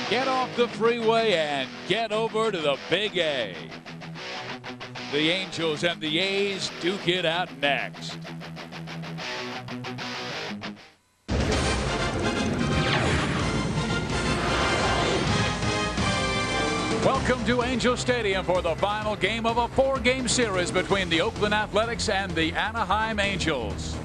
Get off the freeway and get over to the Big A. The Angels and the A's duke it out next. Welcome to Angel Stadium for the final game of a 4-game series between the Oakland Athletics and the Anaheim Angels.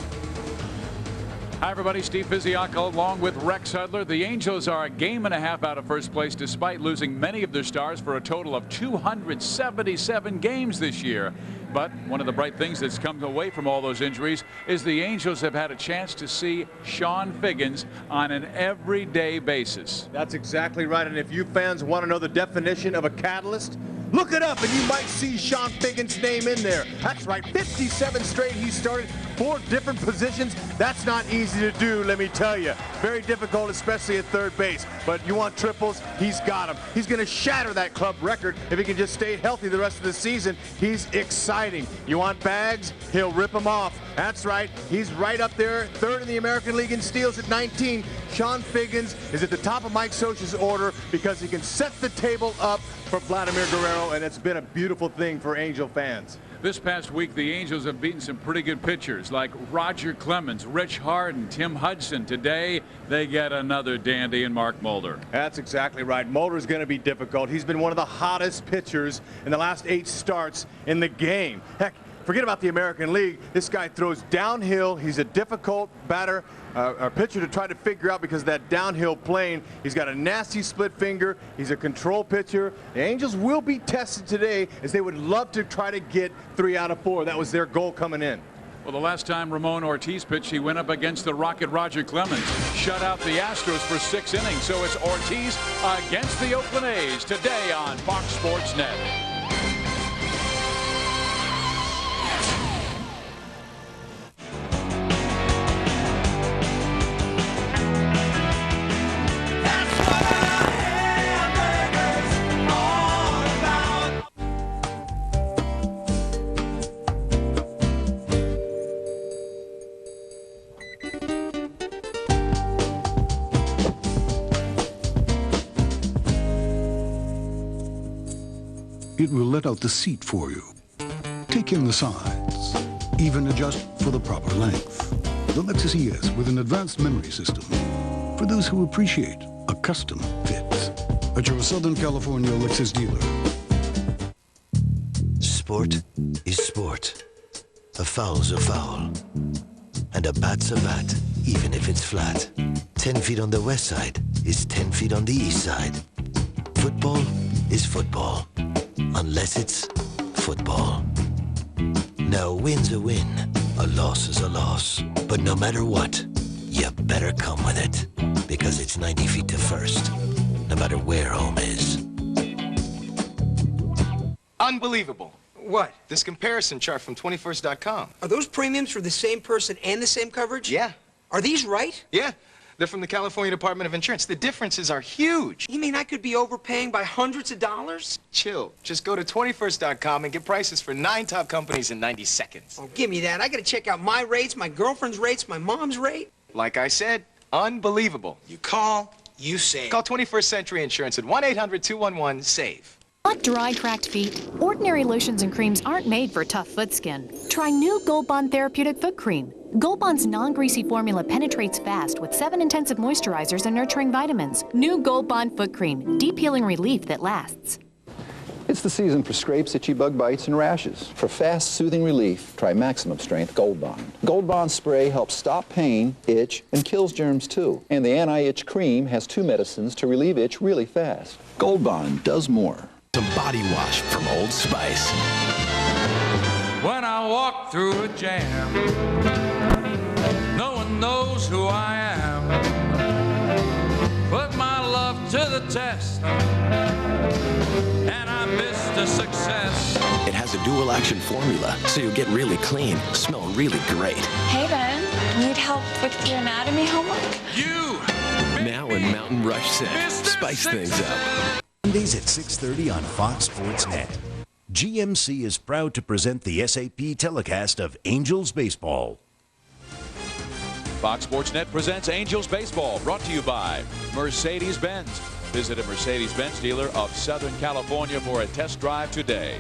Hi, everybody. Steve Fiziaco along with Rex Hudler. The Angels are a game and a half out of first place despite losing many of their stars for a total of 277 games this year. But one of the bright things that's come away from all those injuries is the Angels have had a chance to see Sean Figgins on an everyday basis. That's exactly right. And if you fans want to know the definition of a catalyst, look it up and you might see Sean Figgins' name in there. That's right, 57 straight he started, 4 different positions. That's not easy to do, let me tell you. Very difficult, especially at third base. But you want triples, he's got them. He's going to shatter that club record if he can just stay healthy the rest of the season. He's exciting. You want bags? He'll rip them off. That's right, he's right up there, 3rd in the American League in steals at 19. Sean Figgins is at the top of Mike Scioscia's order because he can set the table up for Vladimir Guerrero, and it's been a beautiful thing for Angel fans. This past week, the Angels have beaten some pretty good pitchers like Roger Clemens, Rich Harden, Tim Hudson. Today, they get another dandy in Mark Mulder. That's exactly right. Mulder's going to be difficult. He's been one of the hottest pitchers in the last 8 starts in the game. Heck, forget about the American League. This guy throws downhill. He's a difficult batter, a pitcher to try to figure out because of that downhill plane. He's got a nasty split finger. He's a control pitcher. The Angels will be tested today as they would love to try to get 3 out of 4. That was their goal coming in. Well, the last time Ramon Ortiz pitched, he went up against the Rocket Roger Clemens, shut out the Astros for 6 innings. So it's Ortiz against the Oakland A's today on Fox Sports Net. It will let out the seat for you. Take in the sides. Even adjust for the proper length. The Lexus ES with an advanced memory system. For those who appreciate a custom fit. At your Southern California Lexus dealer. Sport is sport. A foul's a foul. And a bat's a bat, even if it's flat. 10 feet on the west side is 10 feet on the east side. Football is football. Unless it's football. Now a win's a win, a loss is a loss. But no matter what, you better come with it. Because it's 90 feet to first, no matter where home is. Unbelievable. What? This comparison chart from 21st.com. Are those premiums for the same person and the same coverage? Yeah. Are these right? Yeah. They're from the California Department of Insurance. The differences are huge. You mean I could be overpaying by hundreds of dollars? Chill. Just go to 21st.com and get prices for 9 top companies in 90 seconds. Oh, give me that. I gotta check out my rates, my girlfriend's rates, my mom's rate. Like I said, unbelievable. You call, you save. Call 21st Century Insurance at 1-800-211-SAVE. Want dry, cracked feet? Ordinary lotions and creams aren't made for tough foot skin. Try new Gold Bond Therapeutic Foot Cream. Gold Bond's non-greasy formula penetrates fast with 7 intensive moisturizers and nurturing vitamins. New Gold Bond Foot Cream. Deep healing relief that lasts. It's the season for scrapes, itchy bug bites, and rashes. For fast, soothing relief, try Maximum Strength Gold Bond. Gold Bond spray helps stop pain, itch, and kills germs too. And the anti-itch cream has 2 medicines to relieve itch really fast. Gold Bond does more. Some body wash from Old Spice. When I walk through a jam, no one knows who I am. Put my love to the test, and I missed a success. It has a dual action formula, so you'll get really clean, smell really great. Hey Ben, need help with your anatomy homework? You! Now in Mountain Rush Set, spice things up. Mondays at 6:30 on Fox Sports Net. GMC is proud to present the SAP telecast of Angels Baseball. Fox Sports Net presents Angels Baseball, brought to you by Mercedes-Benz, Visit a Mercedes-Benz dealer of Southern California for a test drive today.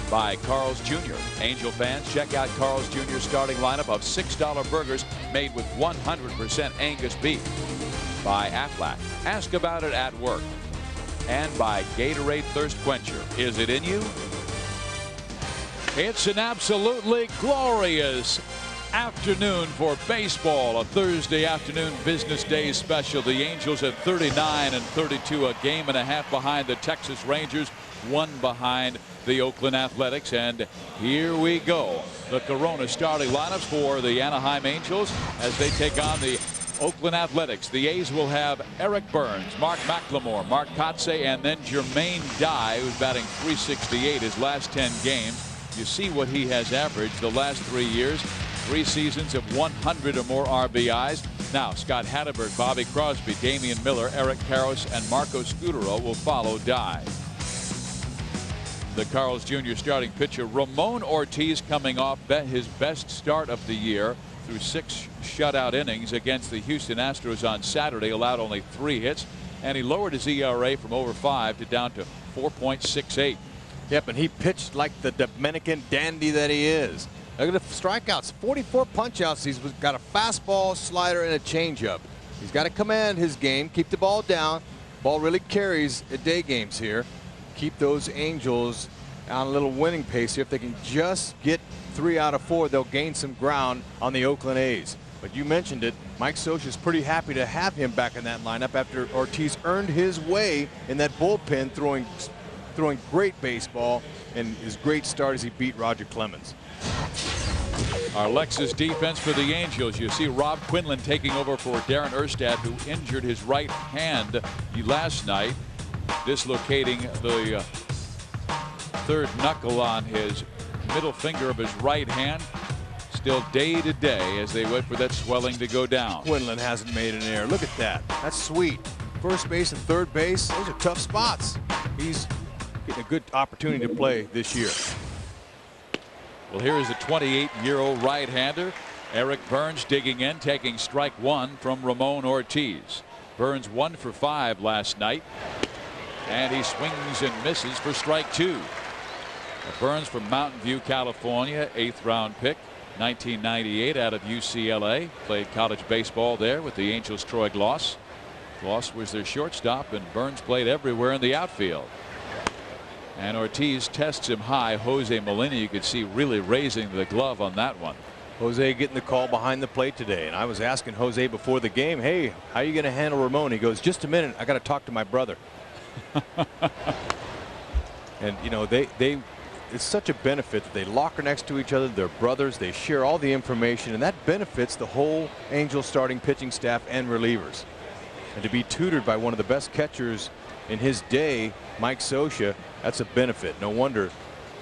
By Carl's Jr. Angel fans, check out Carl's Jr. starting lineup of $6 burgers made with 100% Angus beef. By Aflac, ask about it at work. And by Gatorade Thirst Quencher, is it in you? It's an absolutely glorious afternoon for baseball. A Thursday afternoon business day special. The Angels at 39-32, a game and a half behind the Texas Rangers, one behind the Oakland Athletics. And here we go. The Corona starting lineups for the Anaheim Angels as they take on the Oakland Athletics. The A's will have Eric Burns, Mark McLemore, Mark Kotze, and then Jermaine Dye, who's batting .368 his last 10 games. You see what he has averaged the last 3 years. 3 seasons of 100 or more RBIs. Now Scott Hatteberg, Bobby Crosby, Damian Miller, Eric Karros, and Marco Scutaro will follow Dye. The Carl's Jr. starting pitcher Ramon Ortiz coming off his best start of the year through 6 shutout innings against the Houston Astros on Saturday, allowed only 3 hits, and he lowered his ERA from over 5 to down to 4.68. Yep, and he pitched like the Dominican dandy that he is. Look at the strikeouts, 44 punch-outs. He's got a fastball, slider, and a changeup. He's got to command his game, keep the ball down. Ball really carries at day games here. Keep those Angels on a little winning pace here. If they can just get 3 out of 4, they'll gain some ground on the Oakland A's. But you mentioned it, Mike Scioscia's pretty happy to have him back in that lineup after Ortiz earned his way in that bullpen, throwing great baseball, and his great start as he beat Roger Clemens. Our Lexus defense for the Angels. You see Rob Quinlan taking over for Darren Erstad, who injured his right hand last night, dislocating the third knuckle on his middle finger of his right hand. Still day to day as they wait for that swelling to go down. Quinlan hasn't made an error. Look at that. That's sweet. First base and third base, those are tough spots. He's getting a good opportunity to play this year. Well, here is a 28-year-old right-hander, Eric Burns, digging in, taking strike 1 from Ramon Ortiz. Burns 1 for 5 last night, and he swings and misses for strike 2. Burns from Mountain View, California, 8th round pick, 1998 out of UCLA. Played college baseball there with the Angels' Troy Gloss. Gloss was their shortstop, and Burns played everywhere in the outfield. And Ortiz tests him high. Jose Molina, you could see, really raising the glove on that one. Jose getting the call behind the plate today. And I was asking Jose before the game, hey, how are you going to handle Ramon? He goes, just a minute, I got to talk to my brother. And, you know, it's such a benefit that they locker next to each other. They're brothers. They share all the information, and that benefits the whole Angels starting pitching staff and relievers. And to be tutored by one of the best catchers in his day, Mike Scioscia, that's a benefit. No wonder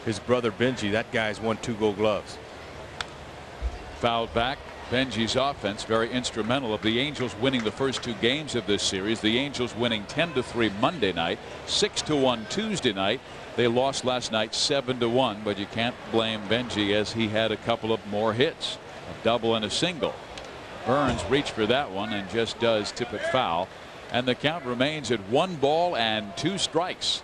his brother Benji, that guy's won 2 Gold Gloves. Fouled back. Benji's offense very instrumental of the Angels winning the first 2 games of this series. The Angels winning 10-3 Monday night, 6-1 Tuesday night. They lost last night 7-1, but you can't blame Benji as he had a couple of more hits, a double and a single. Burns reached for that one and just does tip it foul, and the count remains at 1 ball and 2 strikes.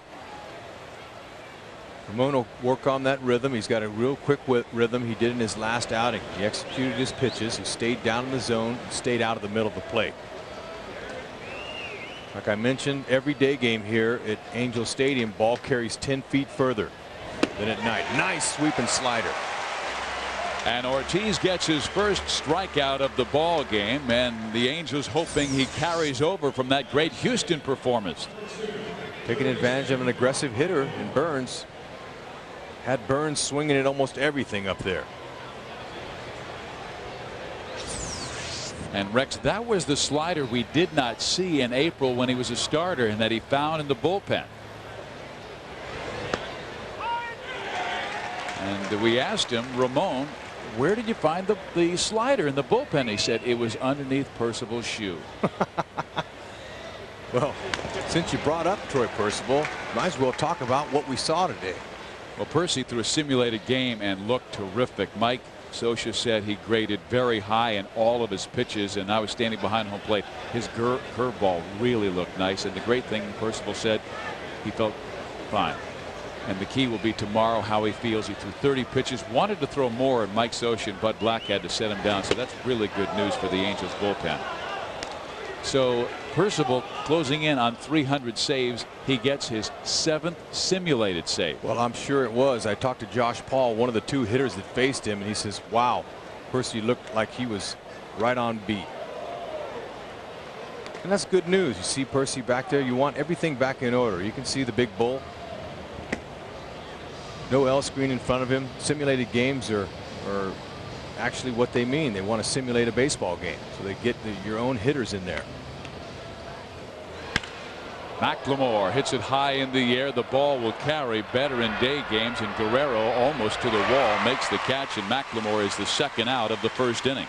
Ramon will work on that rhythm. He's got a real quick rhythm. He did in his last outing. He executed his pitches. He stayed down in the zone and stayed out of the middle of the plate. Like I mentioned, every day game here at Angel Stadium, ball carries 10 feet further than at night. Nice sweeping slider. And Ortiz gets his first strikeout of the ball game, and the Angels hoping he carries over from that great Houston performance. Taking advantage of an aggressive hitter in Burns. Had Burns swinging at almost everything up there. And Rex, that was the slider we did not see in April when he was a starter and that he found in the bullpen. And we asked him, Ramon, where did you find the slider in the bullpen? He said it was underneath Percival's shoe. Well, since you brought up Troy Percival, might as well talk about what we saw today. Well, Percy threw a simulated game and looked terrific. Mike Scioscia said he graded very high in all of his pitches, and I was standing behind home plate. His curveball really looked nice, and the great thing, Percival said, he felt fine. And the key will be tomorrow how he feels. He threw 30 pitches, wanted to throw more, and Mike Scioscia and Bud Black had to set him down. So that's really good news for the Angels bullpen. So Percival closing in on 300 saves. He gets his 7th simulated save. Well, I'm sure it was. I talked to Josh Paul, one of the 2 hitters that faced him, and he says, wow, Percy looked like he was right on beat. And that's good news. You see Percy back there. You want everything back in order. You can see the big bull. No L screen in front of him. Simulated games are actually what they mean. They want to simulate a baseball game, so they get your own hitters in there. McLemore hits it high in the air. The ball will carry better in day games, and Guerrero almost to the wall makes the catch, and McLemore is the 2nd out of the 1st inning.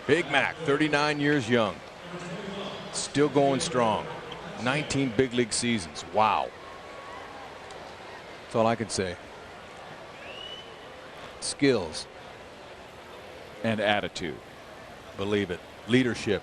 Big Mac, 39 years young, still going strong. 19 big league seasons. Wow. That's all I can say. Skills and attitude. Believe it. Leadership.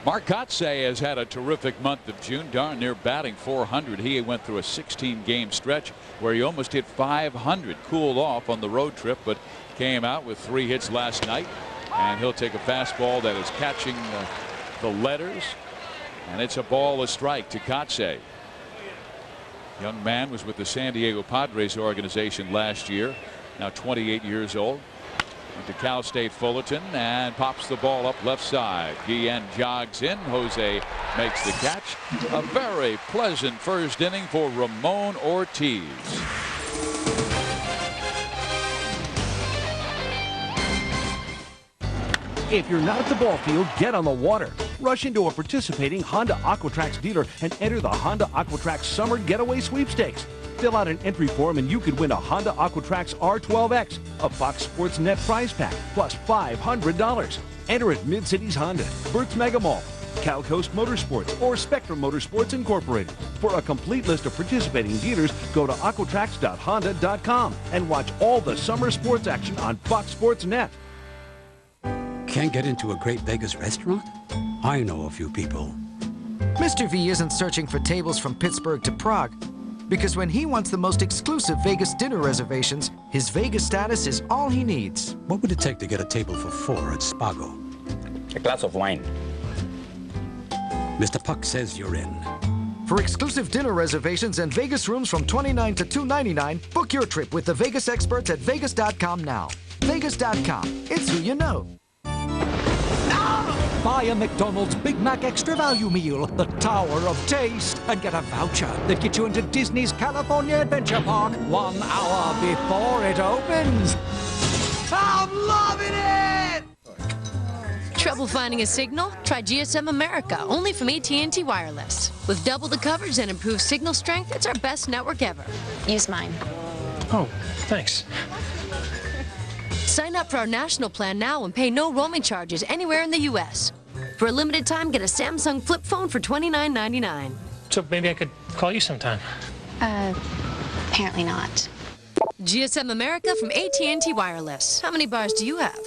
Mark Kotsay has had a terrific month of June, darn near batting 400. He went through a 16-game stretch where he almost hit 500. Cooled off on the road trip, but came out with 3 hits last night. And he'll take a fastball that is catching the letters, and it's a ball, a strike to Kotsay. Young man was with the San Diego Padres organization last year, now 28 years old. Went to Cal State Fullerton and pops the ball up left side. Guillen jogs in. Jose makes the catch. A very pleasant 1st inning for Ramon Ortiz. If you're not at the ball field, get on the water. Rush into a participating Honda Aquatrax dealer and enter the Honda Aquatrax Summer Getaway Sweepstakes. Fill out an entry form and you could win a Honda Aquatrax R12X, a Fox Sports Net prize pack, plus $500. Enter at Mid-Cities Honda, Bert's Mega Mall, Cal Coast Motorsports, or Spectrum Motorsports Incorporated. For a complete list of participating dealers, go to aquatrax.honda.com and watch all the summer sports action on Fox Sports Net. Can't get into a great Vegas restaurant? I know a few people. Mr. V isn't searching for tables from Pittsburgh to Prague, because when he wants the most exclusive Vegas dinner reservations, his Vegas status is all he needs. What would it take to get a table for 4 at Spago? A glass of wine. Mr. Puck says you're in. For exclusive dinner reservations and Vegas rooms from $29 to $299, book your trip with the Vegas experts at Vegas.com now. Vegas.com. It's who you know. Buy a McDonald's Big Mac Extra Value Meal, the Tower of Taste, and get a voucher that gets you into Disney's California Adventure Park 1 hour before it opens. I'm loving it! Trouble finding a signal? Try GSM America, only from AT&T Wireless. With double the coverage and improved signal strength, it's our best network ever. Use mine. Oh, thanks. Sign up for our national plan now and pay no roaming charges anywhere in the U.S. For a limited time, get a Samsung flip phone for $29.99. So maybe I could call you sometime. Apparently not. GSM America from AT&T Wireless. How many bars do you have?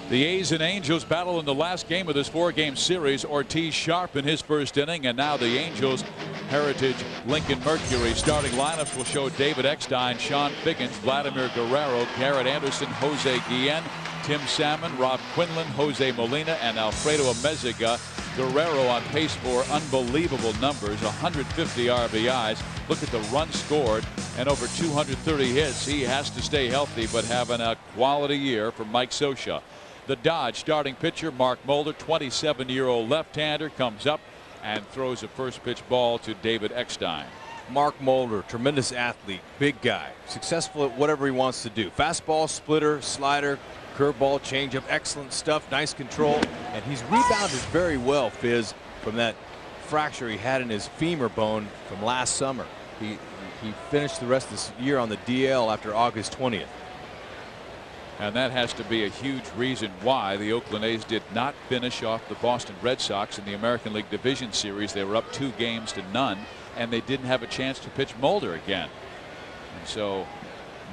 The A's and Angels battle in the last game of this 4-game series. Ortiz sharp in his 1st inning, and now the Angels Heritage Lincoln Mercury starting lineups will show David Eckstein, Sean Figgins, Vladimir Guerrero, Garrett Anderson, Jose Guillen, Tim Salmon, Rob Quinlan, Jose Molina, and Alfredo Amezaga. Guerrero on pace for unbelievable numbers, 150 RBIs. Look at the runs scored and over 230 hits. He has to stay healthy, but having a quality year for Mike Scioscia. The Dodge starting pitcher Mark Mulder, 27-year-old left-hander, comes up and throws a first pitch ball to David Eckstein. Mark Mulder, tremendous athlete, big guy, successful at whatever he wants to do. Fastball, splitter, slider, curveball, changeup, excellent stuff, nice control, and he's rebounded very well, Fizz, from that fracture he had in his femur bone from last summer. He finished the rest of this year on the DL after August 20th. And that has to be a huge reason why the Oakland A's did not finish off the Boston Red Sox in the American League Division Series. They were up 2-0, and they didn't have a chance to pitch Mulder again. And so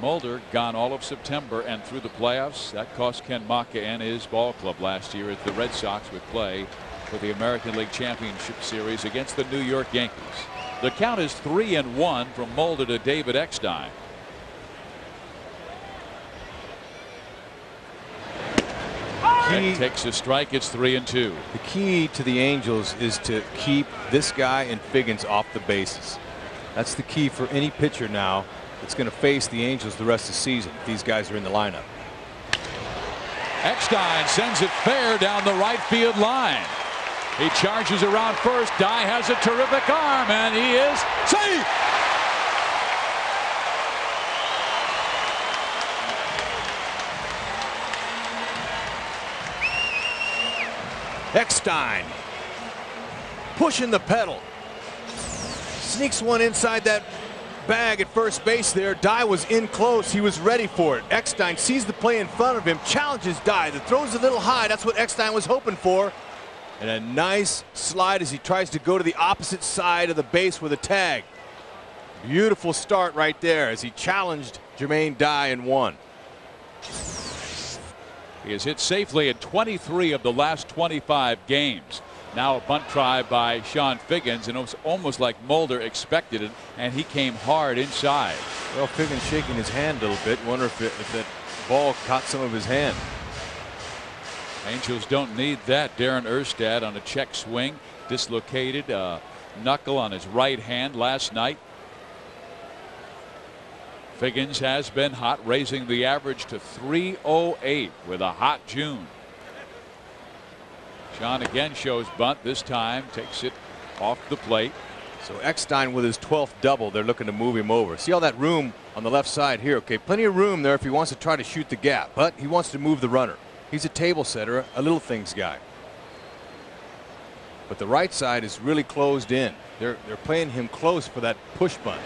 Mulder gone all of September and through the playoffs. That cost Ken Maka and his ball club last year as the Red Sox would play for the American League Championship Series against the New York Yankees. The count is 3-1 from Mulder to David Eckstein. He takes a strike. It's 3-2. The key to the Angels is to keep this guy and Figgins off the bases. That's the key for any pitcher now that's going to face the Angels the rest of the season if these guys are in the lineup. Eckstein sends it fair down the right field line. He charges around first. Dye has a terrific arm, and he is safe. Eckstein pushing the pedal. Sneaks one inside that bag at first base there. Dye was in close. He was ready for it. Eckstein sees the play in front of him, challenges Dye. The throw's a little high. That's what Eckstein was hoping for. And a nice slide as he tries to go to the opposite side of the base with a tag. Beautiful start right there as he challenged Jermaine Dye and won. He has hit safely in 23 of the last 25 games. Now a bunt try by Sean Figgins, and it was almost like Mulder expected it, and he came hard inside. Well, Figgins shaking his hand a little bit. Wonder if that ball caught some of his hand. Angels don't need that. Darren Erstad on a check swing, dislocated knuckle on his right hand last night. Figgins has been hot, raising the average to 308 with a hot June. Sean again shows bunt. This time takes it off the plate. So Eckstein with his 12th double, they're looking to move him over. See all that room on the left side here? Okay, plenty of room there if he wants to try to shoot the gap, but he wants to move the runner. He's a table setter, a little things guy. But the right side is really closed in. They're playing him close for that push bunt.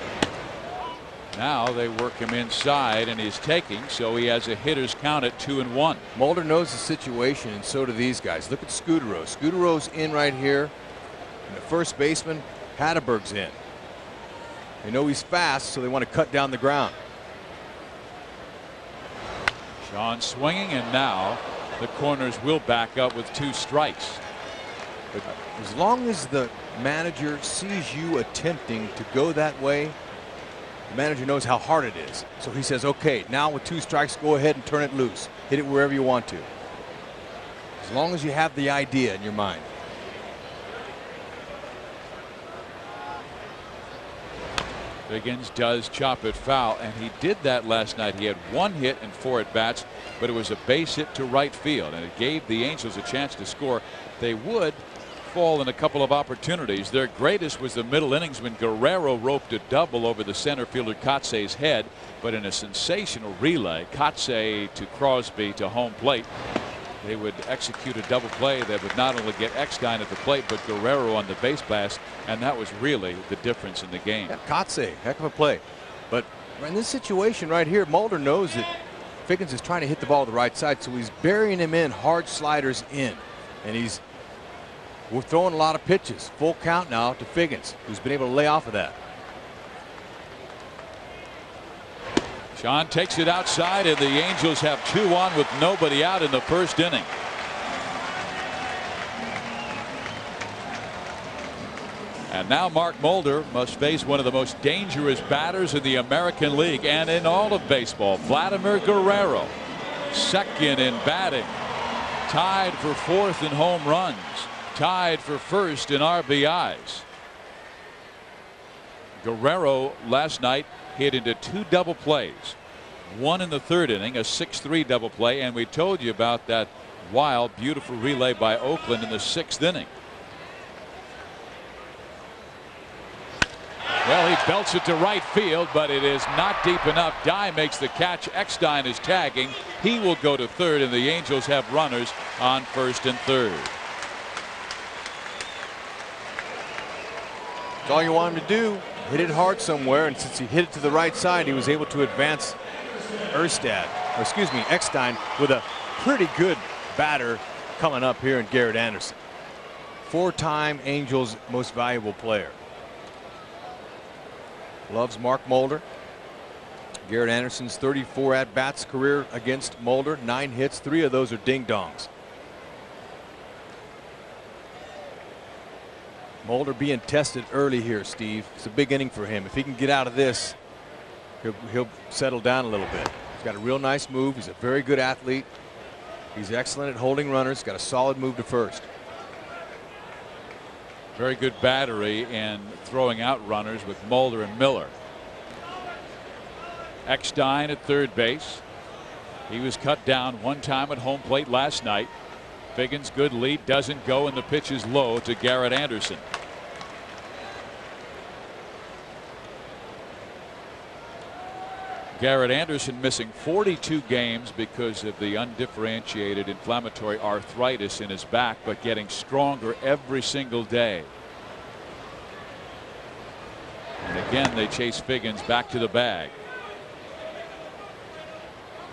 Now they work him inside, and he's taking, so he has a hitter's count at 2-1. Mulder knows the situation, and so do these guys. Look at Scudero. Scudero's in right here. And the first baseman, Hatteberg's in. They know he's fast, so they want to cut down the ground. Sean swinging, and now the corners will back up with 2 strikes. But as long as the manager sees you attempting to go that way, the manager knows how hard it is. So he says, okay, now with 2 strikes, go ahead and turn it loose. Hit it wherever you want to. As long as you have the idea in your mind. Figgins does chop it foul, and he did that last night. He had 1 hit and 4 at bats, but it was a base hit to right field, and it gave the Angels a chance to score. They would fall in a couple of opportunities. Their greatest was the middle innings when Guerrero roped a double over the center fielder Kotze's head, but in a sensational relay, Kotze to Crosby to home plate, they would execute a double play that would not only get Eckstein at the plate, but Guerrero on the base pass, and that was really the difference in the game. Yeah, Kotze, heck of a play. But in this situation right here, Mulder knows that Figgins is trying to hit the ball to the right side, so he's burying him in hard sliders in, and we're throwing a lot of pitches. Full count now to Figgins, who's been able to lay off of that. Sean takes it outside, and the Angels have 2 on with nobody out in the first inning. And now Mark Mulder must face one of the most dangerous batters in the American League and in all of baseball, Vladimir Guerrero. Second in batting, tied for 4th in home runs, tied for 1st in RBIs. Guerrero last night hit into 2 double plays, 1 in the 3rd inning, a 6-3 double play, and we told you about that wild, beautiful relay by Oakland in the 6th inning. Well, he belts it to right field, but it is not deep enough. Dye makes the catch. Eckstein is tagging. He will go to 3rd, and the Angels have runners on 1st and 3rd. That's all you want him to do. Hit it hard somewhere, and since he hit it to the right side, he was able to advance Erstad. Eckstein with a pretty good batter coming up here in Garrett Anderson. 4-time Angels most valuable player. Loves Mark Mulder. Garrett Anderson's 34 at-bats career against Mulder. 9 hits, 3 of those are ding-dongs. Mulder being tested early here, Steve. It's a big inning for him. If he can get out of this, he'll settle down a little bit. He's got a real nice move. He's a very good athlete. He's excellent at holding runners. Got a solid move to first. Very good battery and throwing out runners with Mulder and Miller. Eckstein at third base. He was cut down one time at home plate last night. Figgins, good lead, doesn't go, and the pitch is low to Garrett Anderson. Garrett Anderson missing 42 games because of the undifferentiated inflammatory arthritis in his back, but getting stronger every single day. And again, they chase Figgins back to the bag.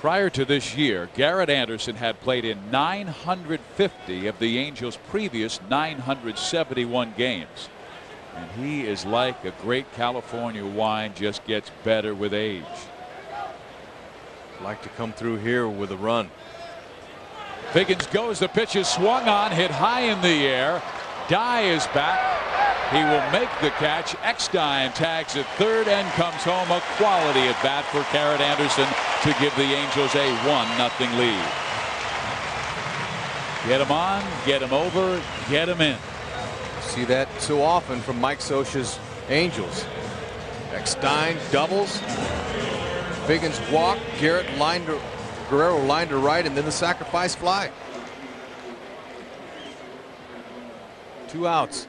Prior to this year, Garrett Anderson had played in 950 of the Angels' previous 971 games. And he is like a great California wine, just gets better with age. Like to come through here with a run. Figgins goes, the pitch is swung on, hit high in the air. Dye is back. He will make the catch. Eckstein tags at third and comes home. A quality at bat for Garrett Anderson to give the Angels a 1-0 lead. Get him on, get him over, get him in. See that so often from Mike Scioscia's Angels. Eckstein doubles. Figgins walk. Guerrero lined to right, and then the sacrifice fly. 2 outs.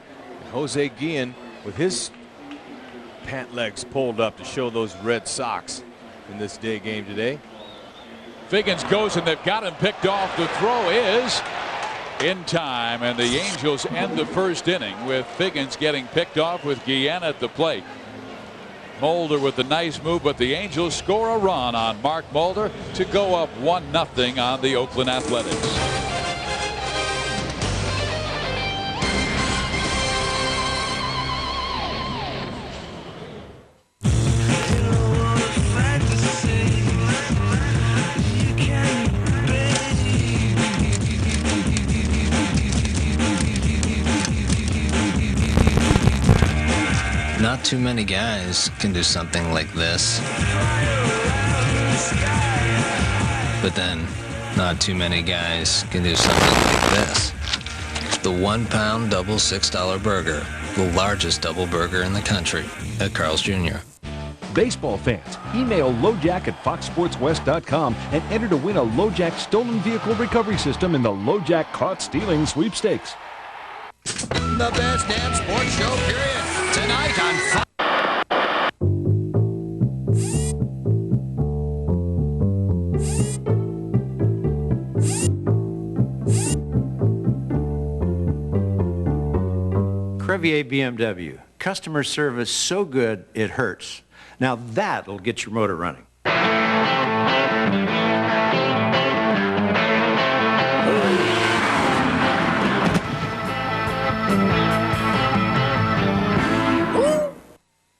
Jose Guillen with his pant legs pulled up to show those red socks in this day game today. Figgins goes, and they've got him picked off. The throw is in time, and the Angels end the first inning with Figgins getting picked off with Guillen at the plate. Mulder with the nice move, but the Angels score a run on Mark Mulder to go up 1-0 on the Oakland Athletics. Not too many guys can do something like this. But then, not too many guys can do something like this. The 1-pound double $6 burger, the largest double burger in the country, at Carl's Jr. Baseball fans, email LoJack@foxsportswest.com and enter to win a LoJack stolen vehicle recovery system in the LoJack Caught Stealing Sweepstakes. The best damn sports show, period. Tonight on Fox. Crevier BMW. Customer service so good it hurts. Now that'll get your motor running.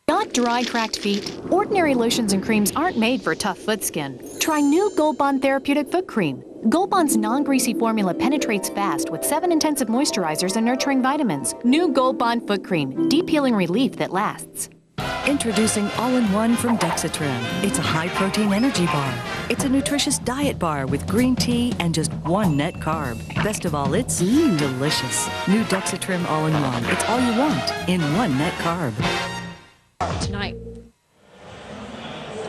Got dry, cracked feet? Ordinary lotions and creams aren't made for tough foot skin. Try new Gold Bond Therapeutic Foot Cream. Gold Bond's non-greasy formula penetrates fast with 7 intensive moisturizers and nurturing vitamins. New Gold Bond Foot Cream. Deep healing relief that lasts. Introducing All-in-One from Dexatrim. It's a high-protein energy bar. It's a nutritious diet bar with green tea and just 1 net carb. Best of all, it's delicious. New Dexatrim All-in-One. It's all you want in 1 net carb. Tonight.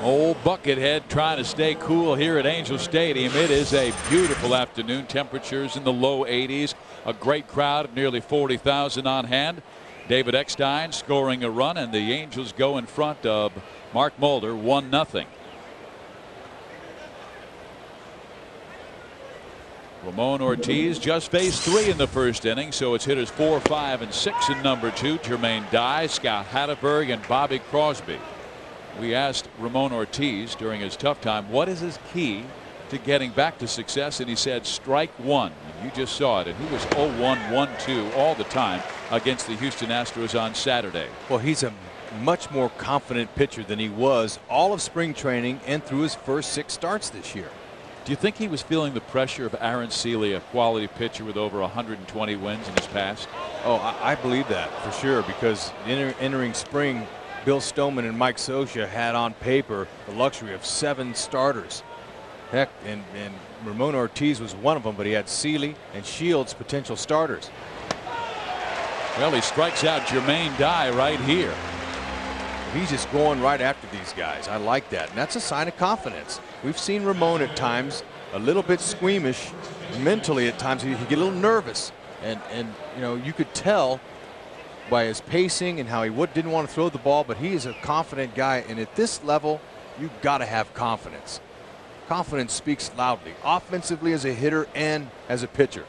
Old Buckethead trying to stay cool here at Angel Stadium. It is a beautiful afternoon. Temperatures in the low 80s. A great crowd of nearly 40,000 on hand. David Eckstein scoring a run, and the Angels go in front of Mark Mulder 1-0. Ramon Ortiz just faced 3 in the first inning, so it's hitters 4, 5, and 6 in number 2. Jermaine Dye, Scott Hatteberg, and Bobby Crosby. We asked Ramon Ortiz during his tough time, what is his key to getting back to success, and he said strike one. You just saw it, and he was 0-1, 1-2 all the time against the Houston Astros on Saturday. Well, he's a much more confident pitcher than he was all of spring training and through his first 6 starts this year. Do you think he was feeling the pressure of Aaron Seeley, a quality pitcher with over 120 wins in his past? Oh, I believe that for sure, because entering spring, Bill Stoneman and Mike Scioscia had on paper the luxury of 7 starters. Heck, and Ramon Ortiz was one of them, but he had Seeley and Shields potential starters. Well, he strikes out Jermaine Dye right here. He's just going right after these guys. I like that, and that's a sign of confidence. We've seen Ramon at times a little bit squeamish mentally at times. He'd get a little nervous, and you know, you could tell by his pacing and how he didn't want to throw the ball, but he is a confident guy, and at this level you've got to have confidence. Confidence speaks loudly, offensively as a hitter and as a pitcher.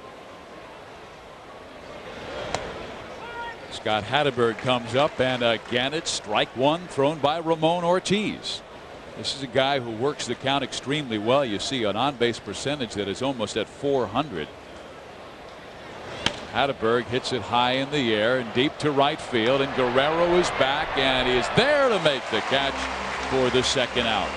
Scott Hatteberg comes up, and again it's strike one thrown by Ramon Ortiz. This is a guy who works the count extremely well. You see an on-base percentage that is almost at 400. Hatteberg hits it high in the air and deep to right field, and Guerrero is back, and he is there to make the catch for the second out.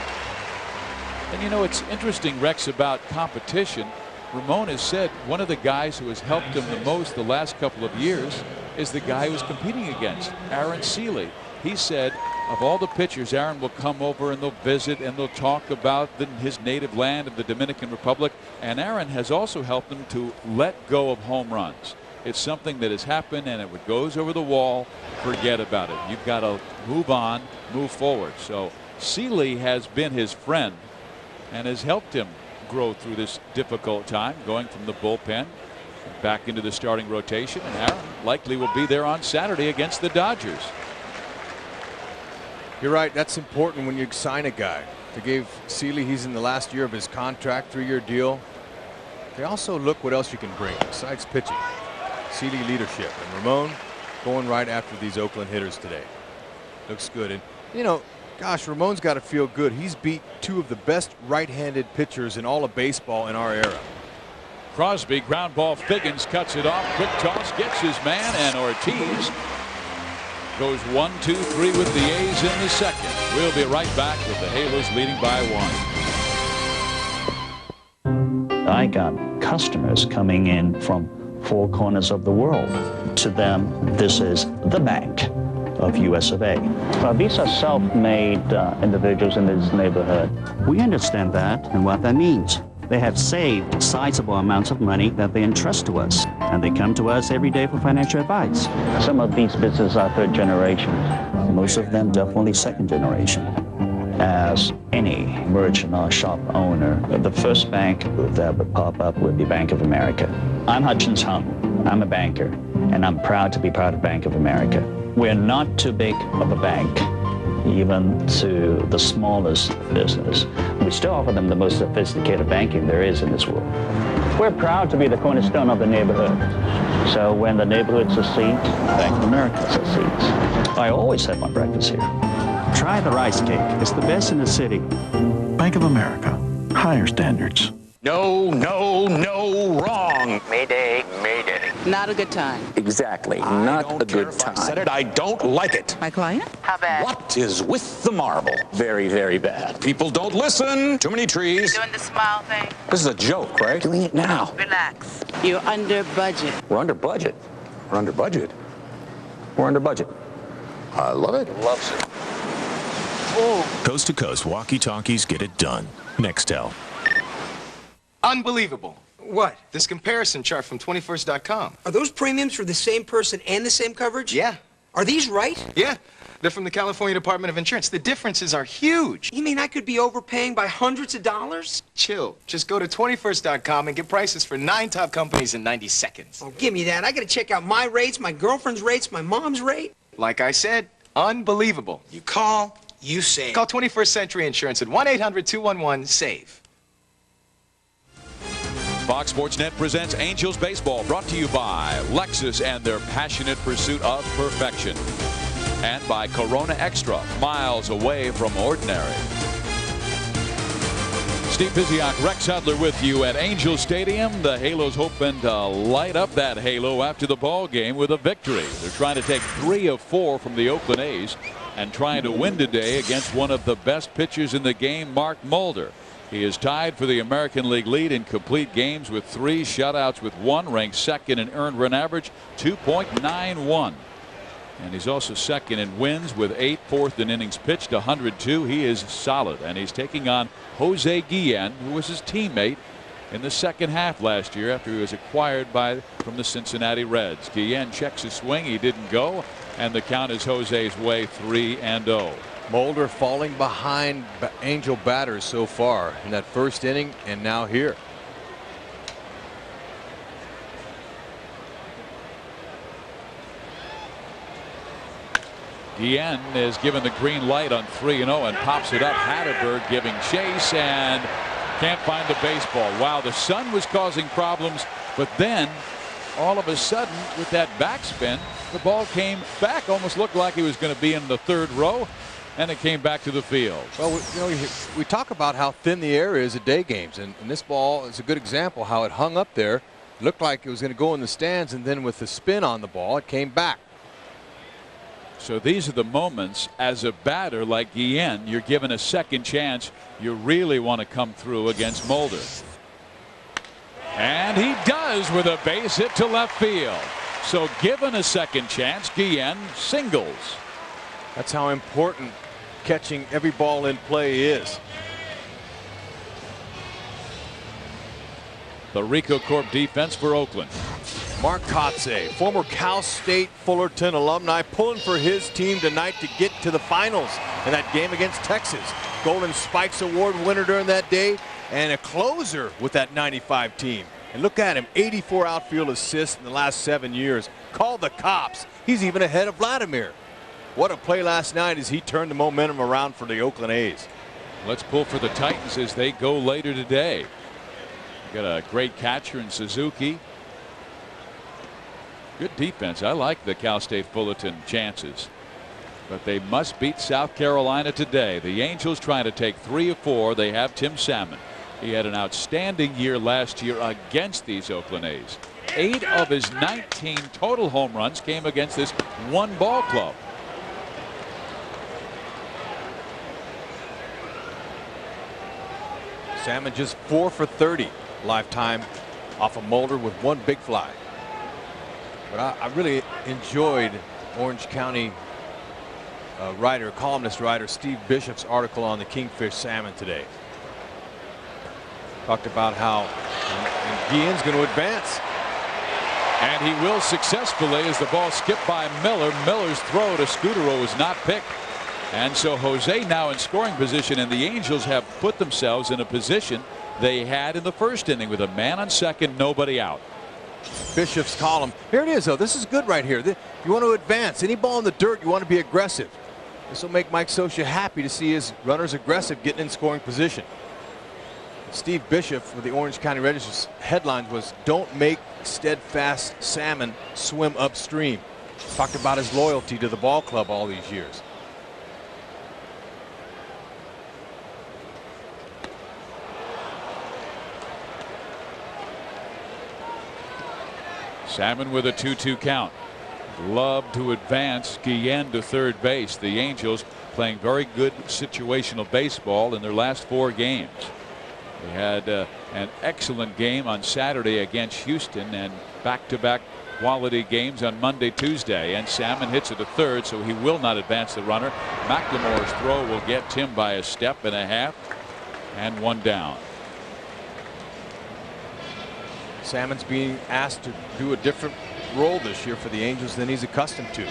And you know, it's interesting, Rex, about competition. Ramon has said one of the guys who has helped him the most the last couple of years is the guy who's competing against, Aaron Seeley. He said of all the pitchers, Aaron will come over and they'll visit and they'll talk about his native land of the Dominican Republic, and Aaron has also helped him to let go of home runs. It's something that has happened, and it goes over the wall. Forget about it. You've got to move on, move forward. So Seeley has been his friend and has helped him grow through this difficult time, going from the bullpen back into the starting rotation, and Aaron likely will be there on Saturday against the Dodgers. You're right. That's important when you sign a guy. To give Seeley, he's in the last year of his contract, 3-year deal. They also look what else you can bring besides pitching. Seeley leadership, and Ramon going right after these Oakland hitters today. Looks good. And you know, gosh, Ramon's got to feel good. He's beat 2 of the best right-handed pitchers in all of baseball in our era. Crosby, ground ball, Figgins cuts it off, quick toss, gets his man, and Ortiz goes 1-2-3 with the A's in the second. We'll be right back with the Halos leading by 1. I got customers coming in from 4 corners of the world. To them, this is the bank of US of A. Well, these are self-made individuals in this neighborhood. We understand that and what that means. They have saved sizable amounts of money that they entrust to us, and they come to us every day for financial advice. Some of these businesses are 3rd generation. Most of them definitely 2nd generation. As any merchant or shop owner, the first bank that would pop up would be Bank of America. I'm Hutchins Hung. I'm a banker, and I'm proud to be part of Bank of America. We're not too big of a bank, even to the smallest business. We still offer them the most sophisticated banking there is in this world. We're proud to be the cornerstone of the neighborhood. So when the neighborhood succeeds, Bank of America succeeds. I always have my breakfast here. Try the rice cake. It's the best in the city. Bank of America. Higher standards. No, no, no, wrong. Mayday, mayday. Not a good time. Exactly, not a good time. I said it, I don't like it. My client? How bad? What is with the marble? Very, very bad. People don't listen. Too many trees. Doing the smile thing? This is a joke, right? Doing it now. Relax. You're under budget. We're under budget. We're under budget. We're under budget. I love it. Loves it. Oh. Coast to coast walkie-talkies get it done. Nextel. Unbelievable. What? This comparison chart from 21st.com. Are those premiums for the same person and the same coverage? Yeah. Are these right? Yeah. They're from the California Department of Insurance. The differences are huge. You mean I could be overpaying by hundreds of dollars? Chill. Just go to 21st.com and get prices for 9 top companies in 90 seconds. Oh, give me that. I gotta check out my rates, my girlfriend's rates, my mom's rate. Like I said, unbelievable. You call, you save. Call 21st Century Insurance at 1-800-211-SAVE. Fox Sports Net presents Angels Baseball, brought to you by Lexus and their passionate pursuit of perfection, and by Corona Extra, miles away from ordinary. Steve Physiak, Rex Hudler with you at Angel Stadium. The Halos hoping to light up that halo after the ball game with a victory. They're trying to take 3 of 4 from the Oakland A's and trying to win today against one of the best pitchers in the game, Mark Mulder. He is tied for the American League lead in complete games with 3, shutouts with 1, ranked second in earned run average, 2.91. And he's also second in wins with 8, fourth in innings pitched, 102. He is solid, and he's taking on Jose Guillen, who was his teammate in the second half last year after he was acquired from the Cincinnati Reds. Guillen checks his swing. He didn't go, and the count is Jose's way, 3-0. Mulder falling behind Angel batters so far in that first inning and now here. Guillen is given the green light on 3-0 and pops it up. Hatterberg giving chase and can't find the baseball. Wow, the sun was causing problems, but then all of a sudden with that backspin, the ball came back. Almost looked like he was going to be in the third row, and it came back to the field. Well, we talk about how thin the air is at day games, and this ball is a good example how it hung up there. It looked like it was going to go in the stands, and then with the spin on the ball, it came back. So these are the moments as a batter like Guillen, you're given a second chance. You really want to come through against Mulder. And he does with a base hit to left field. So given a second chance, Guillen singles. That's how important catching every ball in play is. The Rico Corp defense for Oakland. Mark Kotze, former Cal State Fullerton alumni, pulling for his team tonight to get to the finals in that game against Texas. Golden Spikes Award winner during that day and a closer with that 95 team. And look at him, 84 outfield assists in the last 7 years. Call the cops. He's even ahead of Vladimir. What a play last night as he turned the momentum around for the Oakland A's. Let's pull for the Titans as they go later today. Got a great catcher in Suzuki. Good defense. I like the Cal State Fullerton chances, but they must beat South Carolina today. The Angels trying to take 3 of 4. They have Tim Salmon. He had an outstanding year last year against these Oakland A's. 8 of his 19 total home runs came against this one ball club. Salmon just 4 for 30 lifetime off of Mulder with 1 big fly. But I really enjoyed Orange County columnist writer Steve Bishop's article on the Kingfish salmon today. Talked about how Guillen's going to advance. And he will successfully as the ball skipped by Miller. Miller's throw to Scudero was not picked. And so Jose now in scoring position, and the Angels have put themselves in a position they had in the first inning with a man on second, nobody out. Bishop's column. Here it is, though. This is good right here. You want to advance. Any ball in the dirt, you want to be aggressive. This will make Mike Scioscia happy to see his runners aggressive, getting in scoring position. Steve Bishop with the Orange County Register's headlines was, "Don't make steadfast salmon swim upstream." Talked about his loyalty to the ball club all these years. Salmon with a 2-2 count. Love to advance Guillen to third base. The Angels playing very good situational baseball in their last 4 games. They had an excellent game on Saturday against Houston and back-to-back quality games on Monday, Tuesday. And Salmon hits it to third, so he will not advance the runner. McLemore's throw will get Tim by a step and a half, and 1 down. Salmon's being asked to do a different role this year for the Angels than he's accustomed to.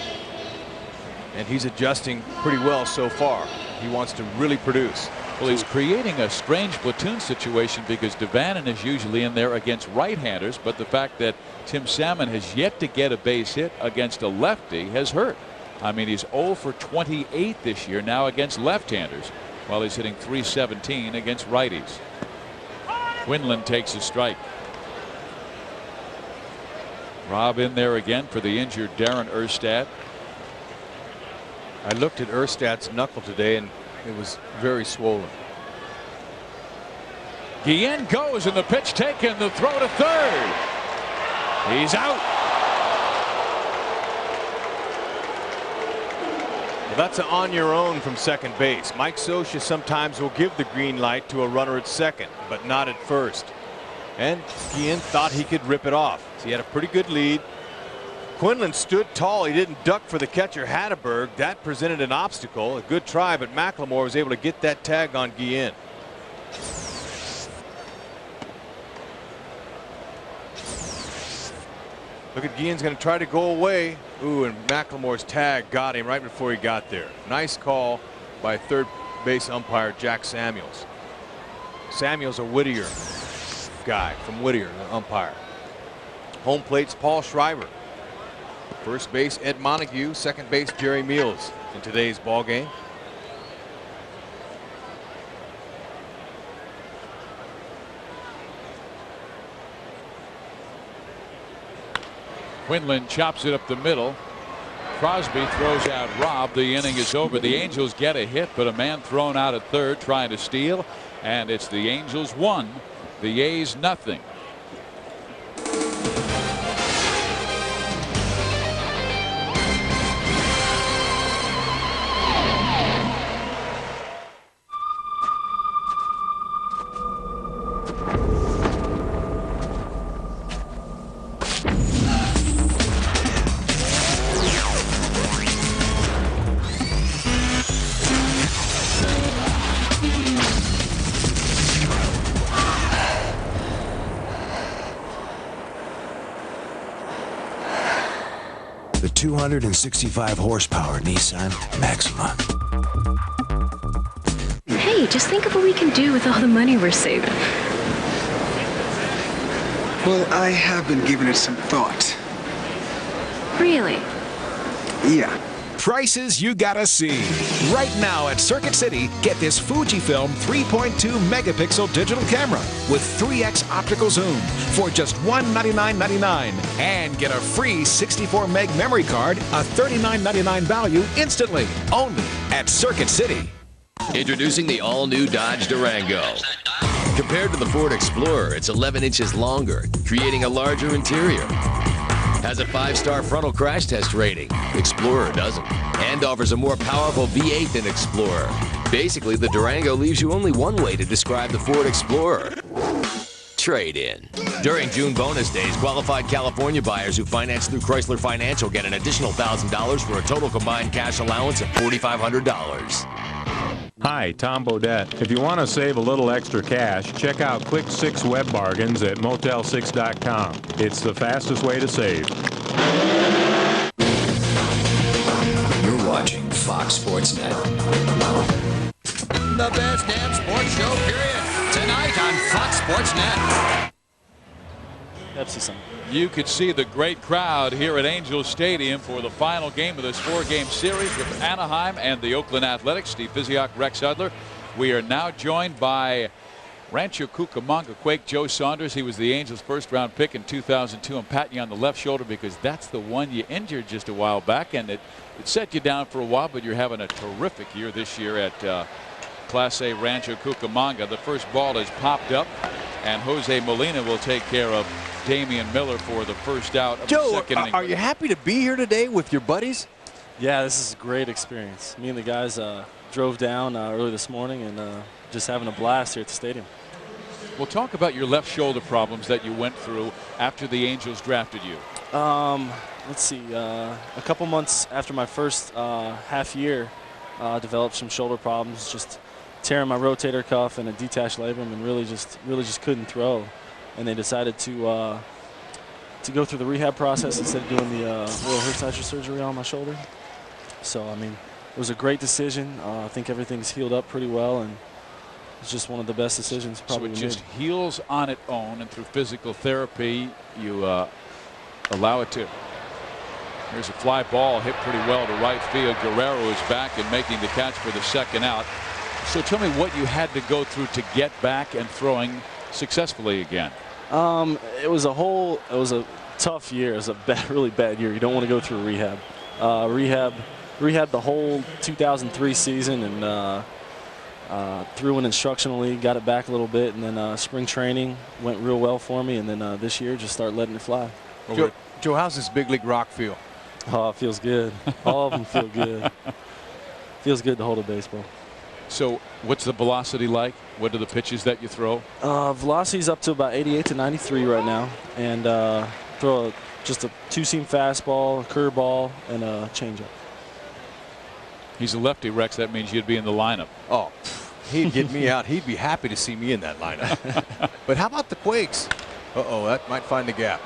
And he's adjusting pretty well so far. He wants to really produce. Well, he's creating a strange platoon situation because Devannon is usually in there against right-handers, but the fact that Tim Salmon has yet to get a base hit against a lefty has hurt. I mean, he's 0 for 28 this year now against left-handers, while he's hitting .317 against righties. Quinlan takes a strike. Rob in there again for the injured Darren Erstad. I looked at Erstad's knuckle today and it was very swollen. Guillen goes, and the pitch taken, the throw to third. He's out. Well, that's an on your own from second base. Mike Scioscia sometimes will give the green light to a runner at second, but not at first. And Guillen thought he could rip it off. So he had a pretty good lead. Quinlan stood tall. He didn't duck for the catcher Hatteberg. That presented an obstacle. A good try, but McLemore was able to get that tag on Guillen. Look at Guillen's going to try to go away. Ooh, and McLemore's tag got him right before he got there. Nice call by third base umpire Jack Samuels. Samuels a Whittier guy from Whittier, the umpire. Home plate's Paul Schreiber. First base Ed Montague, second base Jerry Meals in today's ball game. Quinlan chops it up the middle. Crosby throws out Robb. The inning is over. The Angels get a hit, but a man thrown out at third trying to steal, and it's the Angels 1, the A's nothing. The 265 horsepower Nissan Maxima. Hey, just think of what we can do with all the money we're saving. Well, I have been giving it some thought. Really? Yeah. Prices you gotta see. Right now at Circuit City, get this Fujifilm 3.2 megapixel digital camera with 3x optical zoom for just $199.99 and get a free 64 meg memory card, a $39.99 value instantly. Only at Circuit City. Introducing the all-new Dodge Durango. Compared to the Ford Explorer, it's 11 inches longer, creating a larger interior. Has a 5-star frontal crash test rating. Explorer doesn't. And offers a more powerful V8 than Explorer. Basically, the Durango leaves you only one way to describe the Ford Explorer. Trade-in. During June bonus days, qualified California buyers who finance through Chrysler Financial get an additional $1,000 for a total combined cash allowance of $4,500. Hi, Tom Bodette. If you want to save a little extra cash, check out Click 6 Web Bargains at Motel6.com. It's the fastest way to save. You're watching Fox Sports Net. The best damn sports show, period. Tonight on Fox Sports Net. You could see the great crowd here at Angels Stadium for the final game of this 4-game series with Anaheim and the Oakland Athletics. Steve Physioc, Rex Hudler. We are now joined by Rancho Cucamonga Quake Joe Saunders. He was the Angels' first-round pick in 2002. I'm patting you on the left shoulder because that's the one you injured just a while back, and it set you down for a while, but you're having a terrific year this year at Class A Rancho Cucamonga. The first ball is popped up, and Jose Molina will take care of Damian Miller for the first out of the second inning. Are you happy to be here today with your buddies? Yeah, this is a great experience. Me and the guys drove down early this morning and just having a blast here at the stadium. Well, talk about your left shoulder problems that you went through after the Angels drafted you. Let's see. A couple months after my first half year, developed some shoulder problems, just tearing my rotator cuff and a detached labrum, and really just couldn't throw. And they decided to go through the rehab process instead of doing the Will Hertzheiser surgery on my shoulder. So, I mean, it was a great decision. I think everything's healed up pretty well, and it's just one of the best decisions probably made. So it just heals on its own, and through physical therapy, you allow it to. Here's a fly ball hit pretty well to right field. Guerrero is back and making the catch for the second out. So tell me what you had to go through to get back and throwing successfully again. It was a tough year. It was a really bad year. You don't want to go through rehab. Rehab the whole 2003 season, and through an instructional league, got it back a little bit, and then spring training went real well for me, and then this year just start letting it fly. Joe, how's this big league rock feel? Oh, it feels good. All of them feel good. Feels good to hold a baseball. So what's the velocity like? What are the pitches that you throw? Velocity's up to about 88 to 93 right now, and throw just a two-seam fastball, a curveball, and a changeup. He's a lefty, Rex. That means you'd be in the lineup. Oh, he'd get me out. He'd be happy to see me in that lineup. But how about the Quakes? Uh-oh, that might find the gap.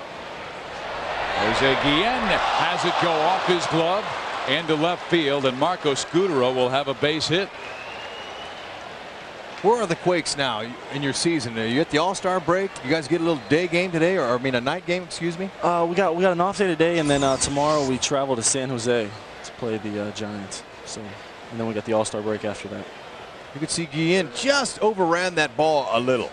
Jose Guillen has it go off his glove into left field, and Marco Scudero will have a base hit. Where are the Quakes now in your season? Are you at the All-Star break? You guys get a little day game today, or I mean a night game, excuse me? We got an off day today, and then tomorrow we travel to San Jose to play the Giants. So, and then we got the All-Star break after that. You could see Guillen just overran that ball a little.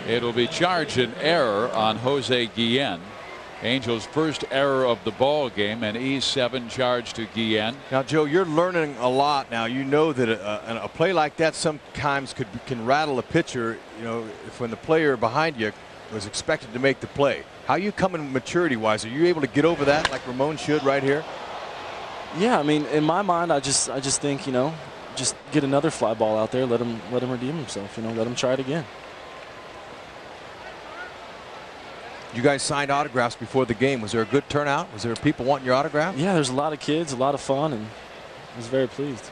It'll be charged an error on Jose Guillen. Angels' first error of the ball game, and E7 charged to Guillen. Now, Joe, you're learning a lot now. You know that a play like that sometimes can rattle a pitcher. You know, if when the player behind you was expected to make the play. How you coming maturity-wise? Are you able to get over that like Ramon should right here? Yeah, I mean, in my mind, I just think, you know, just get another fly ball out there, let him redeem himself. You know, let him try it again. You guys signed autographs before the game. Was there a good turnout? Was there people wanting your autograph? Yeah, there's a lot of kids, a lot of fun, and I was very pleased.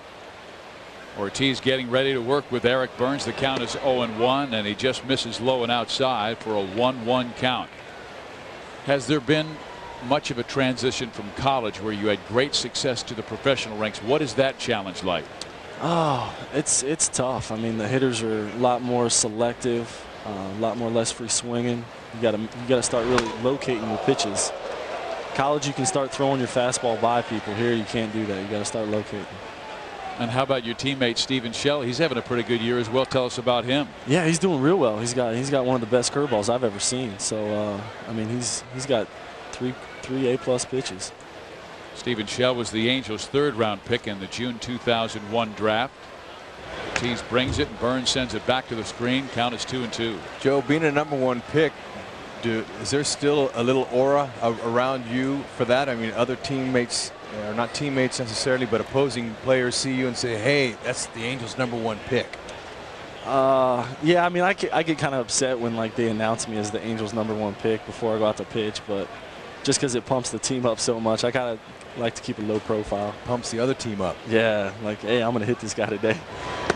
Ortiz getting ready to work with Eric Burns. The count is 0-1, and he just misses low and outside for a 1-1 count. Has there been much of a transition from college where you had great success to the professional ranks? What is that challenge like? Oh, it's tough. I mean, the hitters are a lot more selective, a lot more less free swinging. You gotta start really locating your pitches. College, you can start throwing your fastball by people. Here, you can't do that. You gotta start locating. And how about your teammate Stephen Shell? He's having a pretty good year as well. Tell us about him. Yeah, he's doing real well. He's got one of the best curveballs I've ever seen. So I mean, he's got three A+ pitches. Stephen Shell was the Angels' third-round pick in the June 2001 draft. Ortiz brings it, and Burns sends it back to the screen. Count is 2-2. Joe, being a #1 pick, is there still a little aura around you for that? I mean, other teammates, or not teammates necessarily, but opposing players see you and say, hey, that's the Angels' #1 pick. Yeah, I mean, I get kind of upset when like they announce me as the Angels' #1 pick before I go out to pitch, but just because it pumps the team up so much, I kind of like to keep a low profile. Pumps the other team up. Yeah, like, hey, I'm going to hit this guy today.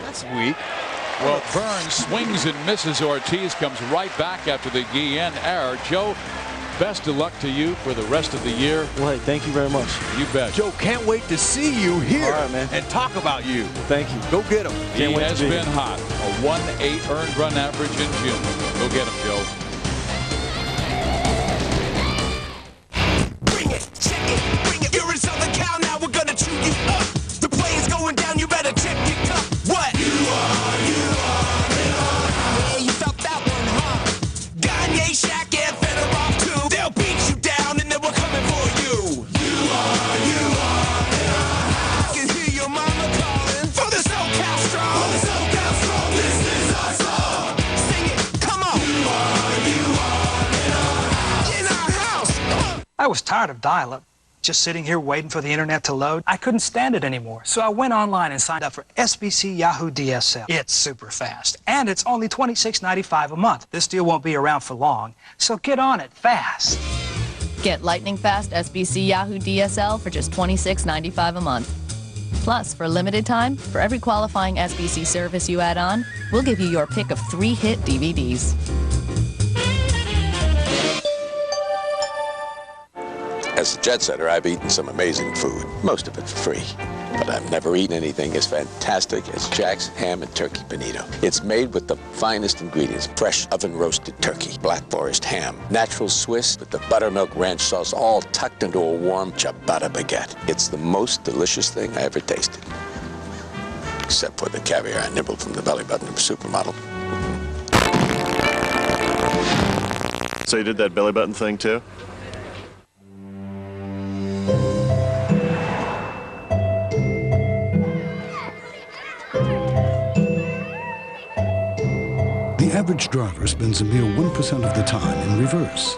That's weak. Well, Burns swings and misses. Ortiz comes right back after the Guillen error. Joe, best of luck to you for the rest of the year. Well, hey, thank you very much. You bet. Joe, can't wait to see you here. All right, man. And talk about you. Thank you. Go get him. He has been hot. A 1.8 earned run average in June. Go get him, Joe. Bring it, check it, bring it. You're in Southern Cal now. We're gonna chew you up. The play's going down. You better check your cup. What? You are. Yeah, you felt that one, huh? Gagne, Shaq, and Fedorov too. They'll beat you down, and then we're coming for you. You are. I can hear your mama calling for the SoCal Strong. For the SoCal Strong, this is our song. Sing it, come on. You are in our house. I was tired of dial-up. Just sitting here waiting for the internet to load. I couldn't stand it anymore, so I went online and signed up for SBC Yahoo DSL. It's super fast, and it's only $26.95 a month. This deal won't be around for long, so get on it fast. Get lightning fast SBC Yahoo DSL for just $26.95 a month. Plus, for a limited time, for every qualifying SBC service you add on, we'll give you your pick of 3 hit DVDs. As a jet setter, I've eaten some amazing food, most of it for free. But I've never eaten anything as fantastic as Jack's Ham and Turkey Bonito. It's made with the finest ingredients: fresh oven-roasted turkey, Black Forest ham, natural Swiss with the buttermilk ranch sauce, all tucked into a warm ciabatta baguette. It's the most delicious thing I ever tasted. Except for the caviar I nibbled from the belly button of a supermodel. So you did that belly button thing too? The average driver spends a mere 1% of the time in reverse.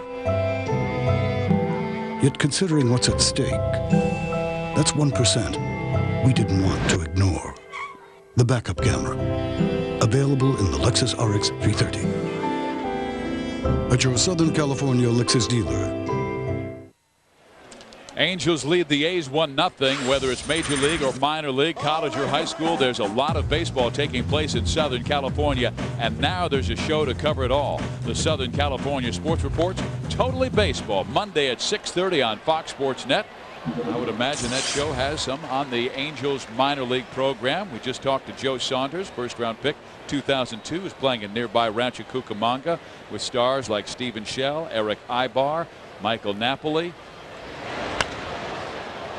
Yet considering what's at stake, that's 1% we didn't want to ignore. The backup camera, available in the Lexus RX 330. At your Southern California Lexus dealer. Angels lead the A's 1-0. Whether it's Major League or minor league, college or high school, there's a lot of baseball taking place in Southern California, and now there's a show to cover it all. The Southern California Sports Report's Totally Baseball, Monday at 6:30 on Fox Sports Net. I would imagine that show has some on the Angels minor league program. We just talked to Joe Saunders, first-round pick, 2002, is playing in nearby Rancho Cucamonga with stars like Stephen Schell, Eric Ibar, Michael Napoli.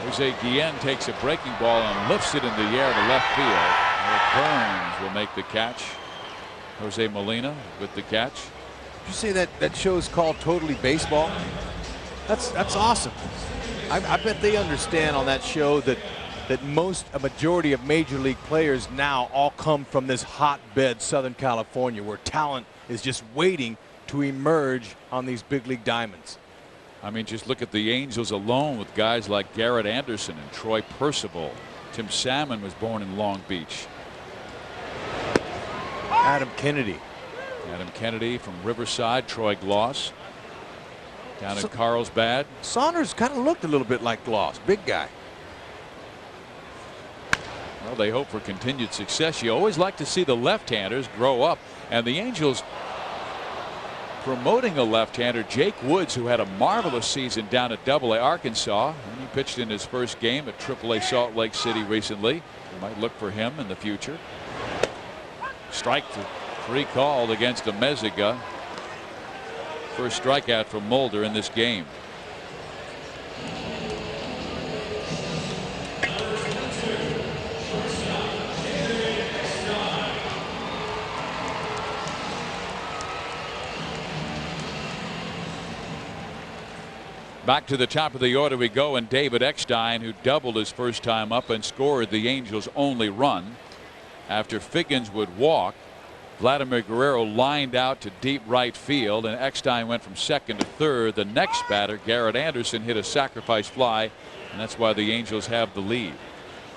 Jose Guillen takes a breaking ball and lifts it in the air to left field. Eric Burns will make the catch. Jose Molina with the catch. Did you say that show is called Totally Baseball? That's awesome. I bet they understand on that show that a majority of major league players now all come from this hotbed Southern California, where talent is just waiting to emerge on these big league diamonds. I mean, just look at the Angels alone with guys like Garrett Anderson and Troy Percival. Tim Salmon was born in Long Beach. Adam Kennedy from Riverside. Troy Gloss down in Carlsbad. Saunders kind of looked a little bit like Gloss. Big guy. Well, they hope for continued success. You always like to see the left-handers grow up, and the Angels promoting a left-hander, Jake Woods, who had a marvelous season down at AA Arkansas, and he pitched in his first game at AAA Salt Lake City recently. You might look for him in the future. Strike three called against Amezaga. First strikeout from Mulder in this game. Back to the top of the order we go, and David Eckstein, who doubled his first time up and scored the Angels' only run. After Figgins would walk, Vladimir Guerrero lined out to deep right field, and Eckstein went from second to third. The next batter, Garrett Anderson, hit a sacrifice fly, and that's why the Angels have the lead.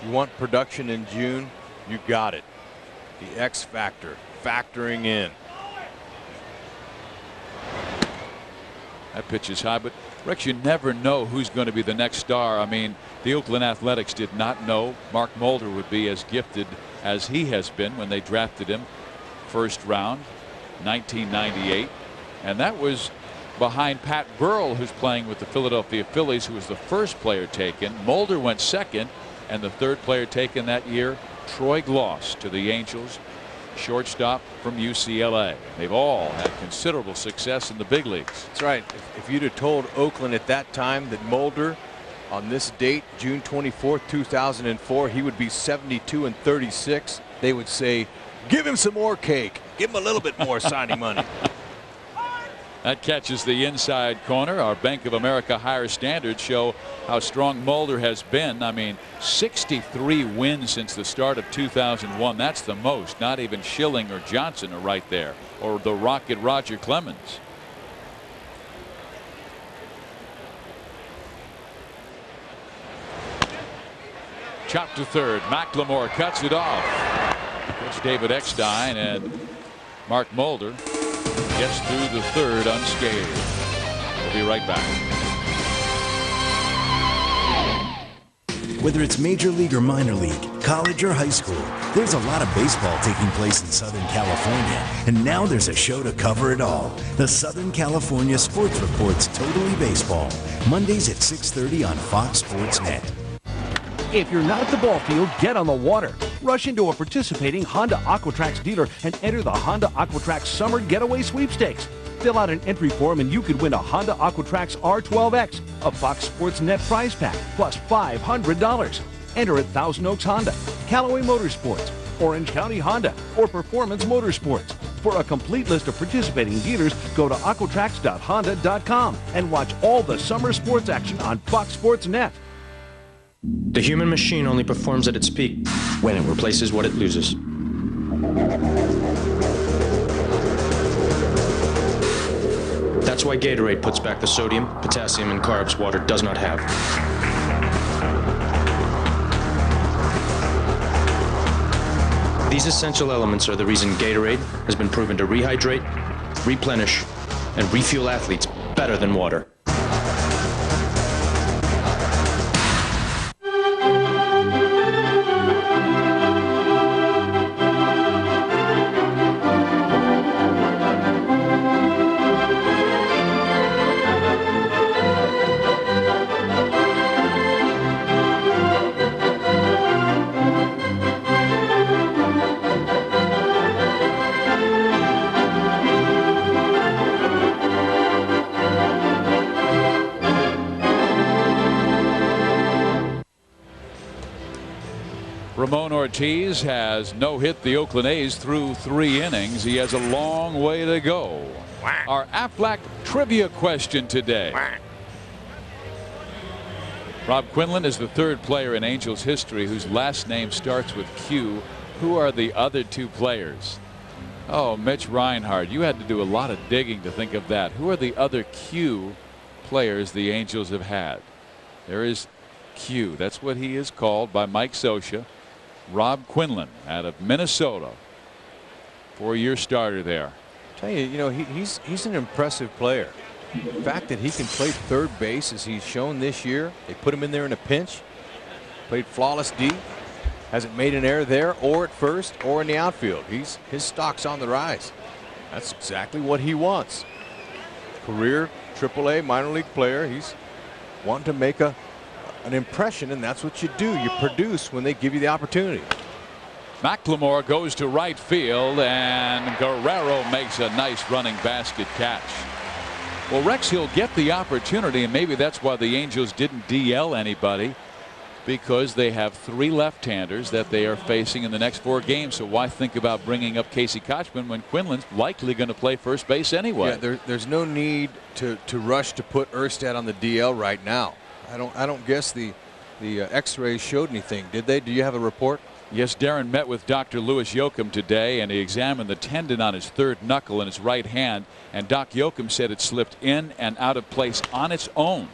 You want production in June? You got it. The X factor, factoring in. That pitch is high, but Rex, you never know who's going to be the next star. I mean, the Oakland Athletics did not know Mark Mulder would be as gifted as he has been when they drafted him first round, 1998. And that was behind Pat Burrell, who's playing with the Philadelphia Phillies, who was the first player taken. Mulder went second, and the third player taken that year, Troy Gloss, to the Angels, shortstop from UCLA. They've all had considerable success in the big leagues. That's right. If you'd have told Oakland at that time that Mulder, on this date, June 24th, 2004, he would be 72 and 36, they would say, give him some more cake. Give him a little bit more signing money. That catches the inside corner. Our Bank of America higher standards show how strong Mulder has been. I mean, 63 wins since the start of 2001. That's the most. Not even Schilling or Johnson are right there, or the Rocket Roger Clemens. Chop to third. McLemore cuts it off. It's David Eckstein, and Mark Mulder gets through the third unscathed. We'll be right back. Whether it's major league or minor league, college or high school, there's a lot of baseball taking place in Southern California. And now there's a show to cover it all. The Southern California Sports Report's Totally Baseball. Mondays at 6:30 on Fox Sports Net. If you're not at the ball field, get on the water. Rush into a participating Honda Aquatrax dealer and enter the Honda Aquatrax Summer Getaway Sweepstakes. Fill out an entry form and you could win a Honda Aquatrax R12X, a Fox Sports Net prize pack, plus $500. Enter at Thousand Oaks Honda, Callaway Motorsports, Orange County Honda, or Performance Motorsports. For a complete list of participating dealers, go to aquatrax.honda.com and watch all the summer sports action on Fox Sports Net. The human machine only performs at its peak when it replaces what it loses. That's why Gatorade puts back the sodium, potassium, and carbs water does not have. These essential elements are the reason Gatorade has been proven to rehydrate, replenish, and refuel athletes better than water. Ramon Ortiz has no-hit the Oakland A's through 3 innings. He has a long way to go. Our Aflac trivia question today. Rob Quinlan is the 3rd player in Angels history whose last name starts with Q. Who are the other 2 players? Oh, Mitch Reinhardt, you had to do a lot of digging to think of that. Who are the other Q players the Angels have had? There is Q. That's what he is called by Mike Scioscia. Rob Quinlan out of Minnesota, 4-year starter there. I tell you, he's an impressive player. The fact that he can play third base as he's shown this year, they put him in there in a pinch, played flawless D, hasn't made an error there or at first or in the outfield. His stock's on the rise. That's exactly what he wants. Career AAA minor league player. He's wanting to make an impression, and that's what you do. You produce when they give you the opportunity. McLemore goes to right field, and Guerrero makes a nice running basket catch. Well, Rex, he'll get the opportunity, and maybe that's why the Angels didn't DL anybody, because they have 3 left-handers that they are facing in the next 4 games. So why think about bringing up Casey Kochman when Quinlan's likely going to play first base anyway? Yeah, there's no need to rush to put Erstad on the DL right now. I don't guess the X-rays showed anything, did they? Do you have a report? Yes, Darren met with Dr. Louis Yoakum today, and he examined the tendon on his 3rd knuckle in his right hand, and Doc Yoakum said it slipped in and out of place on its own.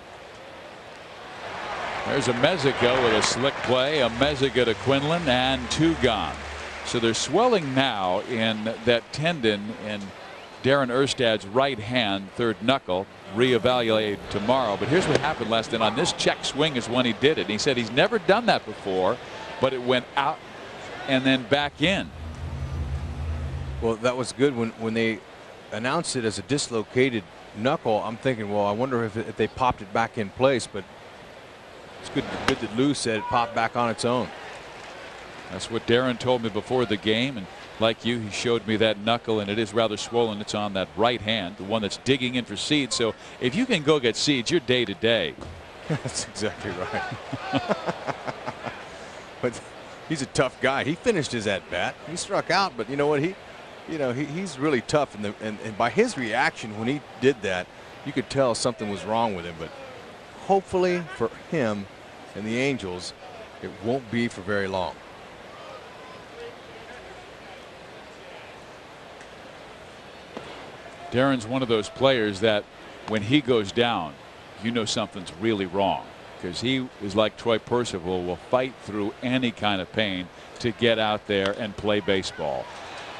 There's a Mezica with a slick play, a Mezica to Quinlan, and 2 gone. So there's swelling now in that tendon in Darren Erstad's right hand, 3rd knuckle. Reevaluate tomorrow. But here's what happened last night. On this check swing is when he did it. And he said he's never done that before, but it went out and then back in. Well, that was good when they announced it as a dislocated knuckle. I'm thinking, well, I wonder if they popped it back in place, but it's good that Lou said it popped back on its own. That's what Darren told me before the game, and like you, he showed me that knuckle, and it is rather swollen. It's on that right hand, the one that's digging in for seeds. So if you can go get seeds, you're day to day. That's exactly right. But he's a tough guy. He finished his at bat. He struck out, but you know what? He's really tough, and by his reaction when he did that, you could tell something was wrong with him. But hopefully for him and the Angels, it won't be for very long. Darren's one of those players that when he goes down, you know something's really wrong, because he is like Troy Percival, will fight through any kind of pain to get out there and play baseball.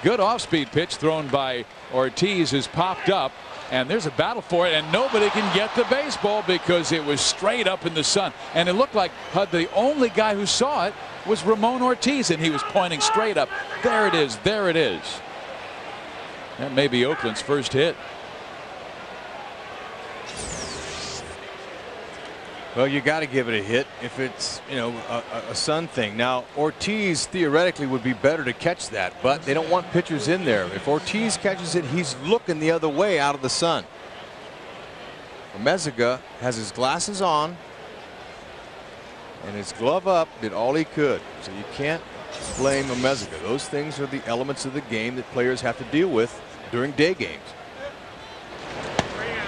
Good off-speed pitch thrown by Ortiz is popped up, and there's a battle for it, and nobody can get the baseball because it was straight up in the sun, and it looked like the only guy who saw it was Ramon Ortiz, and he was pointing straight up. There it is. There it is. That may be Oakland's first hit. Well, you got to give it a hit if it's, a sun thing. Now, Ortiz theoretically would be better to catch that, but they don't want pitchers in there. If Ortiz catches it, he's looking the other way out of the sun. Mezica has his glasses on and his glove up, did all he could. So you can't blame Mezica. Those things are the elements of the game that players have to deal with during day games.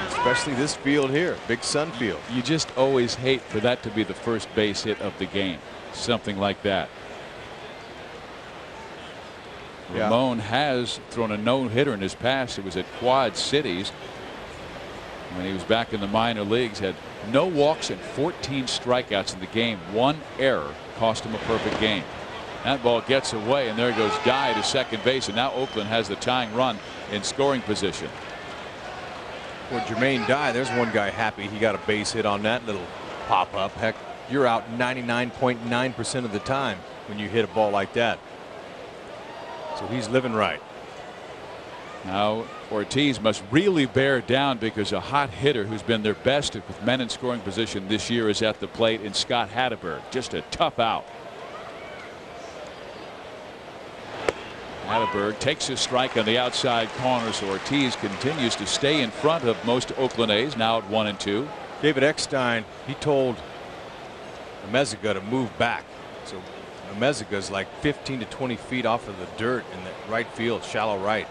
Especially this field here, big sun field. You just always hate for that to be the first base hit of the game. Something like that. Yeah. Ramon has thrown a no-hitter in his past. It was at Quad Cities. when he was back in the minor leagues, had no walks and 14 strikeouts in the game. One error cost him a perfect game. That ball gets away, and there goes Dye to second base, and now Oakland has the tying run in scoring position. Well, Jermaine Dye, there's one guy happy he got a base hit on that little pop-up. Heck, you're out 99.9% of the time when you hit a ball like that. So he's living right. Now Ortiz must really bear down because a hot hitter who's been their best with men in scoring position this year is at the plate in Scott Hatteberg. Just a tough out. Hatteberg takes a strike on the outside corner, so Ortiz continues to stay in front of most Oakland A's, now at 1-2. David Eckstein, he told Amezaga to move back. So Amezaga like 15 to 20 feet off of the dirt in the right field, shallow right.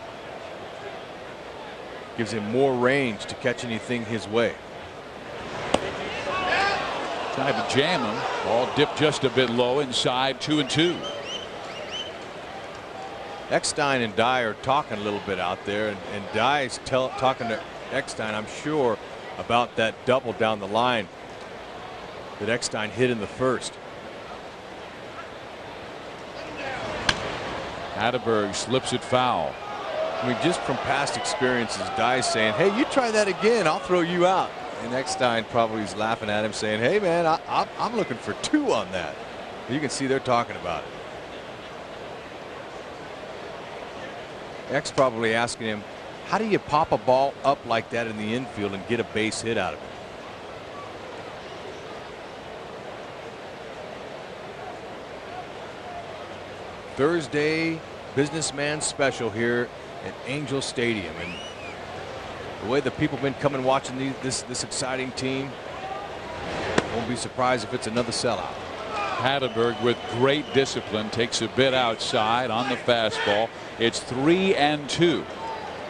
Gives him more range to catch anything his way. Tried to jam him. Ball dipped just a bit low inside, 2-2. Eckstein and Dye are talking a little bit out there, and Dye's talking to Eckstein, I'm sure, about that double down the line that Eckstein hit in the first. Hatteberg slips it foul. I mean, just from past experiences, Dye's saying, hey, you try that again, I'll throw you out. And Eckstein probably is laughing at him saying, hey, man, I'm looking for 2 on that. You can see they're talking about it. Eck's probably asking him, how do you pop a ball up like that in the infield and get a base hit out of it? Thursday businessman special here at Angel Stadium, and the way the people have been coming watching this exciting team, won't be surprised if it's another sellout. Hatteberg with great discipline takes a bit outside on the fastball. It's 3-2.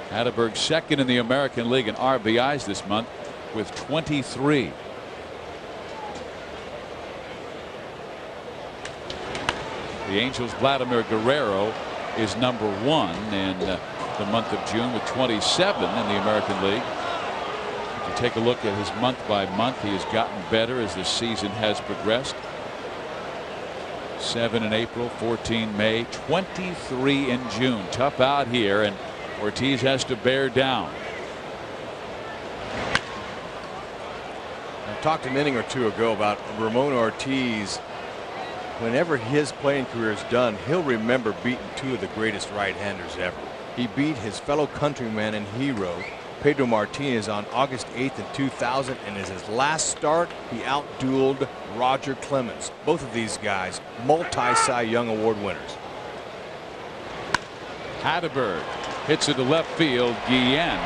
Hatteberg second in the American League in RBIs this month with 23. The Angels' Vladimir Guerrero is number 1 in the month of June with 27 in the American League. If you take a look at his month by month, he has gotten better as the season has progressed. 7 in April, 14 May, 23 in June. Tough out here, and Ortiz has to bear down. I talked an inning or two ago about Ramon Ortiz. Whenever his playing career is done, he'll remember beating 2 of the greatest right-handers ever. He beat his fellow countryman and hero, Pedro Martinez, on August 8th in 2000, and as his last start, he outdueled Roger Clemens. Both of these guys, multi-Cy Young Award winners. Hatteberg hits it to left field. Guillen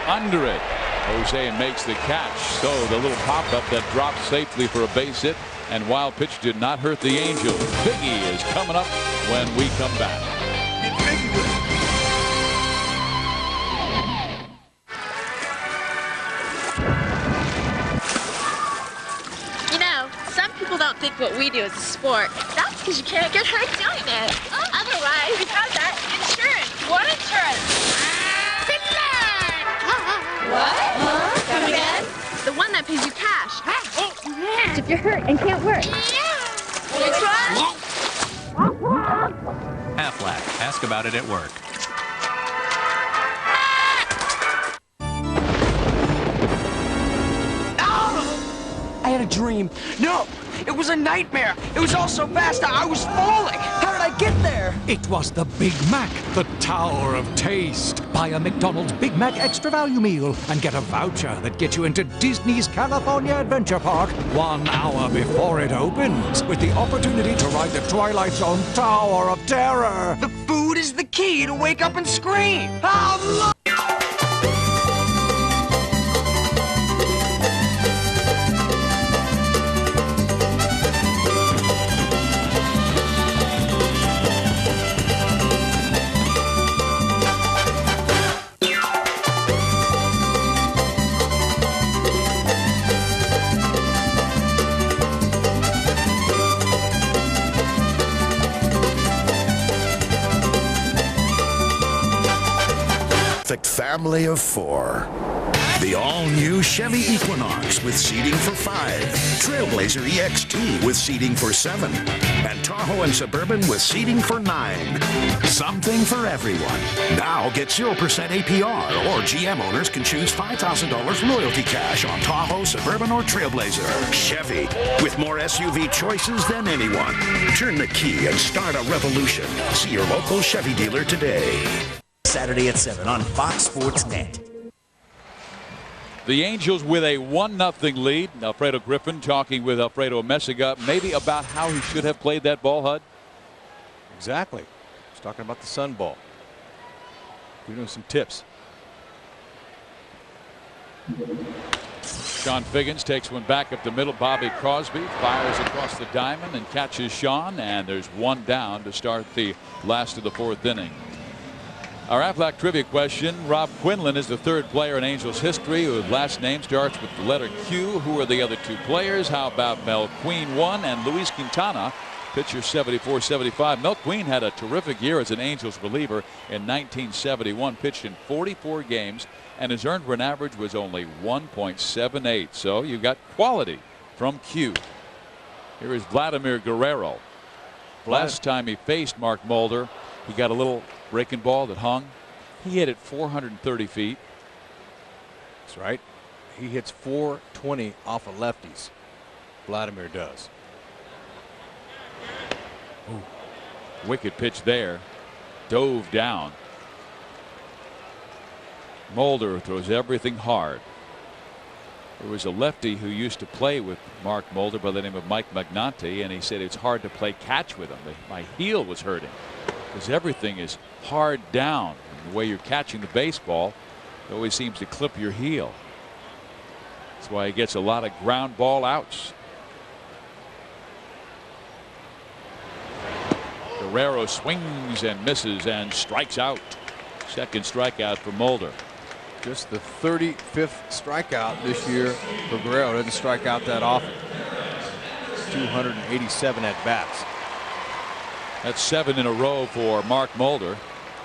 under it. Jose makes the catch. So the little pop-up that dropped safely for a base hit and wild pitch did not hurt the Angels. Biggie is coming up when we come back. You know, some people don't think what we do is a sport. That's because you can't get hurt doing it. Otherwise, we've had that insurance. What insurance? What? Huh? Come again? The one that pays you cash. If you're hurt and can't work. Which one? Aflac. Ask about it at work. I had a dream. No, it was a nightmare. It was all so fast, I was falling. How did I get there? It was the Big Mac, the Tower of Taste. Buy a McDonald's Big Mac Extra Value Meal and get a voucher that gets you into Disney's California Adventure Park 1 hour before it opens, with the opportunity to ride the Twilight Zone Tower of Terror. The food is the key to wake up and scream. Oh, look! Family of 4. The all-new Chevy Equinox with seating for 5. Trailblazer EXT with seating for 7. And Tahoe and Suburban with seating for 9. Something for everyone. Now get 0% APR, or GM owners can choose $5,000 loyalty cash on Tahoe, Suburban, or Trailblazer. Chevy, with more SUV choices than anyone. Turn the key and start a revolution. See your local Chevy dealer today. Saturday at 7 on Fox Sports Net. The Angels with a 1-0 lead. Alfredo Griffin talking with Alfredo Messiga maybe about how he should have played that ball, Hud. Exactly. He's talking about the sun ball. Giving him some tips. Sean Figgins takes one back up the middle. Bobby Crosby fires across the diamond and catches Sean, and there's one down to start the last of the 4th inning. Our Aflac trivia question: Rob Quinlan is the 3rd player in Angels history whose last name starts with the letter Q. Who are the other 2 players? How about Mel Queen 1 and Luis Quintana, pitcher 74-75. Mel Queen had a terrific year as an Angels reliever in 1971, pitched in 44 games, and his earned run average was only 1.78. So you got quality from Q. Here is Vladimir Guerrero. Last time he faced Mark Mulder, he got a little breaking ball that hung. He hit it 430 feet. That's right. He hits 420 off of lefties. Vladimir does. Ooh. Wicked pitch there. Dove down. Mulder throws everything hard. There was a lefty who used to play with Mark Mulder by the name of Mike Magnante, and he said it's hard to play catch with him. My heel was hurting because everything is hard down. And the way you're catching the baseball, it always seems to clip your heel. That's why he gets a lot of ground ball outs. Guerrero swings and misses and strikes out. Second strikeout for Mulder. Just the 35th strikeout this year for Guerrero. Doesn't strike out that often. 287 at bats. That's 7 in a row for Mark Mulder.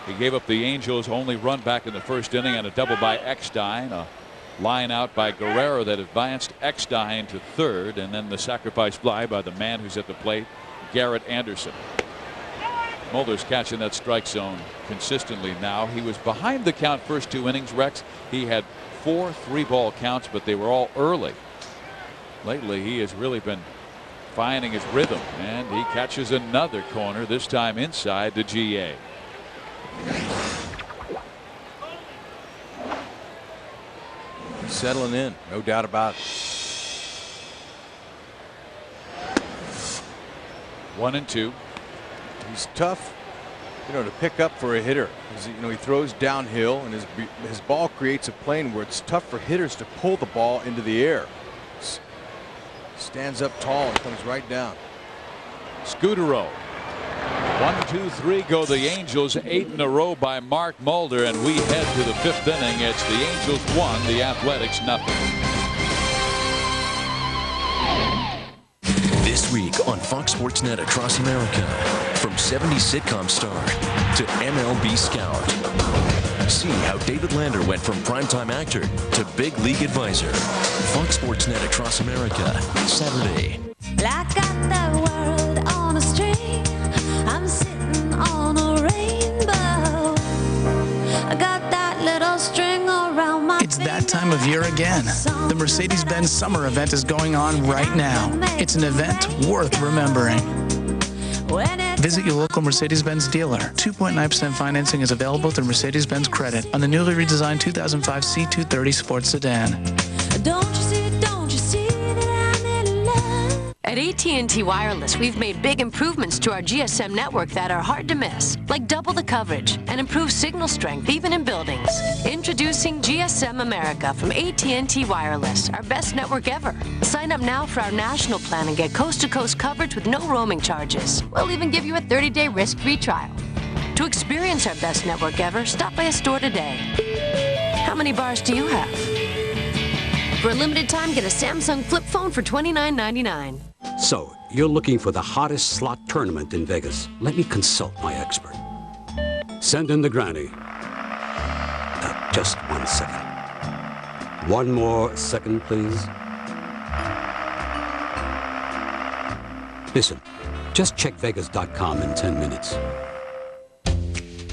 He gave up the Angels' only run back in the 1st inning on a double by Eckstein. A line out by Guerrero that advanced Eckstein to 3rd, and then the sacrifice fly by the man who's at the plate, Garrett Anderson. Mulder's catching that strike zone consistently now. He was behind the count first 2 innings, Rex. He had 4 3-ball counts, but they were all early. Lately, he has really been finding his rhythm, and he catches another corner, this time inside the GA. Settling in, no doubt about it. 1-2. He's tough, to pick up for a hitter. He throws downhill, and his ball creates a plane where it's tough for hitters to pull the ball into the air. Stands up tall and comes right down. Scudero. 1, 2, 3 go the Angels. 8 in a row by Mark Mulder, and we head to the 5th inning. It's the Angels 1, the Athletics 0. This week on Fox Sports Net across America, from 70s sitcom star to MLB scout. See how David Lander went from primetime actor to big league advisor. Fox Sports Net across America, Saturday. I got the world on a string. I'm sitting on a rainbow. I got that little string around my It's that time of year again. The Mercedes-Benz Summer Event is going on right now. It's an event worth remembering. Visit your local Mercedes-Benz dealer. 2.9% financing is available through Mercedes-Benz Credit on the newly redesigned 2005 C230 Sports Sedan. Don't you see that I'm in love? At AT&T Wireless, we've made big improvements to our GSM network that are hard to miss, like double the coverage and improved signal strength even in buildings. Introducing GSM America from AT&T Wireless, our best network ever. Sign up now for our national plan and get coast-to-coast coverage with no roaming charges. We'll even give you a 30-day risk-free trial. To experience our best network ever, stop by a store today. How many bars do you have? For a limited time, get a Samsung flip phone for $29.99. So, you're looking for the hottest slot tournament in Vegas. Let me consult my expert. Send in the granny. Just 1 second. 1 more second, please. Listen, just check Vegas.com in 10 minutes.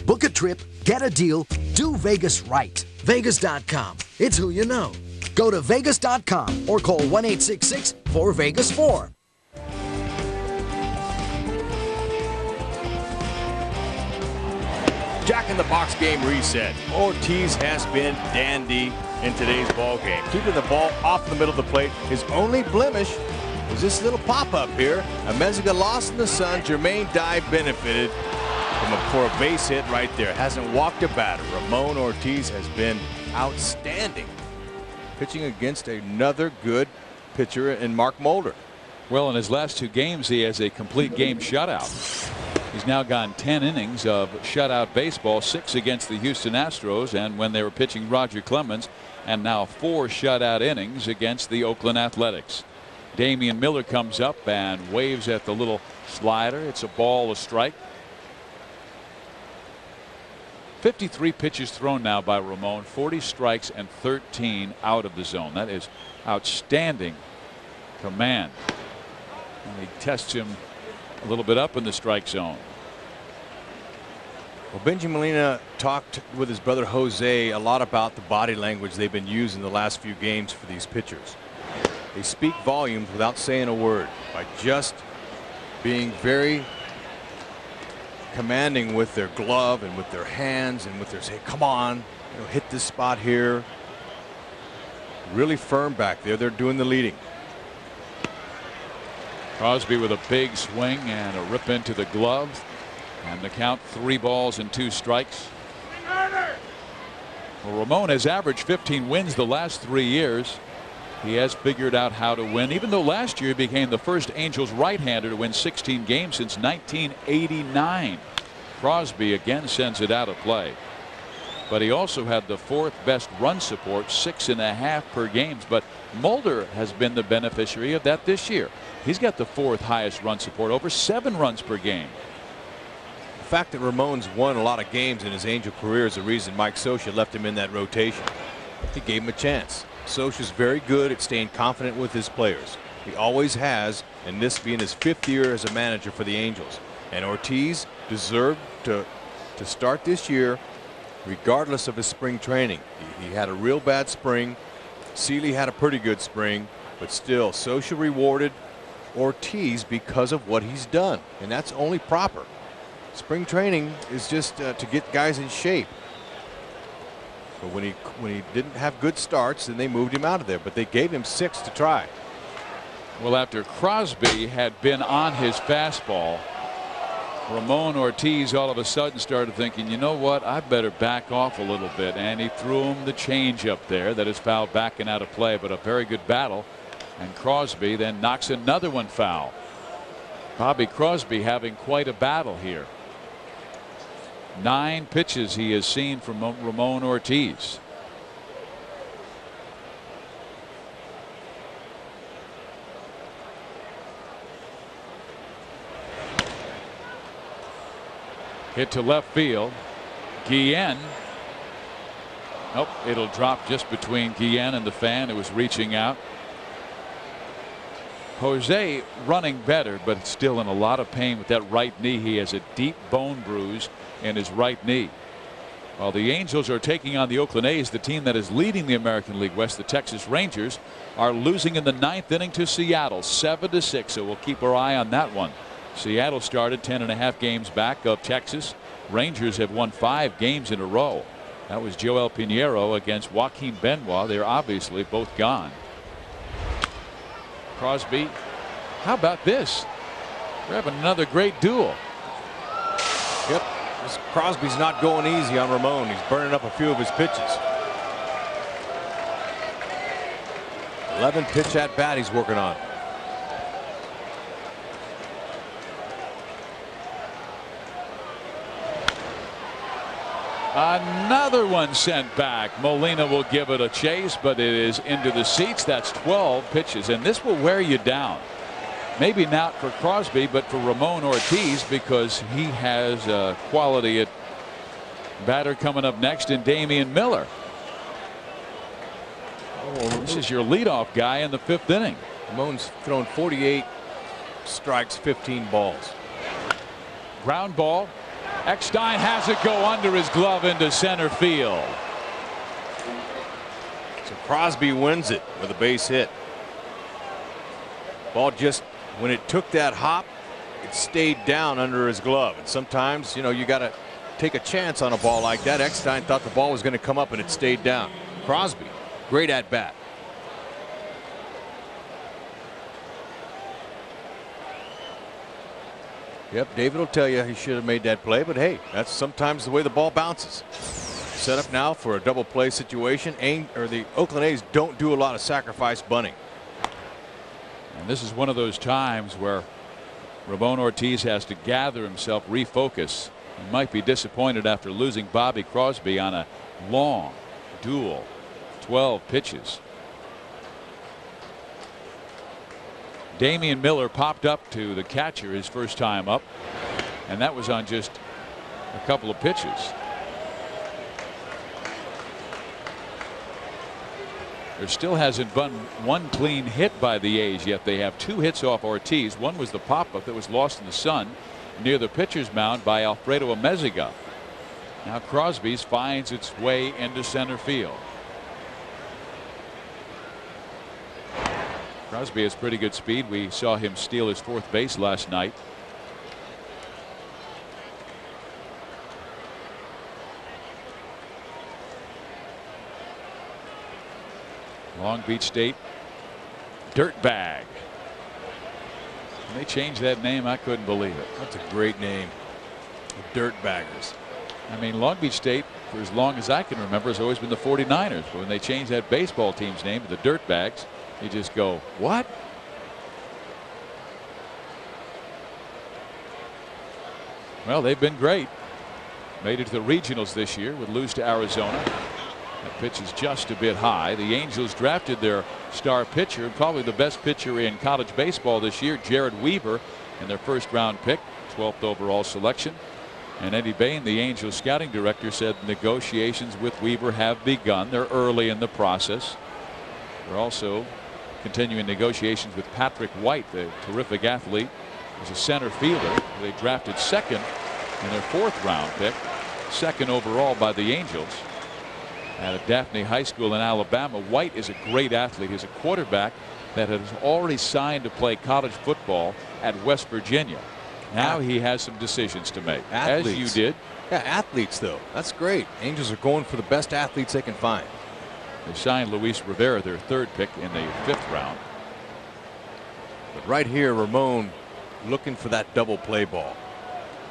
Book a trip, get a deal, do Vegas right. Vegas.com. It's who you know. Go to Vegas.com or call 1-866-4Vegas-4. Jack-in-the-box game reset. Ortiz has been dandy in today's ball game. Keeping the ball off the middle of the plate. His only blemish was this little pop-up here. A Meziga lost in the sun. Jermaine Dye benefited for a base hit right there. Hasn't walked a batter. Ramon Ortiz has been outstanding. Pitching against another good pitcher in Mark Mulder. Well, in his last 2 games, he has a complete game shutout. He's now gone 10 innings of shutout baseball, 6 against the Houston Astros, and when they were pitching Roger Clemens, and now 4 shutout innings against the Oakland Athletics. Damian Miller comes up and waves at the little slider. It's a ball, a strike. 53 pitches thrown now by Ramon, 40 strikes and 13 out of the zone. That is outstanding command. And he tests him a little bit up in the strike zone. Well, Benji Molina talked with his brother Jose a lot about the body language they've been using the last few games for these pitchers. They speak volumes without saying a word, by just being very commanding with their glove and with their hands and with their say, come on, hit this spot here. Really firm back there. They're doing the leading. Crosby with a big swing and a rip into the glove, and the count 3 balls and 2 strikes. Well, Ramon has averaged 15 wins the last 3 years. He has figured out how to win, even though last year he became the first Angels right-hander to win 16 games since 1989. Crosby again sends it out of play. But he also had the 4th best run support, 6.5 per game. But Mulder has been the beneficiary of that this year. He's got the 4th highest run support, over 7 runs per game. The fact that Ramon's won a lot of games in his Angel career is the reason Mike Scioscia left him in that rotation. He gave him a chance. Scioscia's very good at staying confident with his players. He always has, and this being his 5th year as a manager for the Angels. And Ortiz deserved to start this year regardless of his spring training. He had a real bad spring. Seeley had a pretty good spring, but still Scioscia rewarded Ortiz because of what he's done, and that's only proper. Spring training is just to get guys in shape. But when he didn't have good starts, then they moved him out of there, but they gave him 6 to try. Well, after Crosby had been on his fastball, Ramon Ortiz all of a sudden started thinking, you know what, I better back off a little bit, and he threw him the changeup there that is fouled back and out of play, but a very good battle, and Crosby then knocks another one foul. Bobby Crosby having quite a battle here. 9 pitches he has seen from Ramon Ortiz. Hit to left field. Guillen. Nope, it'll drop just between Guillen and the fan who was reaching out. Jose running better, but still in a lot of pain with that right knee. He has a deep bone bruise in his right knee. While the Angels are taking on the Oakland A's, the team that is leading the American League West, the Texas Rangers, are losing in the 9th inning to Seattle 7-6. So we'll keep our eye on that one. Seattle started 10.5 games back of Texas. Rangers have won 5 games in a row. That was Joel Pinheiro against Joaquin Benoit. They're obviously both gone. Crosby, how about this? We're having another great duel. Yep, this Crosby's not going easy on Ramon. He's burning up a few of his pitches. 11 pitch at bat he's working on. Another one sent back. Molina will give it a chase, but it is into the seats. That's 12 pitches, and this will wear you down. Maybe not for Crosby, but for Ramon Ortiz, because he has a quality at batter coming up next in Damian Miller. This is your leadoff guy in the 5th inning. Ramon's thrown 48 strikes, 15 balls. Ground ball. Eckstein has it go under his glove into center field. So Crosby wins it with a base hit. Ball just, when it took that hop, it stayed down under his glove. And sometimes, you know, you got to take a chance on a ball like that. Eckstein thought the ball was going to come up and it stayed down. Crosby, great at bat. Yep, David will tell you he should have made that play, but hey, that's sometimes the way the ball bounces. Set up now for a double play situation. The Oakland A's don't do a lot of sacrifice bunting. And this is one of those times where Ramon Ortiz has to gather himself, refocus. He might be disappointed after losing Bobby Crosby on a long duel, 12 pitches. Damian Miller popped up to the catcher his first time up, and that was on just a couple of pitches. There still hasn't been one clean hit by the A's yet. They have 2 hits off Ortiz. One was the pop-up that was lost in the sun near the pitcher's mound by Alfredo Amezaga. Now Crosby's finds its way into center field. Crosby has pretty good speed. We saw him steal his 4th base last night. Long Beach State Dirtbag. When they changed that name, I couldn't believe it. That's a great name. The Dirtbaggers. I mean, Long Beach State, for as long as I can remember, has always been the 49ers. But when they changed that baseball team's name to the Dirtbags, you just go, what? Well, they've been great. Made it to the regionals this year, would lose to Arizona. That pitch is just a bit high. The Angels drafted their star pitcher, and probably the best pitcher in college baseball this year, Jared Weaver, in their 1st round pick, 12th overall selection. And Eddie Bain, the Angels scouting director, said negotiations with Weaver have begun. They're early in the process. They're also continuing negotiations with Patrick White, the terrific athlete. He's a center fielder. They drafted 2nd in their 4th round pick, 2nd overall by the Angels. Out of Daphne High School in Alabama. White is a great athlete. He's a quarterback that has already signed to play college football at West Virginia. Now he has some decisions to make, Athletes. as you did. Yeah, athletes, though. That's great. Angels are going for the best athletes they can find. They signed Luis Rivera, their 3rd pick, in the 5th round. But right here, Ramon looking for that double play ball.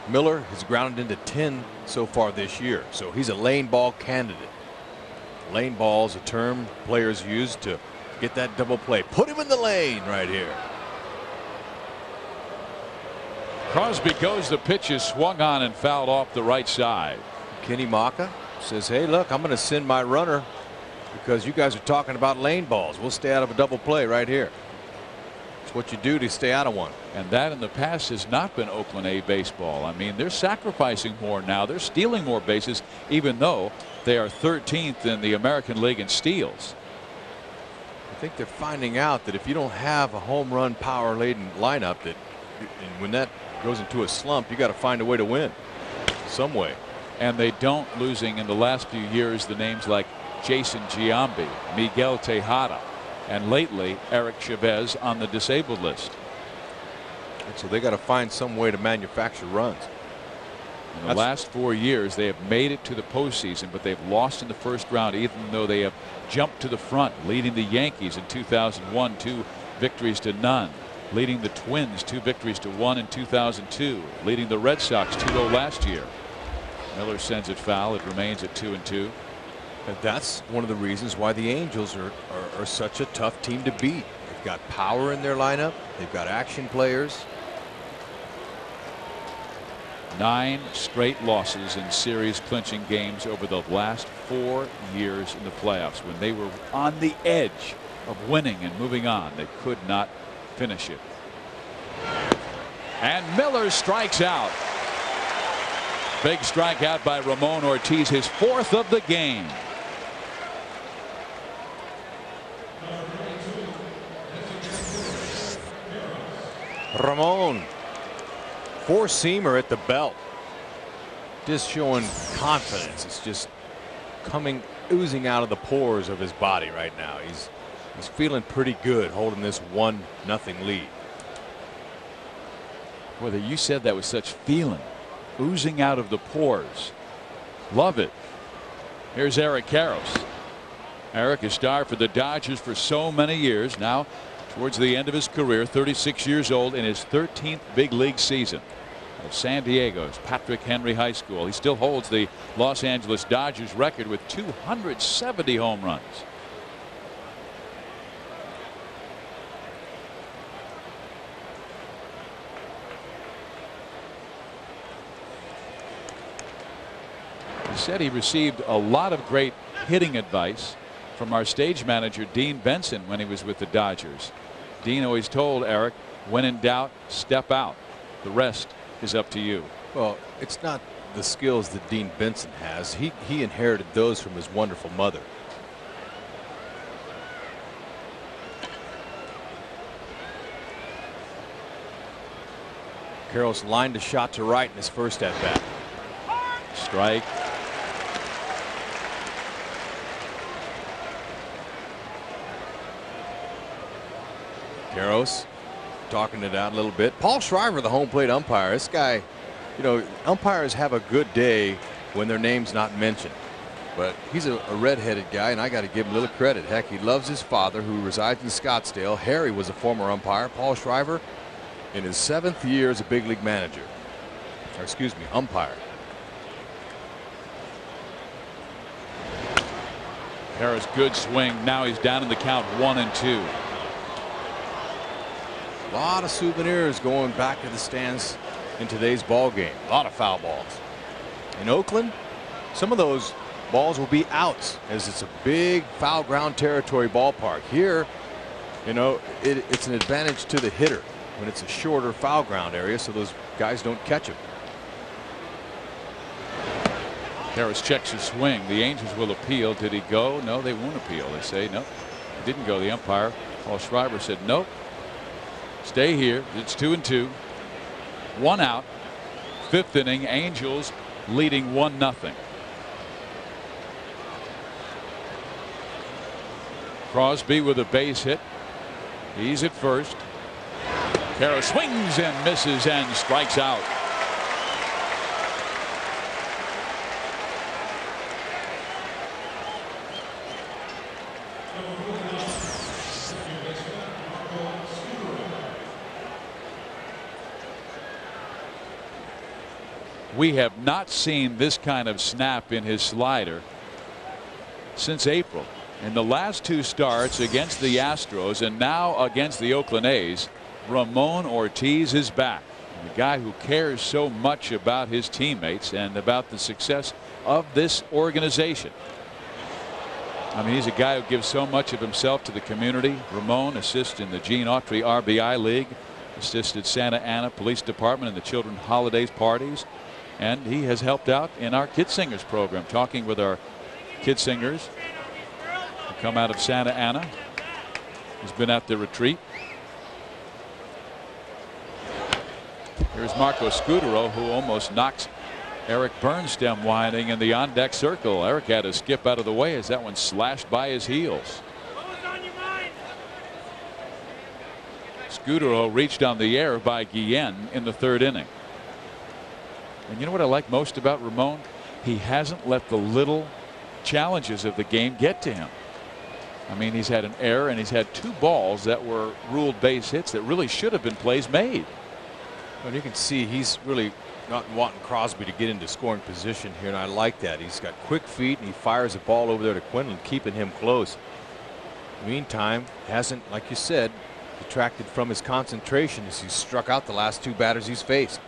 Miller has grounded into 10 so far this year, so he's a lane ball candidate. Lane ball is a term players use to get that double play. Put him in the lane right here. Crosby goes. The pitch is swung on and fouled off the right side. Kenny Maka says, hey, look, I'm going to send my runner because you guys are talking about lane balls. We'll stay out of a double play right here. It's what you do to stay out of one. And that in the past has not been Oakland A baseball. I mean, they're sacrificing more now. They're stealing more bases, even though they are 13th in the American League in steals. I think they're finding out that if you don't have a home run power laden lineup, that and when that goes into a slump, you got to find a way to win some way. And they don't, losing in the last few years the names like Jason Giambi, Miguel Tejada, and lately Eric Chavez on the disabled list. And so they got to find some way to manufacture runs. In the last 4 years they have made it to the postseason, but they've lost in the 1st round, even though they have jumped to the front, leading the Yankees in 2001 2 victories to none, leading the Twins 2 victories to 1 in 2002, leading the Red Sox 2-0 last year. Miller sends it foul. It remains at 2-2. And that's one of the reasons why the Angels are such a tough team to beat. They've got power in their lineup. They've got action players. 9 straight losses in series clinching games over the last 4 years in the playoffs. When they were on the edge of winning and moving on, they could not finish it. And Miller strikes out. Big strikeout by Ramon Ortiz, his 4th of the game. Ramon, four-seamer at the belt. Just showing confidence. It's just oozing out of the pores of his body right now. He's feeling pretty good holding this 1-0 lead. Whether you said that with such feeling, oozing out of the pores. Love it. Here's Eric Karros. Eric has starred for the Dodgers for so many years. Now towards the end of his career, 36 years old, in his 13th big league season of San Diego's Patrick Henry High School. He still holds the Los Angeles Dodgers record with 270 home runs. He said he received a lot of great hitting advice from our stage manager Dean Benson when he was with the Dodgers. Dean always told Eric, when in doubt, step out. The rest is up to you. Well, it's not the skills that Dean Benson has. He inherited those from his wonderful mother. Karros lined a shot to right in his first at bat. Strike. Karros talking it out a little bit. Paul Shriver, the home plate umpire. This guy, you know, umpires have a good day when their name's not mentioned. But he's a red-headed guy, and I got to give him a little credit. Heck, he loves his father, who resides in Scottsdale. Harry was a former umpire. Paul Shriver, in his 7th year as a big league manager, or excuse me, umpire. Harris, good swing. Now he's down in the count, 1-2. A lot of souvenirs going back to the stands in today's ball game. A lot of foul balls. In Oakland, some of those balls will be outs, as it's a big foul ground territory ballpark. Here, you know, it's an advantage to the hitter when it's a shorter foul ground area, so those guys don't catch him. Harris checks his swing. The Angels will appeal. Did he go? No, they won't appeal. They say no, he didn't go. The umpire, Paul Shriver, said nope. Stay here. It's 2-2. 1 out. 5th inning. Angels leading 1-0. Crosby with a base hit. He's at first. Karros swings and misses and strikes out. We have not seen this kind of snap in his slider since April. In the last 2 starts against the Astros and now against the Oakland A's, Ramon Ortiz is back. The guy who cares so much about his teammates and about the success of this organization. I mean, he's a guy who gives so much of himself to the community. Ramon assists in the Gene Autry RBI League, assisted Santa Ana Police Department in the Children's Holidays parties. And he has helped out in our Kid Singers program, talking with our kid singers who come out of Santa Ana. He's been at the retreat. Here's Marco Scudero, who almost knocks Eric Bernstein winding in the on-deck circle. Eric had to skip out of the way as that one slashed by his heels. Scudero reached on the air by Guillen in the 3rd inning. And you know what I like most about Ramon? He hasn't let the little challenges of the game get to him. I mean, he's had an error and he's had 2 balls that were ruled base hits that really should have been plays made. And you can see he's really not wanting Crosby to get into scoring position here, and I like that. He's got quick feet and he fires a ball over there to Quinlan, keeping him close. Meantime, hasn't, like you said, detracted from his concentration as he's struck out the last 2 batters he's faced.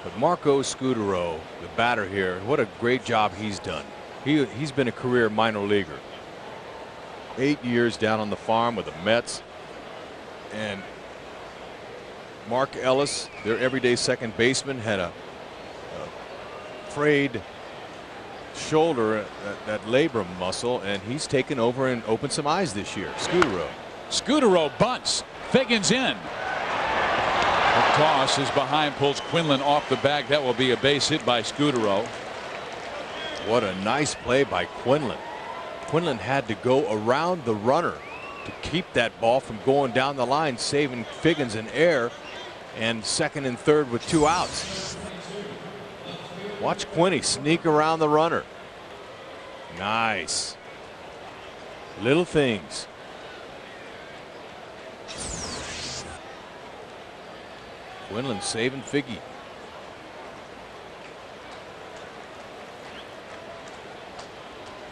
But Marco Scudero, the batter here, what a great job he's done. He's been a career minor leaguer. 8 years down on the farm with the Mets. And Mark Ellis, their everyday second baseman, had a frayed shoulder, that labrum muscle, and he's taken over and opened some eyes this year. Scudero bunts. Figgins in. The toss is behind, pulls Quinlan off the bag. That will be a base hit by Scudero. What a nice play by Quinlan. Quinlan had to go around the runner to keep that ball from going down the line, saving Figgins in air, and second and third with 2 outs. Watch Quinny sneak around the runner. Nice. Little things. Quinlan saving Figgy.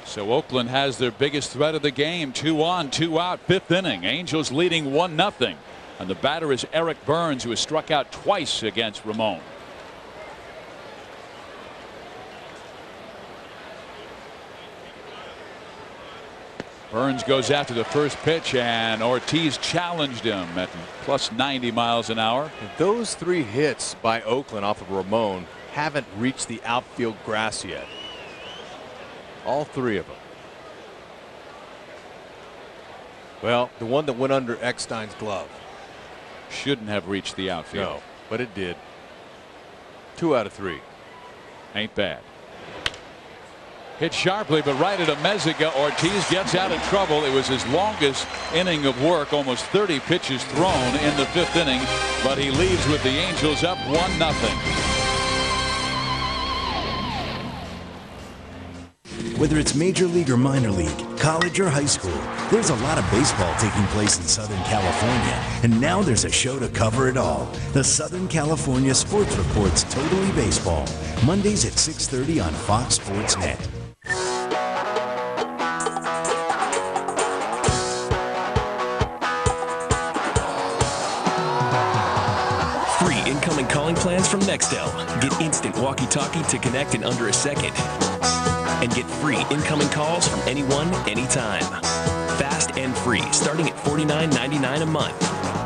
So Oakland has their biggest threat of the game. 2 on, 2 out, 5th inning. Angels leading 1-0. And the batter is Eric Burns, who has struck out twice against Ramon. Burns goes after the first pitch, and Ortiz challenged him at plus 90 miles an hour. Those 3 hits by Oakland off of Ramon haven't reached the outfield grass yet. All 3 of them. Well, the one that went under Eckstein's glove shouldn't have reached the outfield. No, but it did. 2 out of 3. Ain't bad. Hit sharply, but right at a Meziga. Ortiz gets out of trouble. It was his longest inning of work, almost 30 pitches thrown in the 5th inning, but he leaves with the Angels up 1-0. Whether it's Major League or minor league, college or high school, there's a lot of baseball taking place in Southern California, and now there's a show to cover it all. The Southern California Sports Report's Totally Baseball, Mondays at 6:30 on Fox Sports Net. Free incoming calling plans from Nextel. Get instant walkie-talkie to connect in under a second. And get free incoming calls from anyone, anytime. Fast and free, starting at $49.99 a month.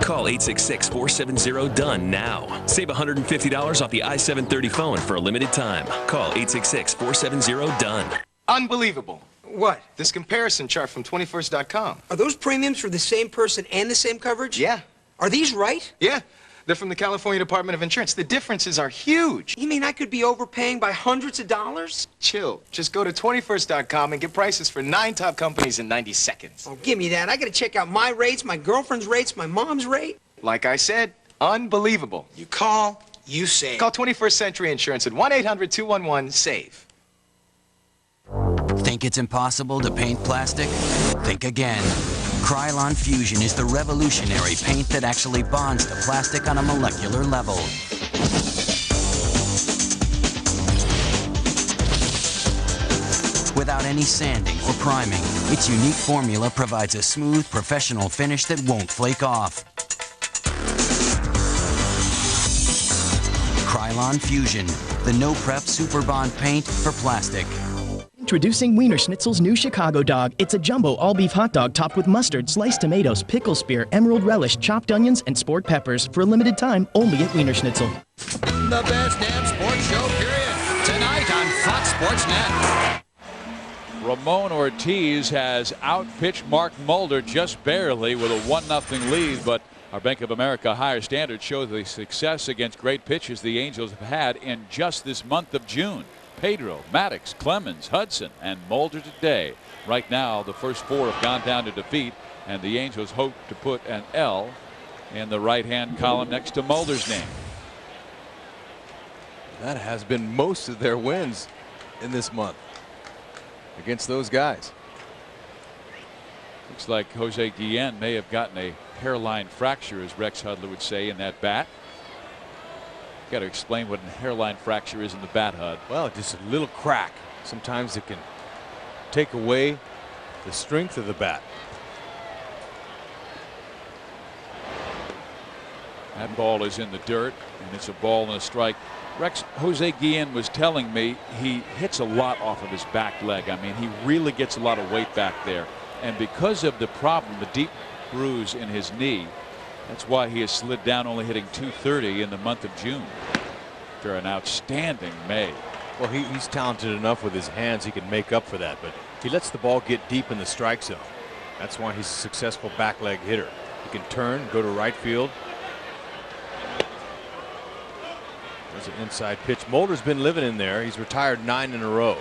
Call 866-470-DONE now. Save $150 off the i730 phone for a limited time. Call 866-470-DONE. Unbelievable. What? This comparison chart from 21st.com. Are those premiums for the same person and the same coverage? Yeah. Are these right? Yeah. They're from the California Department of Insurance. The differences are huge. You mean I could be overpaying by hundreds of dollars? Chill. Just go to 21st.com and get prices for 9 top companies in 90 seconds. Oh, give me that. I gotta check out my rates, my girlfriend's rates, my mom's rate. Like I said, unbelievable. You call, you save. Call 21st Century Insurance at 1-800-211-SAVE. Think it's impossible to paint plastic? Think again. Krylon Fusion is the revolutionary paint that actually bonds to plastic on a molecular level. Without any sanding or priming, its unique formula provides a smooth, professional finish that won't flake off. Krylon Fusion, the no-prep super bond paint for plastic. Introducing Wiener Schnitzel's new Chicago Dog. It's a jumbo all-beef hot dog topped with mustard, sliced tomatoes, pickle spear, emerald relish, chopped onions, and sport peppers. For a limited time, only at Wiener Schnitzel. The best damn sports show, period. Tonight on Fox Sports Net. Ramon Ortiz has outpitched Mark Mulder just barely with a 1-0 lead, but our Bank of America higher standards show the success against great pitchers the Angels have had in just this month of June. Pedro, Maddox, Clemens, Hudson, and Mulder today. Right now, the first 4 have gone down to defeat, and the Angels hope to put an L in the right-hand column next to Mulder's name. That has been most of their wins in this month against those guys. Looks like Jose Guillen may have gotten a hairline fracture, as Rex Hudler would say, in that bat. Got to explain what a hairline fracture is in the bat, Hud. Well, just a little crack. Sometimes it can take away the strength of the bat. That ball is in the dirt, and it's a ball and a strike. Rex, Jose Guillen was telling me he hits a lot off of his back leg. I mean, he really gets a lot of weight back there. And because of the problem, the deep bruise in his knee, that's why he has slid down, only hitting .230 in the month of June after an outstanding May. Well, he's talented enough with his hands, he can make up for that, but he lets the ball get deep in the strike zone. That's why he's a successful back leg hitter. He can turn, go to right field. There's an inside pitch. Mulder's been living in there. He's retired 9 in a row.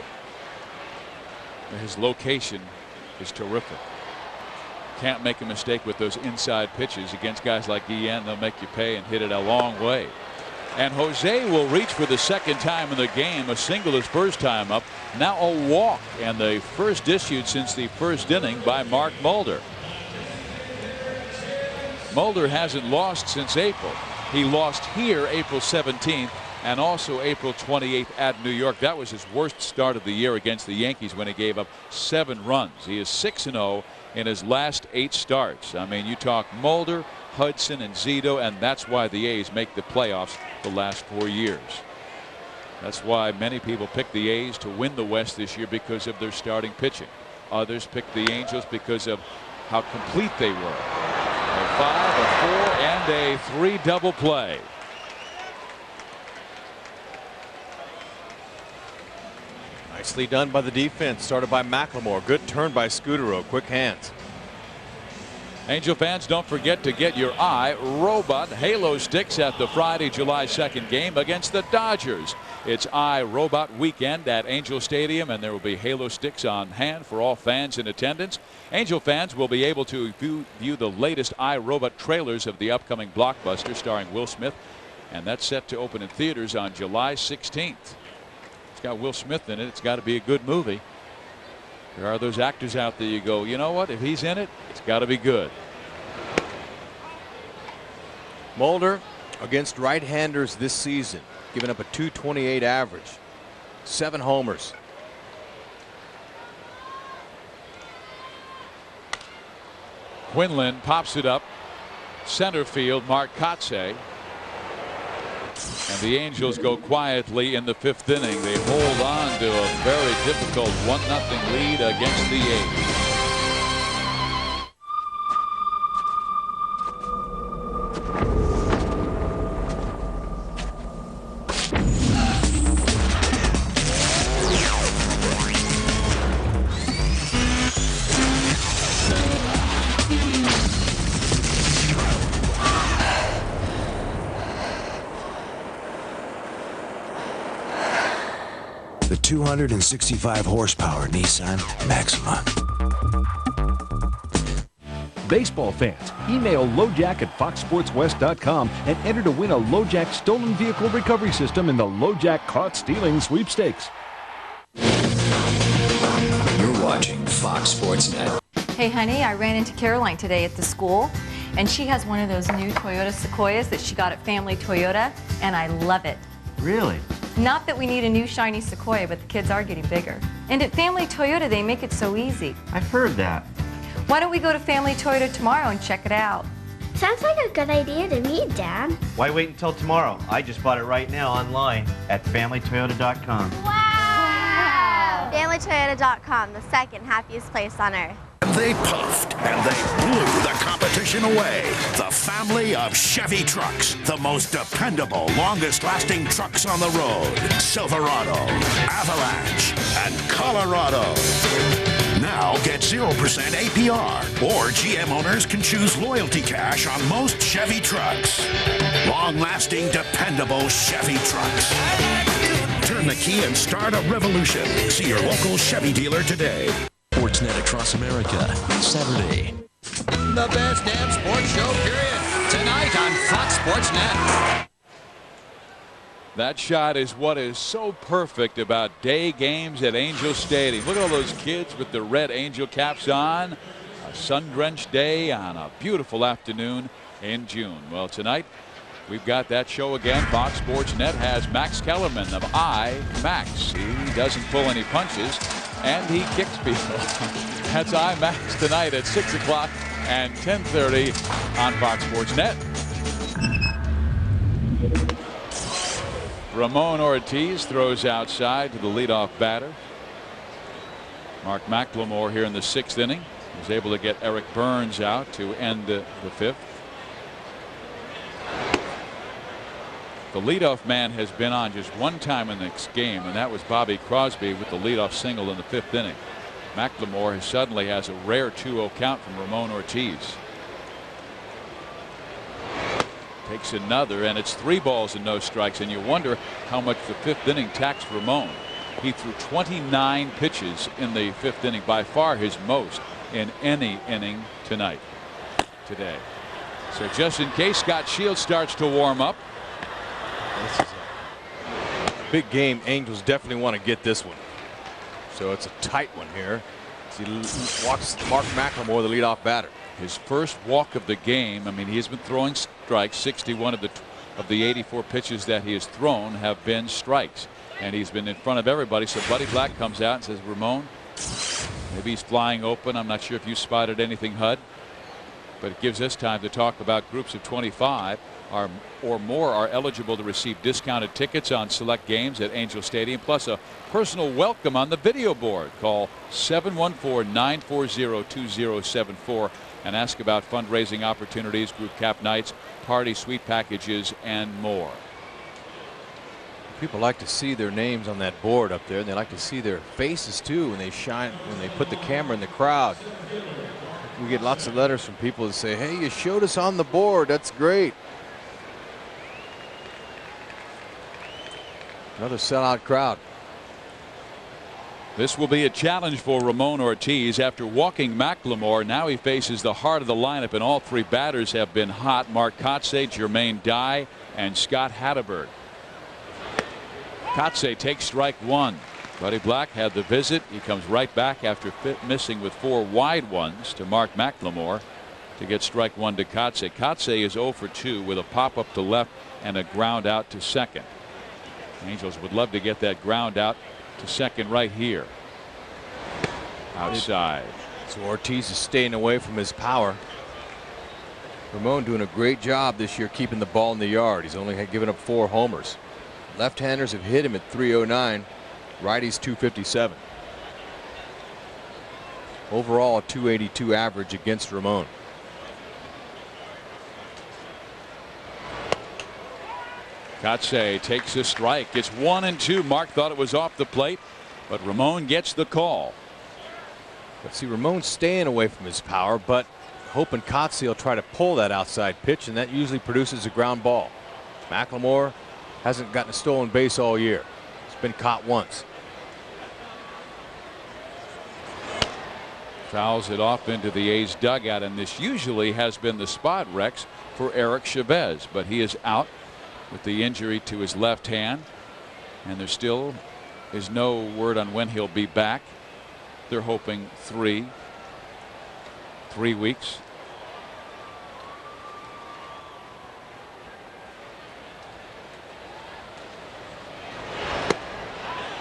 His location is terrific. Can't make a mistake with those inside pitches against guys like Guillen. They'll make you pay and hit it a long way. And Jose will reach for the second time in the game. A single his first time up. Now a walk, and the first issued since the first inning by Mark Mulder. Mulder hasn't lost since April. He lost here April 17th and also April 28th at New York. That was his worst start of the year against the Yankees when he gave up 7 runs. He is 6-0 in his last 8 starts. I mean, you talk Mulder, Hudson, and Zito, and that's why the A's make the playoffs the last 4 years. That's why many people pick the A's to win the West this year, because of their starting pitching. Others pick the Angels because of how complete they were. A 5, a 4, and a 3 double play. Nicely done by the defense. Started by McLemore. Good turn by Scudero. Quick hands. Angel fans, don't forget to get your iRobot Halo sticks at the Friday, July 2nd game against the Dodgers. It's iRobot weekend at Angel Stadium, and there will be Halo sticks on hand for all fans in attendance. Angel fans will be able to view the latest iRobot trailers of the upcoming blockbuster starring Will Smith, and that's set to open in theaters on July 16th. It's got Will Smith in it. It's got to be a good movie. There are those actors out there you go, you know what, if he's in it, it's got to be good. Mulder against right-handers this season, giving up a .228 average, 7 homers. Quinlan pops it up center field. Mark Kotze. And the Angels go quietly in the 5th inning. They hold on to a very difficult 1-0 lead against the A's. The 265 horsepower Nissan Maxima. Baseball fans, email LoJack@foxsportswest.com and enter to win a LoJack stolen vehicle recovery system in the LoJack Caught Stealing Sweepstakes. You're watching Fox Sports Net. Hey, honey, I ran into Caroline today at the school, and she has one of those new Toyota Sequoias that she got at Family Toyota, and I love it. Really? Not that we need a new shiny Sequoia, but the kids are getting bigger. And at Family Toyota, they make it so easy. I've heard that. Why don't we go to Family Toyota tomorrow and check it out? Sounds like a good idea to me, Dad. Why wait until tomorrow? I just bought it right now online at FamilyToyota.com. Wow! FamilyToyota.com, the second happiest place on earth. They puffed and they blew the competition away. The family of Chevy trucks, the most dependable, longest-lasting trucks on the road. Silverado, Avalanche, and Colorado. Now get 0% APR, or GM owners can choose loyalty cash on most Chevy trucks. Long-lasting, dependable Chevy trucks. Turn the key and start a revolution. See your local Chevy dealer today. Sportsnet across America, Saturday. The best damn sports show, period. Tonight on Fox Sports Net. That shot is what is so perfect about day games at Angel Stadium. Look at all those kids with the red Angel caps on. A sun-drenched day on a beautiful afternoon in June. Well, tonight we've got that show again. Fox Sports Net has Max Kellerman of IMAX. He doesn't pull any punches, and he kicks people. That's IMAX tonight at 6 o'clock and 10:30 on Fox Sports Net. Ramon Ortiz throws outside to the leadoff batter. Mark McLemore here in the 6th inning was able to get Eric Burns out to end the 5th. The leadoff man has been on just one time in this game, and that was Bobby Crosby with the leadoff single in the 5th inning. McLemore suddenly has a rare 2-0 count from Ramon Ortiz. Takes another, and it's 3 balls and no strikes, and you wonder how much the 5th inning taxed Ramon. He threw 29 pitches in the 5th inning, by far his most in any inning today. So just in case Scott Shields starts to warm up. This is a big game. Angels definitely want to get this one. So it's a tight one here. As he walks Mark McLemore, the leadoff batter. His first walk of the game. I mean, he's been throwing strikes. 61 of the 84 pitches that he has thrown have been strikes, and he's been in front of everybody. So Buddy Black comes out and says, Ramon, maybe he's flying open. I'm not sure if you spotted anything, Hud, but it gives us time to talk about groups of 25 or more are eligible to receive discounted tickets on select games at Angel Stadium, plus a personal welcome on the video board. Call 714-940-2074 and ask about fundraising opportunities, group cap nights, party suite packages, and more. People like to see their names on that board up there, and they like to see their faces too when they shine, when they put the camera in the crowd. We get lots of letters from people that say, hey, you showed us on the board. That's great. Another sellout crowd. This will be a challenge for Ramon Ortiz. After walking McLemore, now he faces the heart of the lineup, and all 3 batters have been hot. Mark Kotsay, Jermaine Dye, and Scott Hatteberg. Kotsay takes strike 1. Buddy Black had the visit. He comes right back after missing with 4 wide ones to Mark McLemore to get strike 1 to Kotsay. Kotsay is 0 for 2 with a pop up to left and a ground out to second. Angels would love to get that ground out to second right here. Outside. So Ortiz is staying away from his power. Ramon doing a great job this year keeping the ball in the yard. He's only given up 4 homers. Left-handers have hit him at 309. Righties 257. Overall a 282 average against Ramon. Kotsay takes a strike. It's 1-2. Mark thought it was off the plate, but Ramon gets the call. But see, Ramon's staying away from his power, but hoping Kotsay will try to pull that outside pitch, and that usually produces a ground ball. McLemore hasn't gotten a stolen base all year. It's been caught once. Fouls it off into the A's dugout, and this usually has been the spot, Rex, for Eric Chavez, but he is out with the injury to his left hand, and there still is no word on when he'll be back. They're hoping 3 weeks.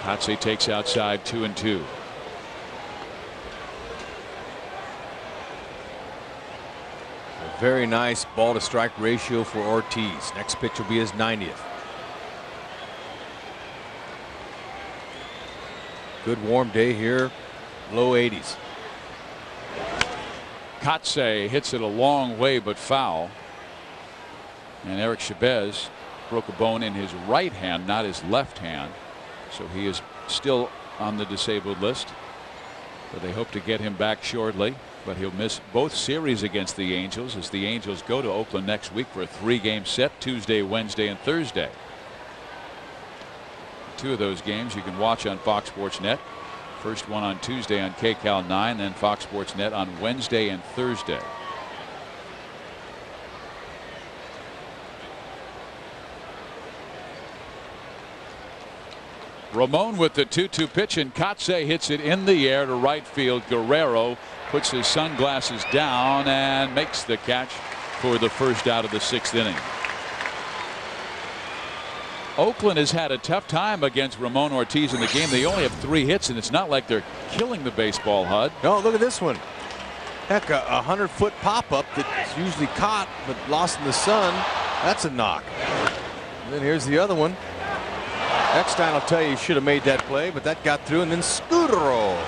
Kotsay takes outside 2-2. Very nice ball to strike ratio for Ortiz. Next pitch will be his 90th. Good warm day here. Low 80s. Kotsay hits it a long way but foul. And Eric Chavez broke a bone in his right hand, not his left hand. So he is still on the disabled list. But they hope to get him back shortly. But he'll miss both series against the Angels as the Angels go to Oakland next week for a 3-game set, Tuesday, Wednesday, and Thursday. 2 of those games you can watch on Fox Sports Net. First one on Tuesday on KCAL 9, then Fox Sports Net on Wednesday and Thursday. Ramon with the 2-2 pitch, and Kotsay hits it in the air to right field. Guerrero puts his sunglasses down and makes the catch for the first out of the 6th inning. Oakland has had a tough time against Ramon Ortiz in the game. They only have 3 hits, and it's not like they're killing the baseball, Hud. No, look at this one. Heck, a 100-foot pop-up that's usually caught but lost in the sun. That's a knock. And then here's the other one. Eckstein will tell you he should have made that play, but that got through, and then Scudero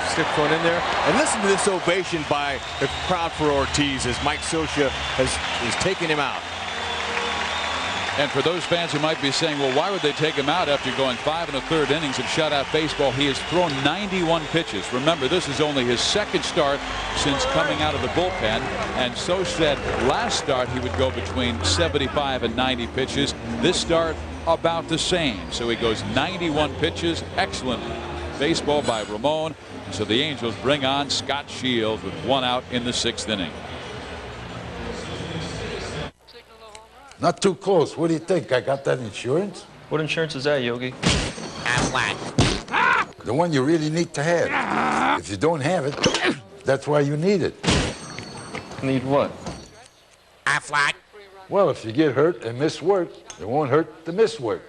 sticks one in there. And listen to this ovation by the crowd for Ortiz as Mike Scioscia is taking him out. And for those fans who might be saying, well, why would they take him out after going 5 1/3 innings of shutout baseball? He has thrown 91 pitches. Remember, this is only his second start since coming out of the bullpen. And so said last start he would go between 75 and 90 pitches. This start about the same. So he goes 91 pitches. Excellent baseball by Ramon. So the Angels bring on Scott Shields with 1 out in the 6th inning. Not too close. What do you think? I got that insurance? What insurance is that, Yogi? The one you really need to have. If you don't have it, that's why you need it. Need what? Aflac. Well, if you get hurt and miss work, it won't hurt to miss work.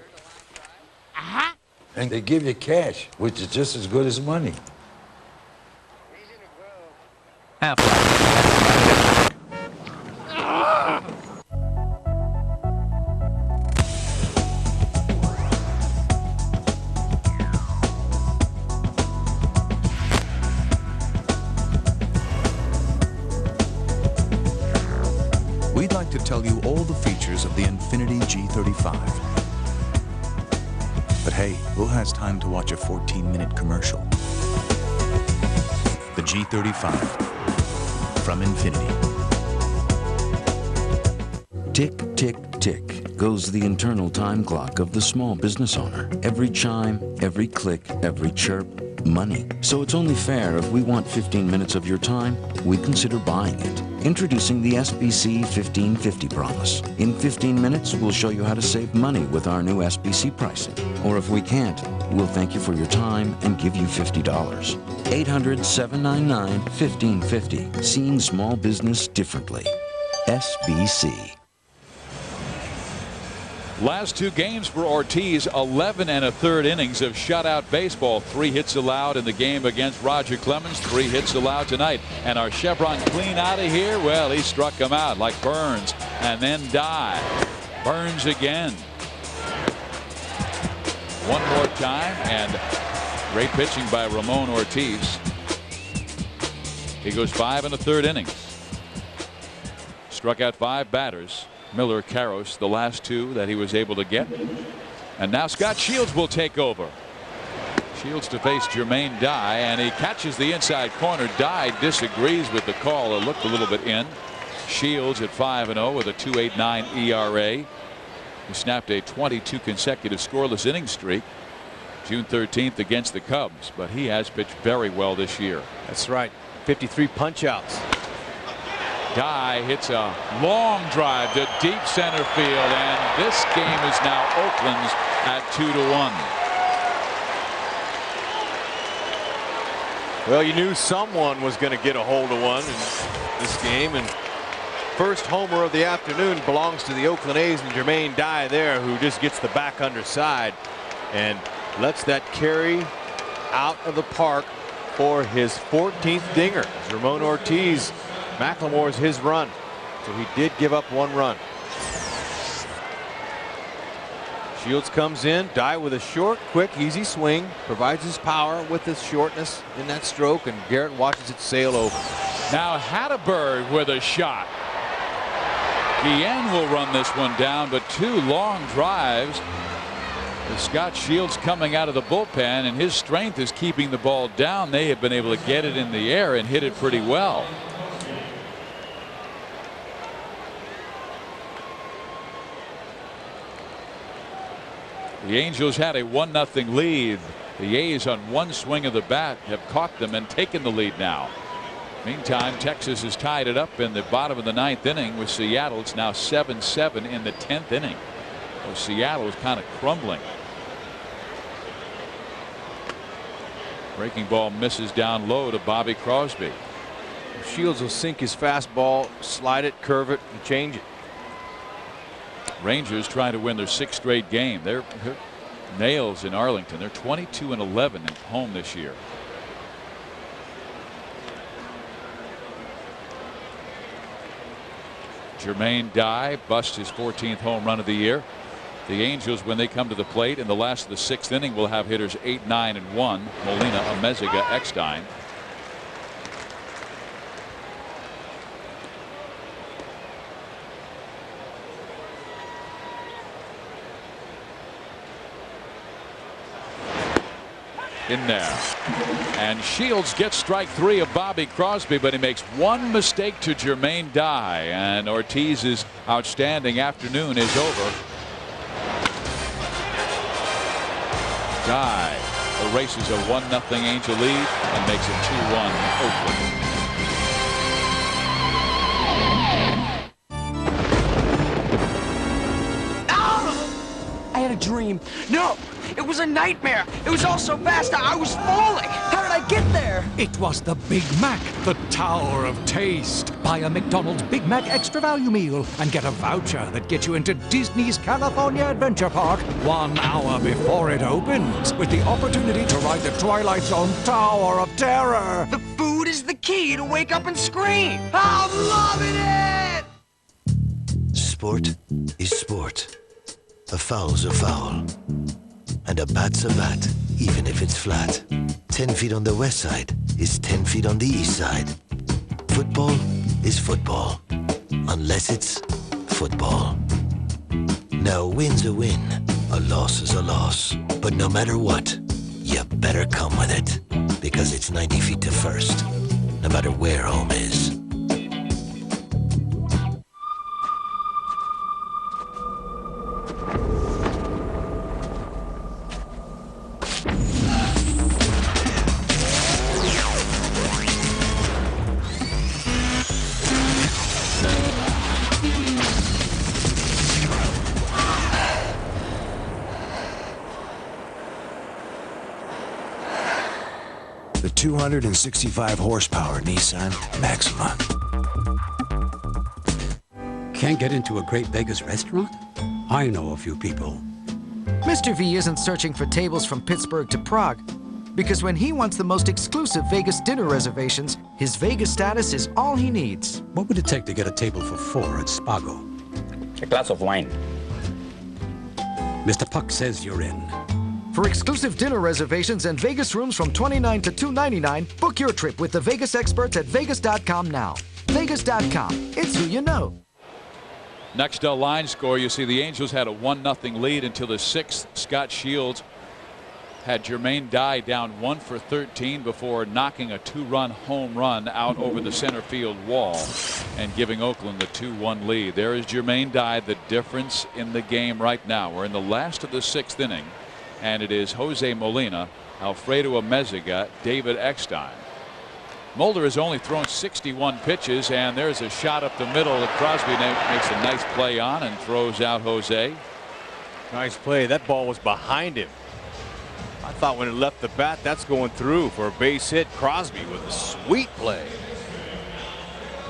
And they give you cash, which is just as good as money. We'd like to tell you all the features of the Infiniti G35. But hey, who has time to watch a 14-minute commercial? The G35 from Infiniti. Tick, tick, tick goes the internal time clock of the small business owner. Every chime, every click, every chirp, money. So it's only fair if we want 15 minutes of your time, we consider buying it. Introducing the SBC 1550 promise. In 15 minutes, we'll show you how to save money with our new SBC pricing. Or if we can't, we'll thank you for your time and give you $50. 800-799-1550. Seeing small business differently. SBC. Last 2 games for Ortiz, 11 1/3 innings of shutout baseball. 3 hits allowed in the game against Roger Clemens, 3 hits allowed tonight. And our Chevron clean out of here, well, he struck him out like Burns and then died. Burns again. One more time, and great pitching by Ramon Ortiz. He goes 5 1/3 innings. Struck out 5 batters. Miller, Karros, the last 2 that he was able to get. And now Scott Shields will take over. Shields to face Jermaine Dye, and he catches the inside corner. Dye disagrees with the call. It looked a little bit in. Shields at 5-0 with a 2.89 ERA. He snapped a 22 consecutive scoreless inning streak June 13th against the Cubs, but he has pitched very well this year. That's right. 53 punch-outs. Dye hits a long drive to deep center field, and this game is now Oakland's at 2-1. Well, you knew someone was going to get a hold of one in this game, and first homer of the afternoon belongs to the Oakland A's and Jermaine Dye there, who just gets the back underside and lets that carry out of the park for his 14th dinger. Ramon Ortiz, McLemore's his run, so he did give up 1 run. Shields comes in, Dye with a short, quick, easy swing, provides his power with his shortness in that stroke, and Garrett watches it sail over. Now Hatteberg with a shot. Guillen will run this one down, but 2 long drives. Scott Shields coming out of the bullpen, and his strength is keeping the ball down. They have been able to get it in the air and hit it pretty well. The Angels had a 1-0 lead. The A's on 1 swing of the bat have caught them and taken the lead now. Meantime, Texas has tied it up in the bottom of the 9th inning with Seattle. It's now 7-7 in the 10th inning. So Seattle is kind of crumbling. Breaking ball misses down low to Bobby Crosby. Shields will sink his fastball, slide it, curve it, and change it. Rangers trying to win their 6th straight game. They're nails in Arlington. They're 22-11 at home this year. Jermaine Dye busts his 14th home run of the year. The Angels, when they come to the plate in the last of the 6th inning, will have hitters 8, 9, and 1. Molina, Amezaga, Eckstein. in there. And Shields gets strike 3 of Bobby Crosby, but he makes one mistake to Jermaine Dye, and Ortiz's outstanding afternoon is over. Dye erases a 1-0 Angel lead and makes it 2-1 Oakland. I had a dream. No, it was a nightmare. It was all so fast, I was falling. How did I get there? It was the Big Mac, the Tower of Taste. Buy a McDonald's Big Mac Extra Value Meal and get a voucher that gets you into Disney's California Adventure Park 1 hour before it opens, with the opportunity to ride the Twilight Zone Tower of Terror. The food is the key to wake up and scream. I'm loving it! Sport is sport. A foul's a foul. And a bat's a bat, even if it's flat. 10 feet on the west side is 10 feet on the east side. Football is football, unless it's football. Now a win's a win, a loss is a loss. But no matter what, you better come with it, because it's 90 feet to first, no matter where home is. The 265 horsepower Nissan Maxima. Can't get into a great Vegas restaurant? I know a few people. Mr. V isn't searching for tables from Pittsburgh to Prague, because when he wants the most exclusive Vegas dinner reservations, his Vegas status is all he needs. What would it take to get a table for 4 at Spago? A glass of wine. Mr. Puck says you're in. For exclusive dinner reservations and Vegas rooms from $29 to $299, book your trip with the Vegas experts at Vegas.com now. Vegas.com. It's who you know. Next line score, you see the Angels had a 1-0 lead until the 6th. Scott Shields had Jermaine Dye down 1 for 13 before knocking a 2-run home run out over the center field wall and giving Oakland the 2-1 lead. There is Jermaine Dye, the difference in the game right now. We're in the last of the 6th inning, and it is Jose Molina, Alfredo Amezaga, David Eckstein. Mulder has only thrown 61 pitches, and there's a shot up the middle that Crosby makes a nice play on and throws out Jose. Nice play. That ball was behind him. I thought when it left the bat, that's going through for a base hit. Crosby with a sweet play.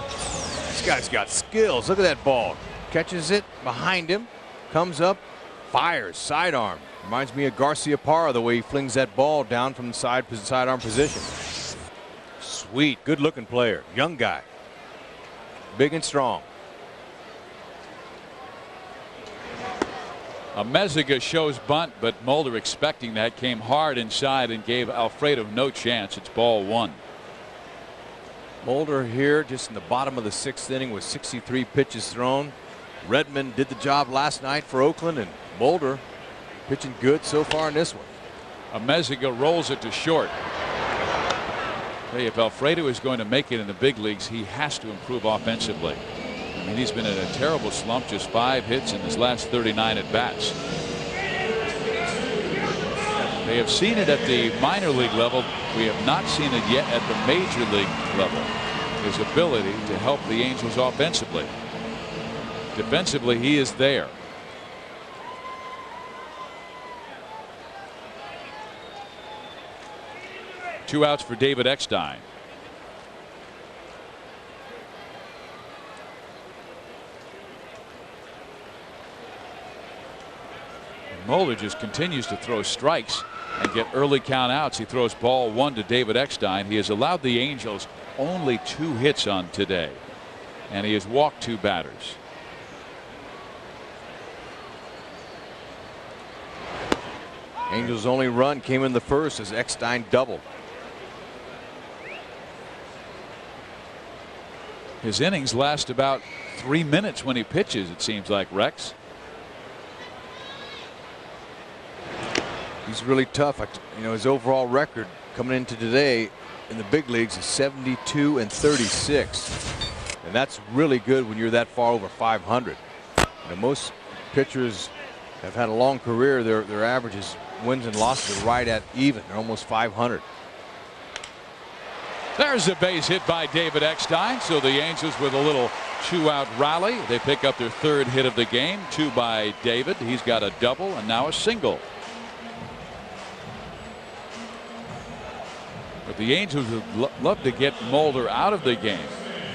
This guy's got skills. Look at that ball. Catches it behind him, comes up, fires, sidearm. Reminds me of Garcia Parra, the way he flings that ball down from the sidearm position. Sweet, good looking player, young guy, big and strong. Amezaga shows bunt, but Mulder, expecting that, came hard inside and gave Alfredo no chance. It's ball 1. Mulder here just in the bottom of the 6th inning with 63 pitches thrown. Redmond did the job last night for Oakland, and Mulder pitching good so far in this one. Amezaga rolls it to short. Hey, if Alfredo is going to make it in the big leagues, he has to improve offensively. I mean, he's been in a terrible slump, just 5 hits in his last 39 at bats. They have seen it at the minor league level. We have not seen it yet at the major league level. His ability to help the Angels offensively. Defensively, he is there. Two outs for David Eckstein. Mulder just continues to throw strikes and get early count outs. He throws ball 1 to David Eckstein. He has allowed the Angels only 2 hits on today, and he has walked 2 batters. Angels' only run came in the first as Eckstein doubled. His innings last about 3 minutes when he pitches, it seems like, Rex. He's really tough. You know, his overall record coming into today in the big leagues is 72-36. And that's really good when you're that far over 500. You know, most pitchers have had a long career. Their averages, wins and losses, are right at even. They're almost 500. There's a base hit by David Eckstein. So the Angels with a little 2-out rally. They pick up their 3rd hit of the game. 2 by David. He's got a double and now a single. But the Angels would love to get Mulder out of the game.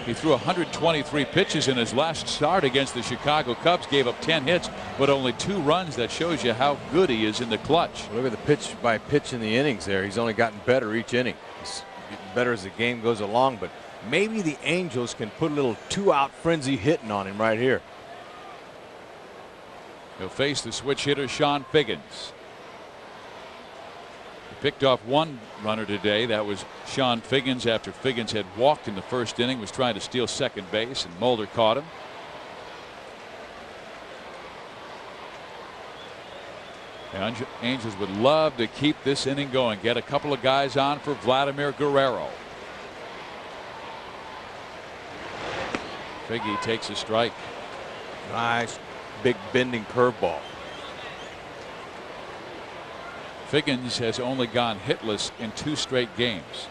He threw 123 pitches in his last start against the Chicago Cubs, gave up 10 hits, but only 2 runs. That shows you how good he is in the clutch. Look at the pitch by pitch in the innings there. He's only gotten better each inning. He's getting better as the game goes along, but maybe the Angels can put a little 2-out frenzy hitting on him right here. He'll face the switch hitter Sean Figgins. Picked off 1 runner today. That was Sean Figgins after Figgins had walked in the 1st inning, was trying to steal second base, and Mulder caught him. The Angels would love to keep this inning going, get a couple of guys on for Vladimir Guerrero. Figgy takes a strike. Nice big bending curveball. Figgins has only gone hitless in 2 straight games.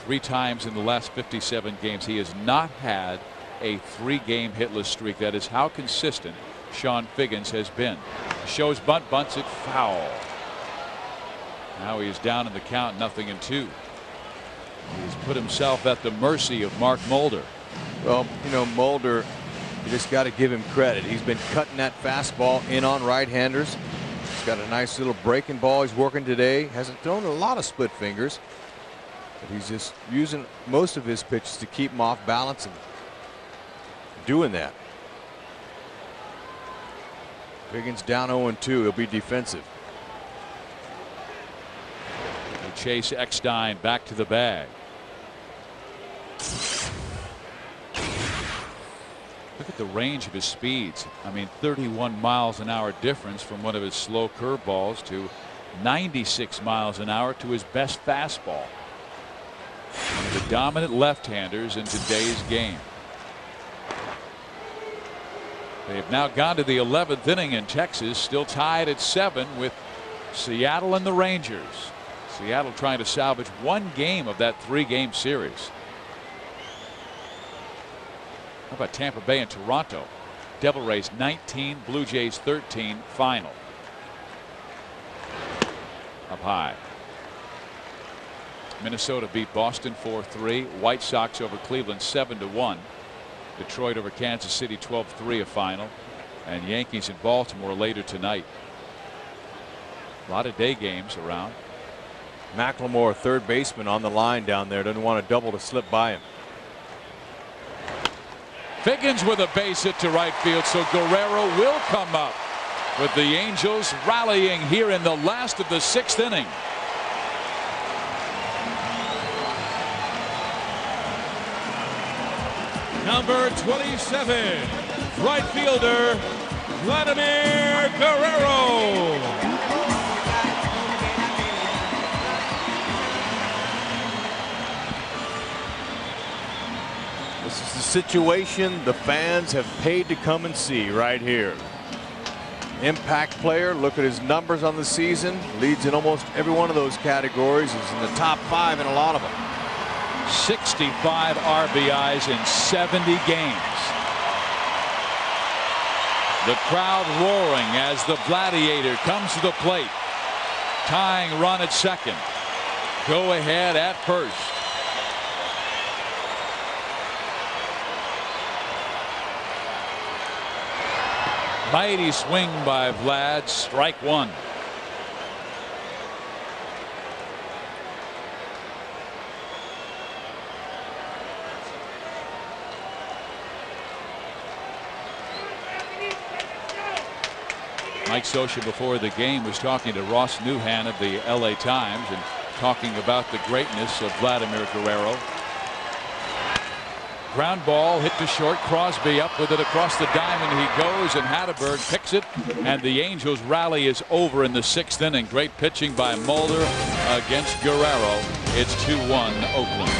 3 times in the last 57 games. He has not had a 3-game hitless streak. That is how consistent Sean Figgins has been. Shows bunt, bunts it foul. Now he is down in the count, 0-2. He's put himself at the mercy of Mark Mulder. Well, you know, Mulder, you just got to give him credit. He's been cutting that fastball in on right-handers. Got a nice little breaking ball he's working today. Hasn't thrown a lot of split fingers, but he's just using most of his pitches to keep him off balance and doing that. Figgins down 0-2. He'll be defensive. They chase Eckstein back to the bag. Look at the range of his speeds. I mean, 31 miles an hour difference from one of his slow curveballs to 96 miles an hour to his best fastball. One of the dominant left-handers in today's game. They have now gone to the 11th inning in Texas, still tied at 7 with Seattle and the Rangers. Seattle trying to salvage 1 game of that 3-game series. How about Tampa Bay and Toronto? Devil Rays 19, Blue Jays 13 final. Up high. Minnesota beat Boston 4-3. White Sox over Cleveland 7-1. Detroit over Kansas City 12-3 a final. And Yankees in Baltimore later tonight. A lot of day games around. McLemore, 3rd baseman, on the line down there. Doesn't want a double to slip by him. Figgins with a base hit to right field, so Guerrero will come up with the Angels rallying here in the last of the 6th inning. Number 27, right fielder Vladimir Guerrero. This is the situation the fans have paid to come and see right here. Impact player. Look at his numbers on the season. Leads in almost every one of those categories. He's in the top 5 in a lot of them. 65 RBIs in 70 games. The crowd roaring as the Gladiator comes to the plate. Tying run at second. Go ahead at first. Mighty swing by Vlad. Strike 1. Mike Scioscia before the game was talking to Ross Newhan of the LA Times and talking about the greatness of Vladimir Guerrero. ground ball hit to short. Crosby up with it across the diamond. He goes, and Hatterberg picks it, and the Angels rally is over in the 6th inning. Great pitching by Mulder against Guerrero. It's 2-1 Oakland.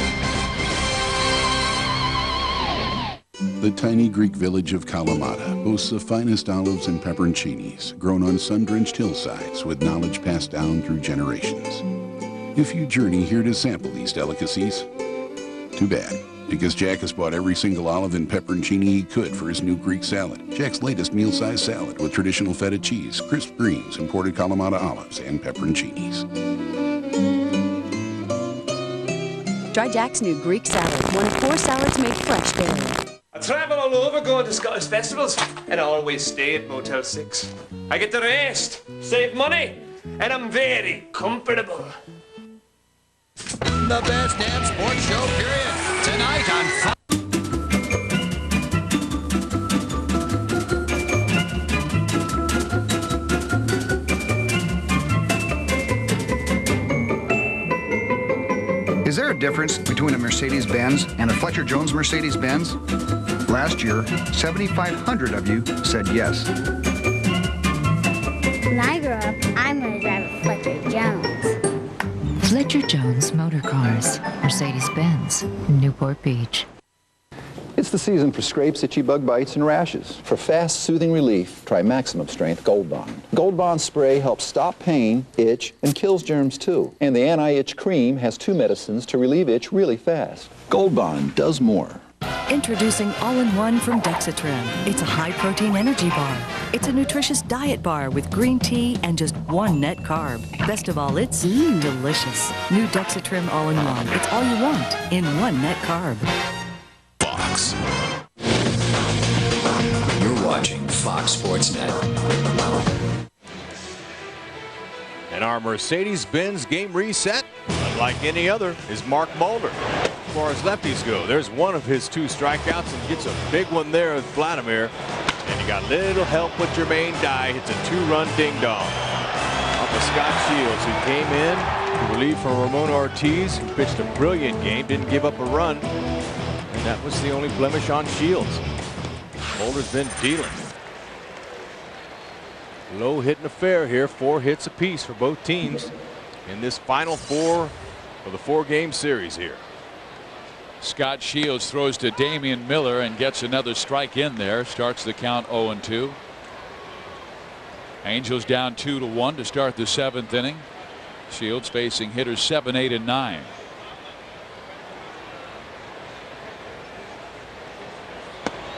The tiny Greek village of Kalamata boasts the finest olives and pepperoncinis grown on sun-drenched hillsides with knowledge passed down through generations. If you journey here to sample these delicacies, too bad, because Jack has bought every single olive and pepperoncini he could for his new Greek salad. Jack's latest meal-sized salad with traditional feta cheese, crisp greens, imported Kalamata olives, and pepperoncinis. Try Jack's new Greek salad, one of 4 salads made fresh daily. I travel all over going to Scottish festivals, and I always stay at Motel 6. I get to rest, save money, and I'm very comfortable. The best damn sports show, period. Tonight on Fox. Is there a difference between a Mercedes-Benz and a Fletcher Jones Mercedes-Benz? Last year, 7,500 of you said yes. When I grow up, I'm going to drive a Fletcher Jones. Fletcher Jones Motor Cars, Mercedes-Benz, Newport Beach. It's the season for scrapes, itchy bug bites, and rashes. For fast, soothing relief, try Maximum Strength Gold Bond. Gold Bond spray helps stop pain, itch, and kills germs too. And the anti-itch cream has 2 medicines to relieve itch really fast. Gold Bond does more. Introducing All-in-One from Dexatrim. It's a high-protein energy bar. It's a nutritious diet bar with green tea and just 1 net carb. Best of all, it's delicious. New Dexatrim All-in-One. It's all you want in 1 net carb. Fox. You're watching Fox Sports Net. And our Mercedes-Benz game reset, unlike any other, is Mark Mulder. As far as lefties go, there's one of his 2 strikeouts and gets a big one there with Vladimir. And he got little help with Jermaine Dye. Hits a 2-run ding-dong off of Scott Shields, who came in to relieve from Ramon Ortiz, who pitched a brilliant game, didn't give up a run. And that was the only blemish on Shields. Mulder's been dealing. Low hitting affair here, 4 hits apiece for both teams in this final 4 of the 4-game series here. Scott Shields throws to Damian Miller and gets another strike in there. Starts the count 0-2. Angels down 2-1 to start the 7th inning. Shields facing hitters 7, 8, and 9.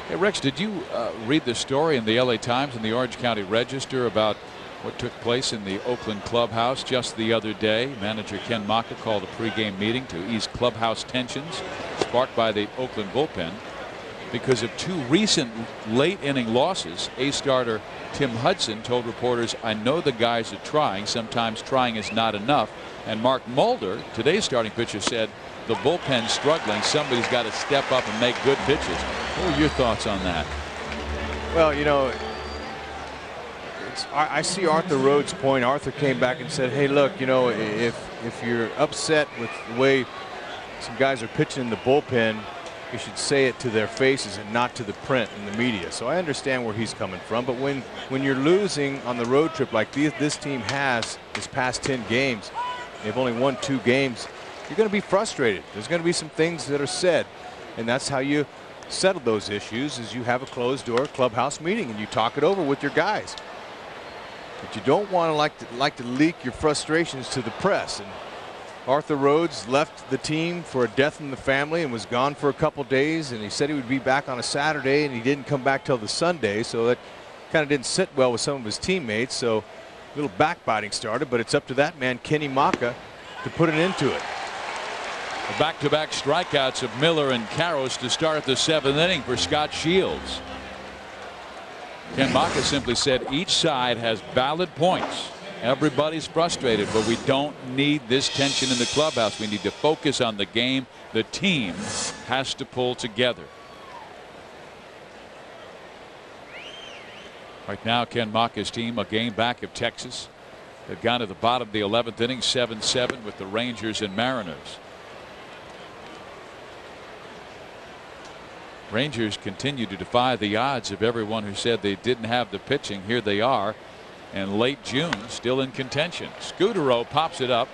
Hey Rex, did you read the story in the LA Times and the Orange County Register about what took place in the Oakland clubhouse just the other day? Manager Ken Maka called a pregame meeting to ease clubhouse tensions sparked by the Oakland bullpen because of 2 recent late inning losses. Ace starter Tim Hudson told reporters, "I know the guys are trying. Sometimes trying is not enough." And Mark Mulder, today's starting pitcher, said the bullpen's struggling. Somebody's got to step up and make good pitches. What are your thoughts on that? Well, you know, I see Arthur Rhodes' point. Arthur came back and said, hey, look, you know, if you're upset with the way some guys are pitching in the bullpen, you should say it to their faces and not to the print and the media. So I understand where he's coming from. But when you're losing on the road trip like this team has this past 10 games, they've only won 2 games, you're going to be frustrated. There's going to be some things that are said. And that's how you settle those issues, is you have a closed-door clubhouse meeting and you talk it over with your guys. But you don't want to like to leak your frustrations to the press. And Arthur Rhodes left the team for a death in the family and was gone for a couple days, and he said he would be back on a Saturday, and he didn't come back till the Sunday, so that kind of didn't sit well with some of his teammates. So a little backbiting started, but it's up to that man Kenny Maka to put an end to it. The back-to-back strikeouts of Miller and Karros to start the 7th inning for Scott Shields. Ken Maka simply said each side has valid points. Everybody's frustrated, but we don't need this tension in the clubhouse. We need to focus on the game. The team has to pull together. Right now, Ken Maka's team a game back of Texas. They've gone to the bottom of the 11th inning, 7-7 with the Rangers and Mariners. Rangers continue to defy the odds of everyone who said they didn't have the pitching. Here they are in late June, still in contention. Scudero pops it up.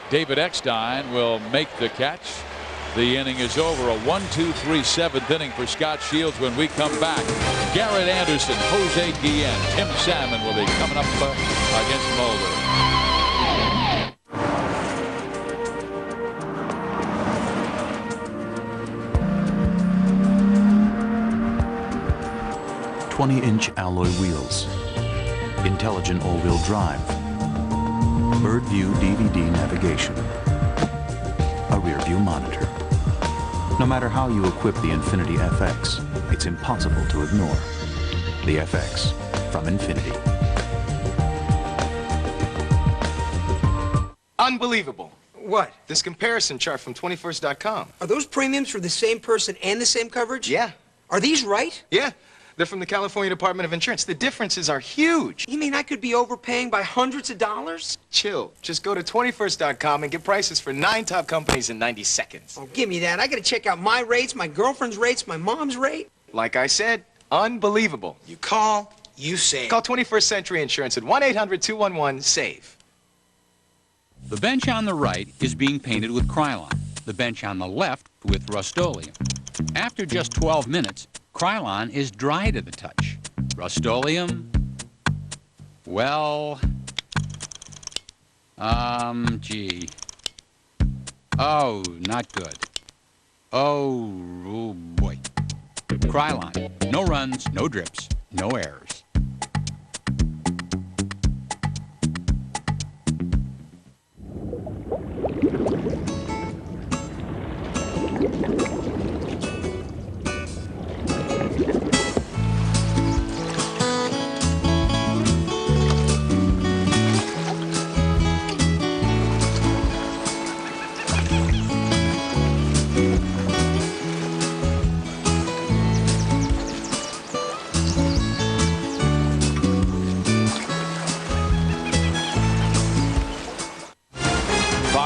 David Eckstein will make the catch. The inning is over. A 1-2-3 7th inning for Scott Shields. When we come back, Garrett Anderson, Jose Guillen, Tim Salmon will be coming up against Mulder. "20-inch alloy wheels, intelligent all-wheel drive, bird view DVD navigation, a rear view monitor. No matter how you equip the Infiniti FX, it's impossible to ignore the FX from Infiniti." Unbelievable. What? This comparison chart from 21st.com. Are those premiums for the same person and the same coverage? Yeah. Are these right? Yeah. They're from the California Department of Insurance. The differences are huge. You mean I could be overpaying by hundreds of dollars? Chill. Just go to 21st.com and get prices for 9 top companies in 90 seconds. Oh, give me that. I gotta check out my rates, my girlfriend's rates, my mom's rate. Like I said, unbelievable. You call, you save. Call 21st Century Insurance at 1-800-211-SAVE. The bench on the right is being painted with Krylon. The bench on the left with Rust-Oleum. After just 12 minutes, Krylon is dry to the touch. Rust-Oleum, well, gee. Oh, not good. Oh boy. Krylon, no runs, no drips, no errors.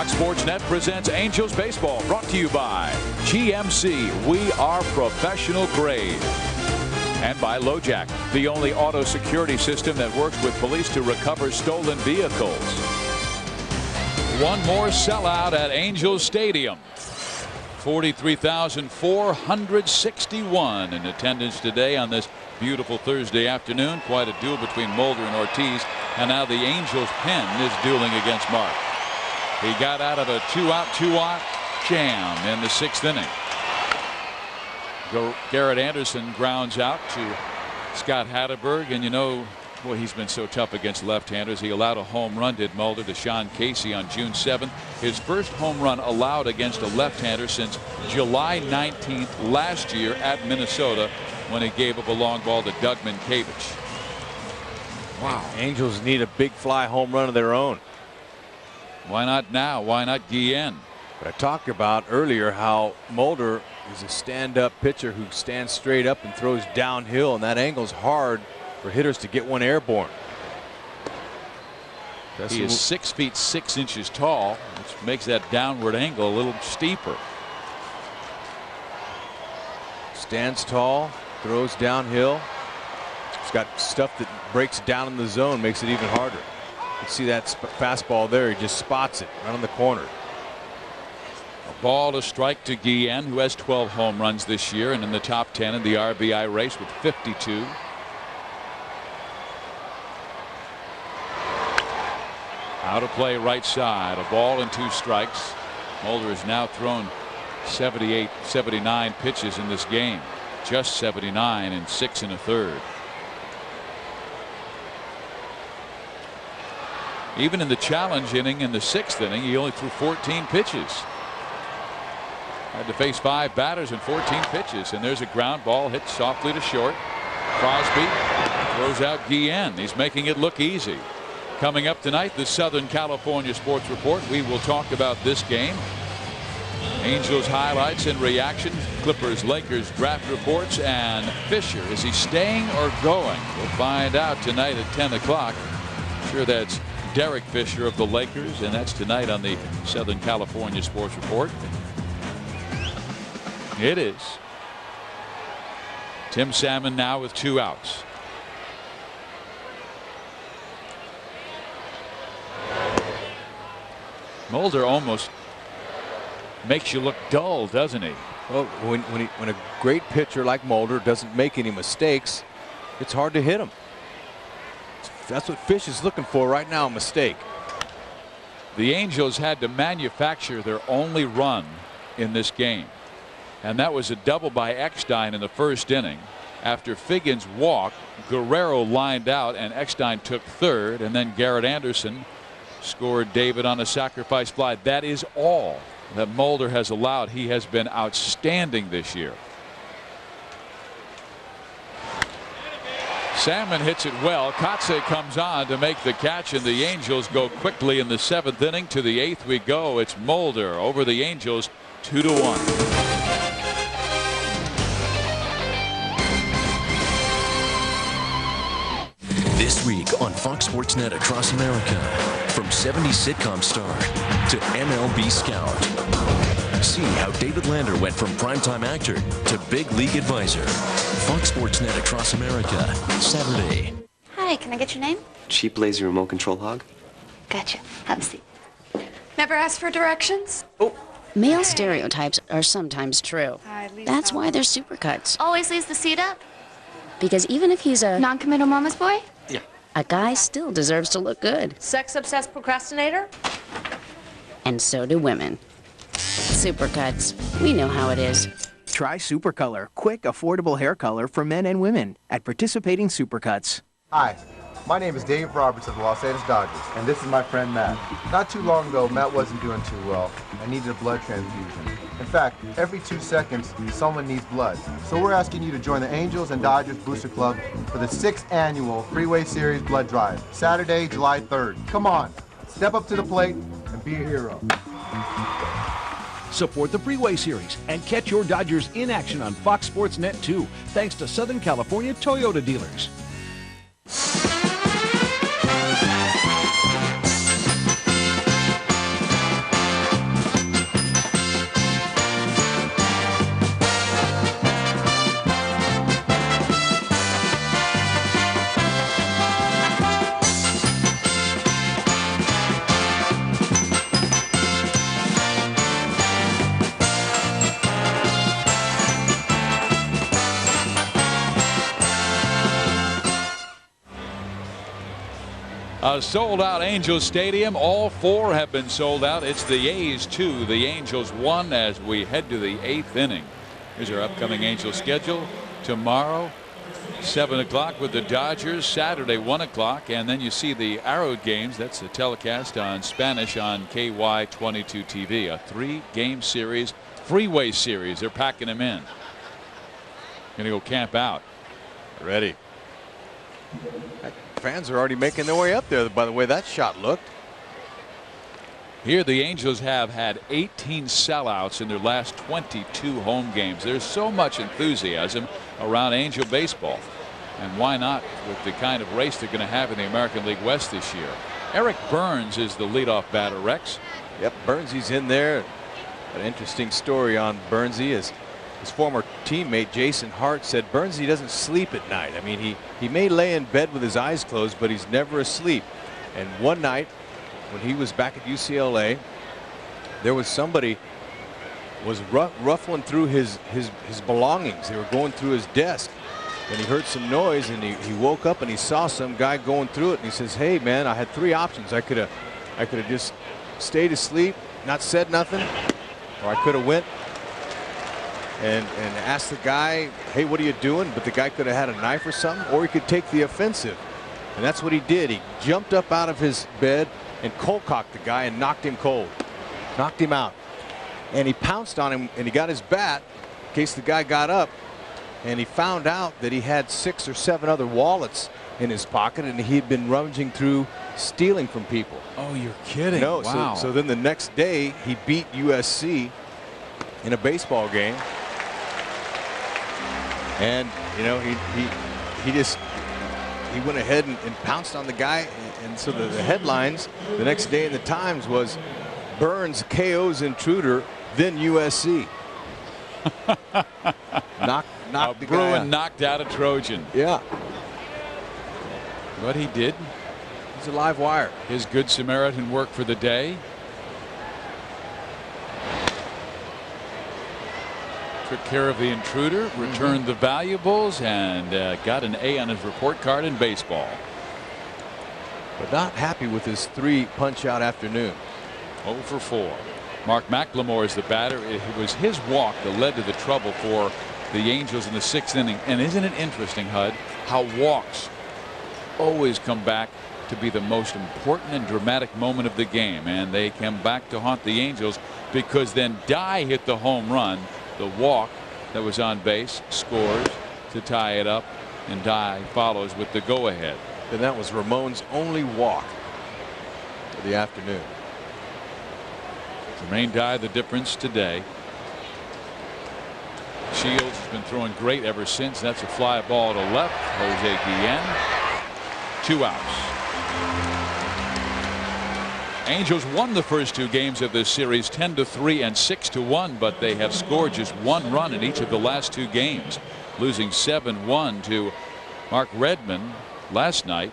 Sportsnet presents Angels Baseball, brought to you by GMC. We are professional grade. And by LoJack, the only auto security system that works with police to recover stolen vehicles. One more sellout at Angels Stadium. 43,461 in attendance today on this beautiful Thursday afternoon. Quite a duel between Mulder and Ortiz. And now the Angels pen is dueling against Mark. He got out of a 2-out jam in the 6th inning. Garrett Anderson grounds out to Scott Hatteberg, and you know, boy, he's been so tough against left-handers. He allowed a home run, did Mulder, to Sean Casey on June 7th. His first home run allowed against a left-hander since July 19th last year at Minnesota, when he gave up a long ball to Doug Minkiewicz. Wow. Angels need a big fly home run of their own. Why not now? Why not Guillen? But I talked about earlier how Mulder is a stand-up pitcher who stands straight up and throws downhill, and that angle's hard for hitters to get one airborne. He is 6 feet 6 inches tall, which makes that downward angle a little steeper. Stands tall, throws downhill. He's got stuff that breaks down in the zone, makes it even harder. You can see that fastball there. He just spots it right on the corner. A ball to strike to Guillen, who has 12 home runs this year and in the top 10 in the RBI race with 52. Out of play right side. A ball and 2 strikes. Mulder has now thrown 79 pitches in this game. Just 79 in 6 1/3. Even in the challenge inning in the 6th inning, he only threw 14 pitches. Had to face 5 batters and 14 pitches. And there's a ground ball hit softly to short. Crosby throws out Guillen. He's making it look easy. Coming up tonight, the Southern California Sports Report. We will talk about this game. Angels highlights and reaction. Clippers, Lakers draft reports. And Fisher, is he staying or going? We'll find out tonight at 10 o'clock. Sure, that's Derek Fisher of the Lakers, and that's tonight on the Southern California Sports Report. It is. Tim Salmon now with 2 outs. Mulder almost makes you look dull, doesn't he? Well, when a great pitcher like Mulder doesn't make any mistakes, it's hard to hit him. That's what Fish is looking for right now, a mistake. The Angels had to manufacture their only run in this game, and that was a double by Eckstein in the first inning. After Figgins walked, Guerrero lined out and Eckstein took third, and then Garrett Anderson scored David on a sacrifice fly. That is all that Mulder has allowed. He has been outstanding this year. Salmon hits it well. Kotze comes on to make the catch, and the Angels go quickly in the 7th inning. To the 8th we go. It's Mulder over the Angels 2-1. This week on Fox Sports Net across America, from 70s sitcom star to MLB scout. See how David Lander went from primetime actor to big league advisor. Fox Sports Net across America, Saturday. Hi, can I get your name? Cheap, lazy remote control hog. Gotcha. Have a seat. Never asked for directions? Male stereotypes are sometimes true. That's why they're supercuts. Always leaves the seat up? Because even if he's a non-committal mama's boy? Yeah. A guy still deserves to look good. Sex-obsessed procrastinator? And so do women. Supercuts. We know how it is. Try Supercolor, quick, affordable hair color for men and women at participating Supercuts. Hi, my name is Dave Roberts of the Los Angeles Dodgers, and this is my friend Matt. Not too long ago, Matt wasn't doing too well and needed a blood transfusion. In fact, every 2 seconds, someone needs blood. So we're asking you to join the Angels and Dodgers Booster Club for the 6th annual Freeway Series Blood Drive, Saturday, July 3rd. Come on, step up to the plate and be a hero. Support the Freeway Series and catch your Dodgers in action on Fox Sports Net 2, thanks to Southern California Toyota dealers. A sold-out Angels Stadium. All 4 have been sold out. It's the A's 2, the Angels 1 as we head to the 8th inning. Here's our upcoming Angels schedule. Tomorrow, 7 o'clock with the Dodgers. Saturday, 1 o'clock. And then you see the Arrow games. That's the telecast on Spanish on KY22 TV. A 3-game series, Freeway Series. They're packing them in. Going to go camp out. Ready. Fans are already making their way up there by the way that shot looked. Here the Angels have had 18 sellouts in their last 22 home games. There's so much enthusiasm around Angel baseball, and why not with the kind of race they're going to have in the American League West this year. Eric Burns is the leadoff batter. Rex. Yep, Burnsy's in there. An interesting story on Burnsy is his former teammate Jason Hart said Burnsy doesn't sleep at night. I mean, he may lay in bed with his eyes closed, but he's never asleep. And one night when he was back at UCLA, there was somebody was ruffling through his belongings. They were going through his desk, and he heard some noise, and he woke up and he saw some guy going through it, and he says, "Hey man, I had 3 options. I could have just stayed asleep, not said nothing, or I could have went and asked the guy, hey, what are you doing?" But the guy could have had a knife or something, or he could take the offensive. And that's what he did. He jumped up out of his bed and cold cocked the guy and knocked him cold. Knocked him out. And he pounced on him, and he got his bat in case the guy got up, and he found out that he had 6 or 7 other wallets in his pocket, and he'd been rummaging through stealing from people. Oh, you're kidding. No. Wow. So then the next day he beat USC in a baseball game. And you know, he went ahead and pounced on the guy, and so the headlines the next day in the Times was Burns KO's intruder, then USC. knocked the Bruin guy out. knocked out a Trojan. Yeah. But he did. He's a live wire. His good Samaritan work for the day. Took care of the intruder, returned the valuables, and got an A on his report card in baseball. But not happy with his 3 punch-out afternoon. 0 for 4. Mark McLemore is the batter. It was his walk that led to the trouble for the Angels in the 6th inning. And isn't it interesting, Hud, how walks always come back to be the most important and dramatic moment of the game. And they come back to haunt the Angels because then Dye hit the home run. The walk that was on base scores to tie it up, and Dye follows with the go-ahead. And that was Ramon's only walk for the afternoon. Jermaine Dye the difference today. Shields has been throwing great ever since. That's a fly ball to left. Jose Guillen. 2 outs. Angels won the first 2 games of this series 10-3 and 6-1, but they have scored just 1 run in each of the last 2 games, losing 7-1 to Mark Redmond last night,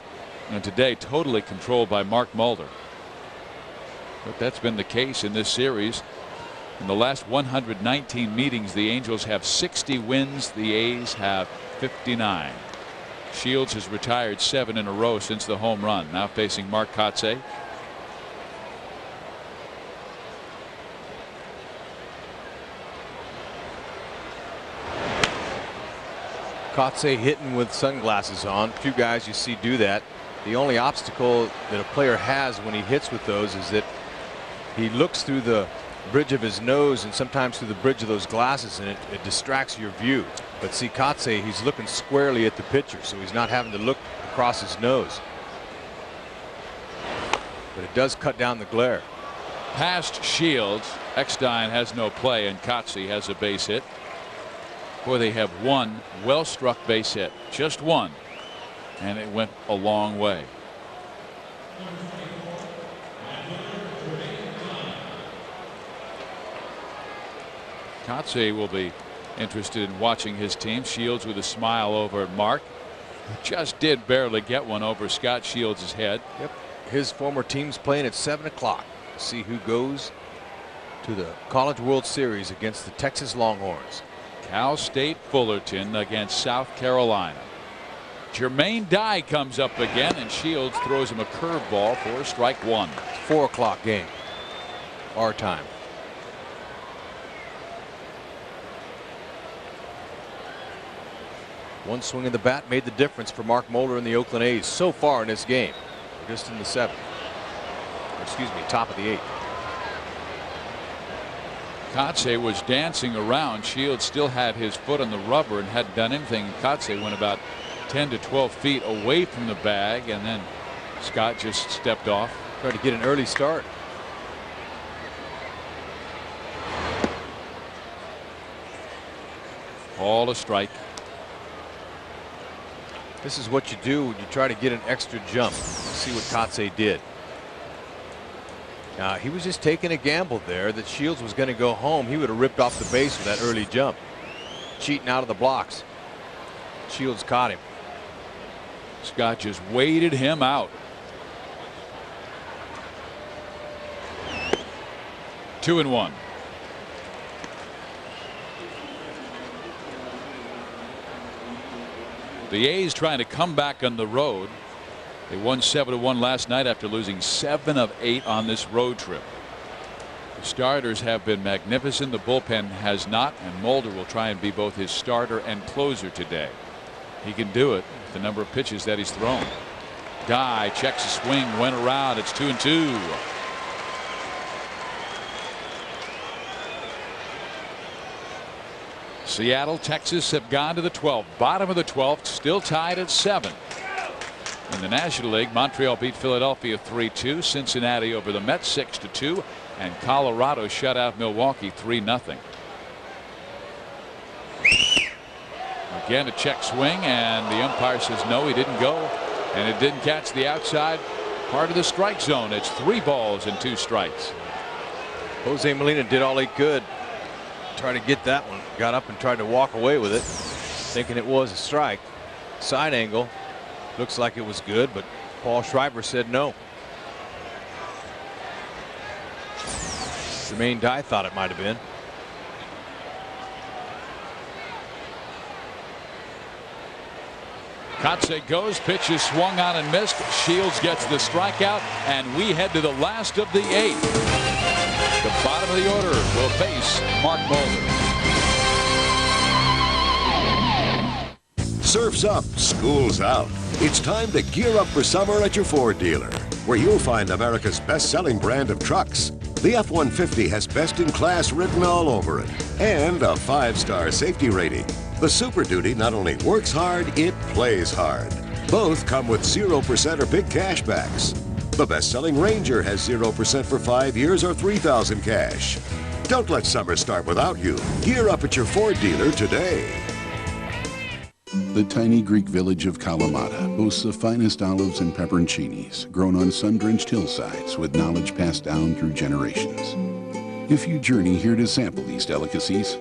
and today totally controlled by Mark Mulder. But that's been the case in this series. In the last 119 meetings, the Angels have 60 wins. The A's have 59. Shields has retired 7 in a row since the home run. Now facing Mark Kotsay. Kotsay hitting with sunglasses on. Few guys you see do that. The only obstacle that a player has when he hits with those is that he looks through the bridge of his nose and sometimes through the bridge of those glasses, and it distracts your view. But see, Kotsay, he's looking squarely at the pitcher, so he's not having to look across his nose. But it does cut down the glare. Past Shields, Eckstein has no play, and Kotsay has a base hit. Boy, they have 1 well-struck base hit, just 1, and it went a long way. Kotsay will be interested in watching his team. Shields with a smile over at Mark. Just did barely get one over Scott Shields' head. Yep. His former team's playing at 7 o'clock. See who goes to the College World Series against the Texas Longhorns. Cal State Fullerton against South Carolina. Jermaine Dye comes up again, and Shields throws him a curveball for strike 1. 4 o'clock game. Our time. One swing of the bat made the difference for Mark Mulder and the Oakland A's so far in this game. We're just in the 7th. Excuse me, top of the 8th. Kotsay was dancing around. Shields still had his foot on the rubber and hadn't done anything. Kotsay went about 10 to 12 feet away from the bag, and then Scott just stepped off. Tried to get an early start. All a strike. This is what you do when you try to get an extra jump. Let's see what Kotsay did. He was just taking a gamble there that Shields was going to go home. He would have ripped off the base with that early jump. Cheating out of the blocks. Shields caught him. Scott just waited him out. 2-1. The A's trying to come back on the road. They won 7-1 last night after losing 7 of 8 on this road trip. The starters have been magnificent. The bullpen has not, and Mulder will try and be both his starter and closer today. He can do it with the number of pitches that he's thrown. Dye checks a swing, went around. It's 2-2. Seattle, Texas have gone to the 12th. Bottom of the 12th, still tied at 7. In the National League, Montreal beat Philadelphia 3-2. Cincinnati over the Mets 6-2. And Colorado shut out Milwaukee 3-0. Again, a check swing, and the umpire says no, he didn't go. And it didn't catch the outside part of the strike zone. It's 3 balls and 2 strikes. Jose Molina did all he could Tried to get that one. Got up and tried to walk away with it, thinking it was a strike. Side angle. Looks like it was good, but Paul Schreiber said no. Jermaine Dye thought it might have been. Kotze goes, pitch is swung on and missed. Shields gets the strikeout, and we head to the last of the 8th. The bottom of the order will face Mark Mulder. Surf's up, school's out. It's time to gear up for summer at your Ford dealer, where you'll find America's best-selling brand of trucks. The F-150 has best-in-class written all over it, and a 5-star safety rating. The Super Duty not only works hard, it plays hard. Both come with 0% or big cashbacks. The best-selling Ranger has 0% for 5 years or $3,000 cash. Don't let summer start without you. Gear up at your Ford dealer today. The tiny Greek village of Kalamata boasts the finest olives and pepperoncinis grown on sun-drenched hillsides with knowledge passed down through generations. If you journey here to sample these delicacies,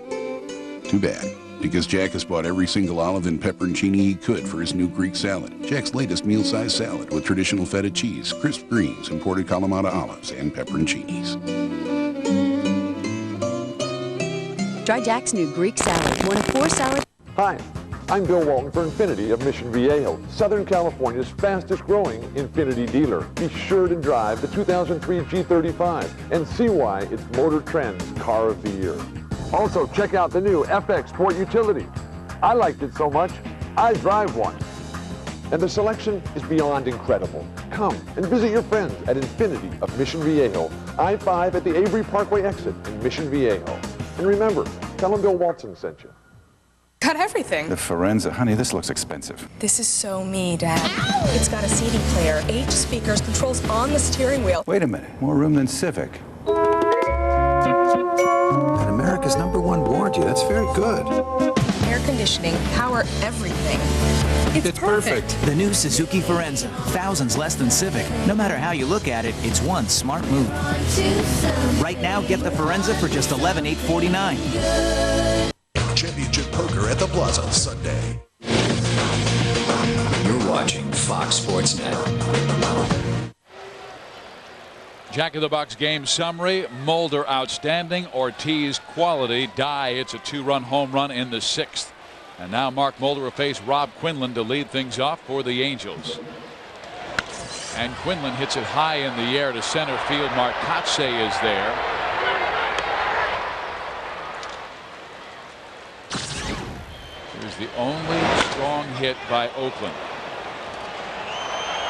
too bad, because Jack has bought every single olive and pepperoncini he could for his new Greek salad. Jack's latest meal-sized salad with traditional feta cheese, crisp greens, imported Kalamata olives, and pepperoncinis. Try Jack's new Greek salad, one of 4 salad. Hi, I'm Bill Walton for Infiniti of Mission Viejo, Southern California's fastest growing Infiniti dealer. Be sure to drive the 2003 G35 and see why it's Motor Trend's Car of the Year. Also, check out the new FX Sport Utility. I liked it so much, I drive one. And the selection is beyond incredible. Come and visit your friends at Infiniti of Mission Viejo, I-5 at the Avery Parkway exit in Mission Viejo. And remember, tell them Bill Walton sent you. Got everything. The Forenza. Honey, this looks expensive. This is so me, Dad. Ow! It's got a CD player, 8 speakers, controls on the steering wheel. Wait a minute. More room than Civic. And America's #1 warranty. That's very good. Air conditioning, power, everything. It's perfect. The new Suzuki Forenza. Thousands less than Civic. No matter how you look at it, it's one smart move. Right now, get the Forenza for just $11,849. Championship Poker at the Plaza Sunday. You're watching Fox Sports Net. Jack of the Box game summary. Mulder outstanding. Ortiz quality. Dye hits a 2-run home run in the 6th. And now Mark Mulder will face Rob Quinlan to lead things off for the Angels. And Quinlan hits it high in the air to center field. Mark Kotze is there. Here's the only strong hit by Oakland.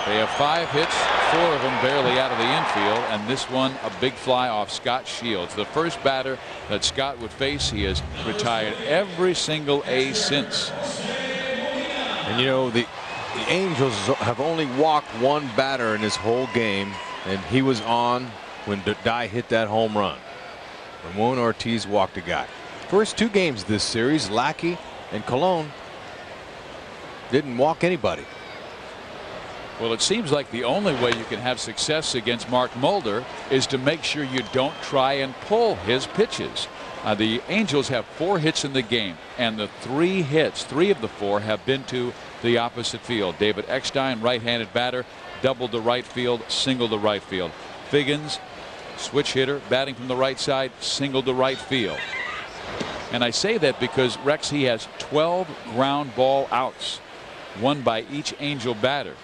They have 5 hits, 4 of them barely out of the infield, and this one a big fly off Scott Shields. The first batter that Scott would face. He has retired every single A since. And you know, the Angels have only walked 1 batter in this whole game, and he was on when Dye hit that home run. Ramon Ortiz walked a guy. First 2 games this series, Lackey and Colon didn't walk anybody. Well, it seems like the only way you can have success against Mark Mulder is to make sure you don't try and pull his pitches. The Angels have 4 hits in the game, and the 3 hits, 3 of the 4 have been to the opposite field. David Eckstein, right-handed batter, doubled to right field, singled to right field. Figgins, switch hitter, batting from the right side, singled to right field. And I say that because Rex, he has 12 ground ball outs, 1 by each Angel batter.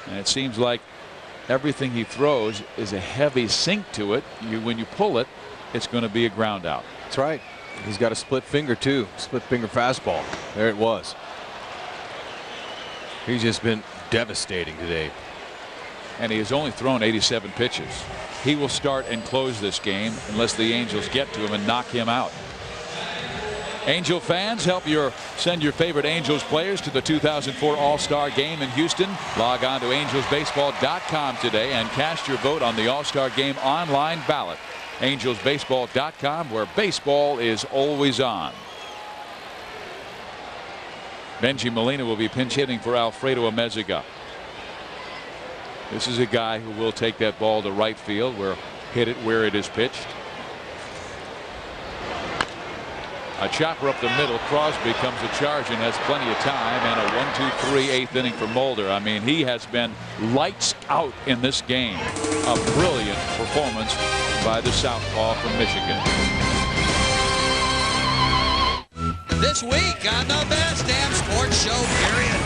And it seems like everything he throws is a heavy sink to it. When you pull it, it's going to be a ground out. That's right. He's got a split finger too. Split finger fastball. There it was. He's just been devastating today. And he has only thrown 87 pitches. He will start and close this game unless the Angels get to him and knock him out. Angel fans, send your favorite Angels players to the 2004 All-Star Game in Houston. Log on to angelsbaseball.com today and cast your vote on the All-Star Game online ballot. angelsbaseball.com, where baseball is always on. Benji Molina will be pinch hitting for Alfredo Amezaga. This is a guy who will take that ball to right field, hit it where it is pitched. A chopper up the middle. Crosby comes to charge and has plenty of time, and a 1-2-3 eighth inning for Mulder. I mean, he has been lights out in this game. A brilliant performance by the southpaw from Michigan. This week on the Best Damn Sports Show, period.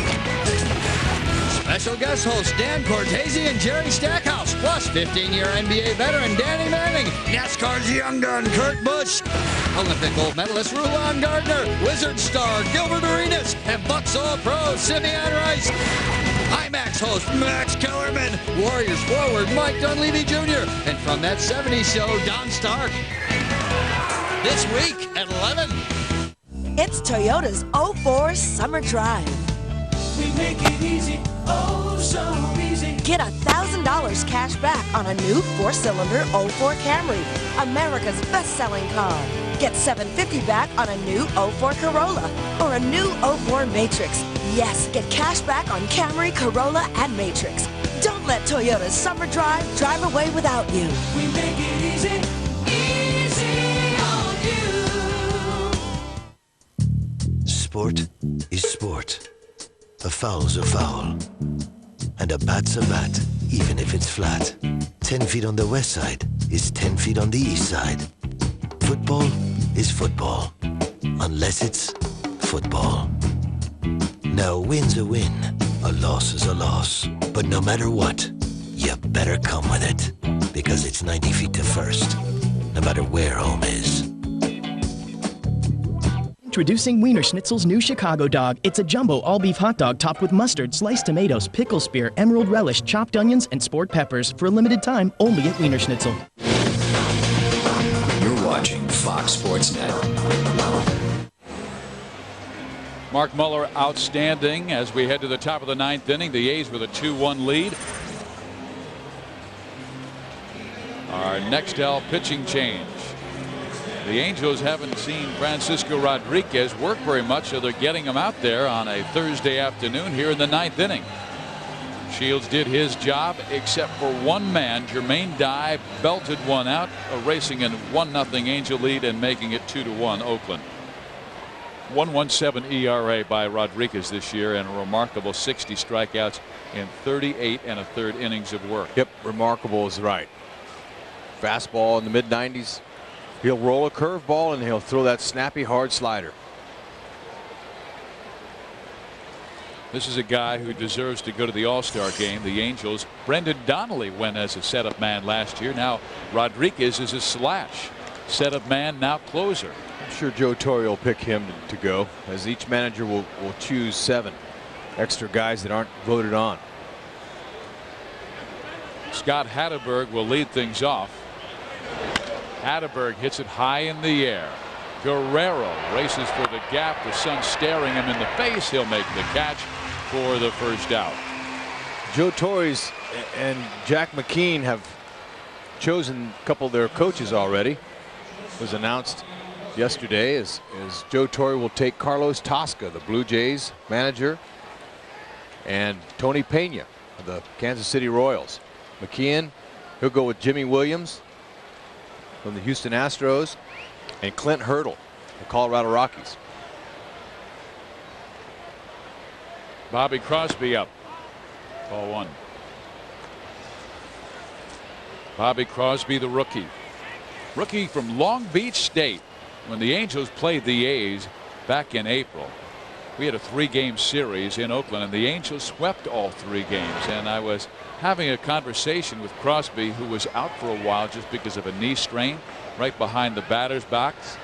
Special guest hosts Dan Cortese and Jerry Stackhouse, plus 15-year NBA veteran Danny Manning, NASCAR's young gun Kurt Busch, Olympic gold medalist Rulon Gardner, Wizard star Gilbert Arenas, and Bucks All-Pro Simeon Rice. IMAX host Max Kellerman, Warriors forward Mike Dunleavy Jr., and from that 70s show, Don Stark. This week at 11. It's Toyota's 04 Summer Drive. We make it easy, oh so easy. Get $1,000 cash back on a new 4-cylinder 04 Camry, America's best-selling car. Get $750 back on a new 04 Corolla or a new 04 Matrix. Yes, get cash back on Camry, Corolla, and Matrix. Don't let Toyota's Summer Drive drive away without you. We make it easy, easy on you. Sport is sport. A foul's a foul. And a bat's a bat, even if it's flat. 10 feet on the west side is 10 feet on the east side. Football is football, unless it's football. Now a win's a win, a loss is a loss. But no matter what, you better come with it. Because it's 90 feet to first, no matter where home is. Introducing Wiener Schnitzel's new Chicago dog. It's a jumbo all-beef hot dog topped with mustard, sliced tomatoes, pickle spear, emerald relish, chopped onions, and sport peppers. For a limited time, only at Wiener Schnitzel. You're watching Fox Sports Net. Mark Muller outstanding as we head to the top of the 9th inning. The A's with a 2-1 lead. Our Nextel pitching change. The Angels haven't seen Francisco Rodriguez work very much, so they're getting him out there on a Thursday afternoon here in the 9th inning. Shields did his job except for one man. Jermaine Dye belted one out, erasing a 1-0 Angel lead and making it 2-1 Oakland. 1.17 ERA by Rodriguez this year and a remarkable 60 strikeouts in 38 1/3 innings of work. Yep, remarkable is right. Fastball in the mid-90s. He'll roll a curveball and he'll throw that snappy hard slider. This is a guy who deserves to go to the All-Star game. The Angels. Brendan Donnelly went as a setup man last year. Now Rodriguez is a slash setup man, now closer. I'm sure Joe Torre will pick him to go, as each manager will choose 7 extra guys that aren't voted on. Scott Hatteberg will lead things off. Hatteberg hits it high in the air. Guerrero races for the gap. The sun staring him in the face. He'll make the catch for the first out. Joe Torres and Jack McKean have chosen a couple of their coaches already. It was announced yesterday as Joe Torre will take Carlos Tosca, the Blue Jays manager, and Tony Pena of the Kansas City Royals. McKeon, he'll go with Jimmy Williams from the Houston Astros and Clint Hurdle, the Colorado Rockies. Bobby Crosby up. Ball 1. Bobby Crosby, the rookie. Rookie from Long Beach State. When the Angels played the A's back in April, we had a 3-game series in Oakland, and the Angels swept all 3 games. And I was having a conversation with Crosby, who was out for a while just because of a knee strain right behind the batter's box.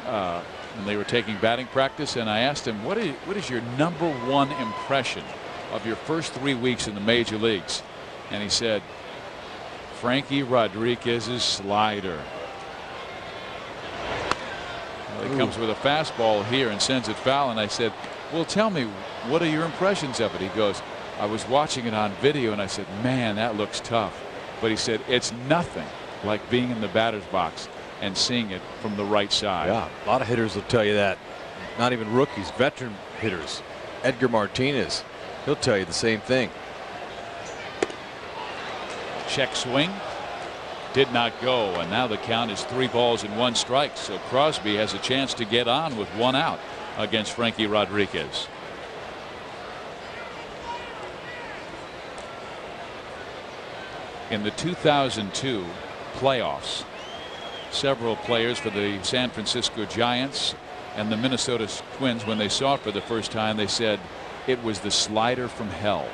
And they were taking batting practice, and I asked him, what is your #1 impression of your first 3 weeks in the major leagues? And he said, Frankie Rodriguez's slider. Well, he comes with a fastball here and sends it foul, and I said, well, tell me, what are your impressions of it? He goes, I was watching it on video and I said, man, that looks tough. But he said, it's nothing like being in the batter's box and seeing it from the right side. Yeah, a lot of hitters will tell you that. Not even rookies, veteran hitters. Edgar Martinez, he'll tell you the same thing. Check swing. did not go, and now the count is 3 balls and 1 strike. So Crosby has a chance to get on with 1 out against Frankie Rodriguez. In the 2002 playoffs, several players for the San Francisco Giants and the Minnesota Twins, when they saw it for the first time, they said it was the slider from hell.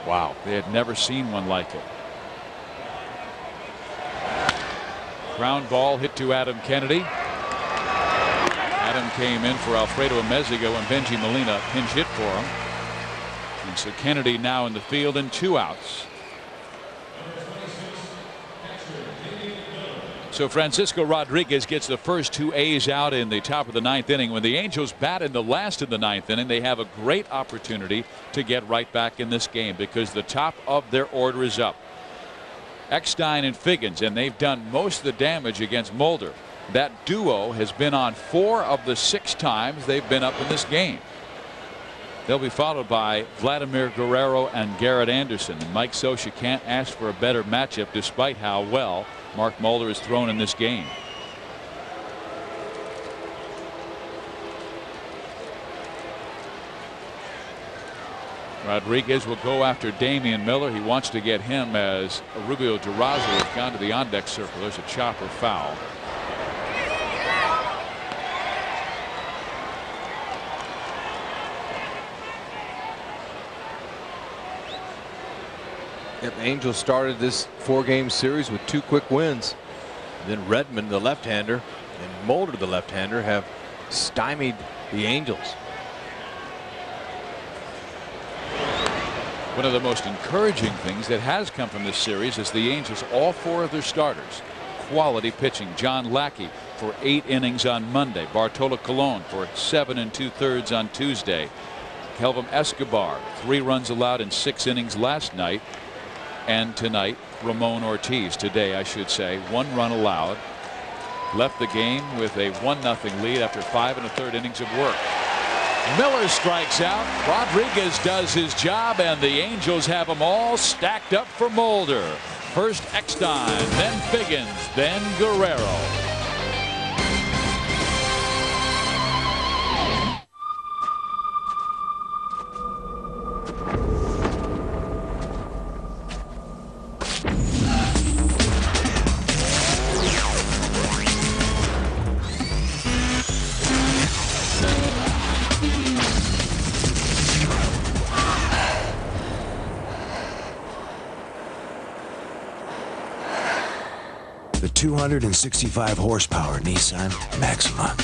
Wow, they had never seen one like it. Ground ball hit to Adam Kennedy. Adam came in for Alfredo Amezigo, and Benji Molina pinch hit for him. And so Kennedy now in the field and 2 outs. So Francisco Rodriguez gets the first 2 A's out in the top of the 9th inning. When the Angels bat in the last of the 9th inning, they have a great opportunity to get right back in this game because the top of their order is up. Eckstein and Figgins, and they've done most of the damage against Mulder. That duo has been on 4 of the 6 times they've been up in this game. They'll be followed by Vladimir Guerrero and Garrett Anderson. And Mike Scioscia can't ask for a better matchup despite how well Mark Mulder has thrown in this game. Rodriguez will go after Damian Miller. He wants to get him as Rubio Durazo has gone to the on-deck circle. There's a chopper foul. Yep, the Angels started this 4-game series with 2 quick wins. Then Redmond, the left-hander, and Mulder, the left-hander, have stymied the Angels. One of the most encouraging things that has come from this series is the Angels, all 4 of their starters, quality pitching. John Lackey for 8 innings on Monday. Bartolo Colon for 7 2/3 on Tuesday. Kelvin Escobar, 3 runs allowed in 6 innings last night. And tonight, Ramon Ortiz, today I should say, 1 run allowed. Left the game with a 1-0 lead after 5 1/3 innings of work. Miller strikes out. Rodriguez does his job, and the Angels have them all stacked up for Mulder. First Eckstein, then Figgins, then Guerrero. The 265 horsepower Nissan Maxima.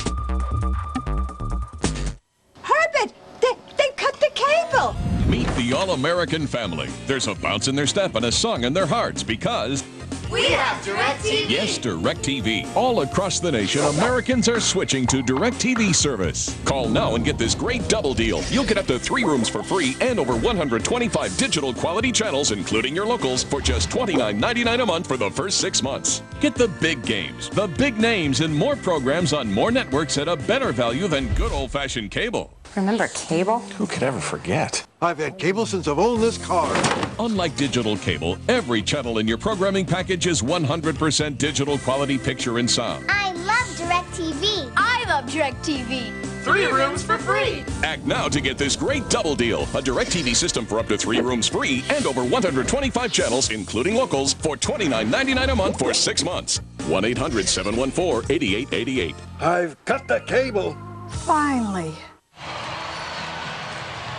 Herbert, they cut the cable. Meet the all-American family. There's a bounce in their step and a song in their hearts because we have DirecTV. Yes, DirecTV. All across the nation, Americans are switching to DirecTV service. Call now and get this great double deal. You'll get up to 3 rooms for free and over 125 digital quality channels, including your locals, for just $29.99 a month for the first 6 months. Get the big games, the big names, and more programs on more networks at a better value than good old-fashioned cable. Remember cable? Who could ever forget? I've had cable since I've owned this car. Unlike digital cable, every channel in your programming package is 100% digital quality picture and sound. I love DirecTV. I love DirecTV. 3 rooms for free. Act now to get this great double deal. A DirecTV system for up to 3 rooms free and over 125 channels, including locals, for $29.99 a month for 6 months. 1-800-714-8888. I've cut the cable. Finally.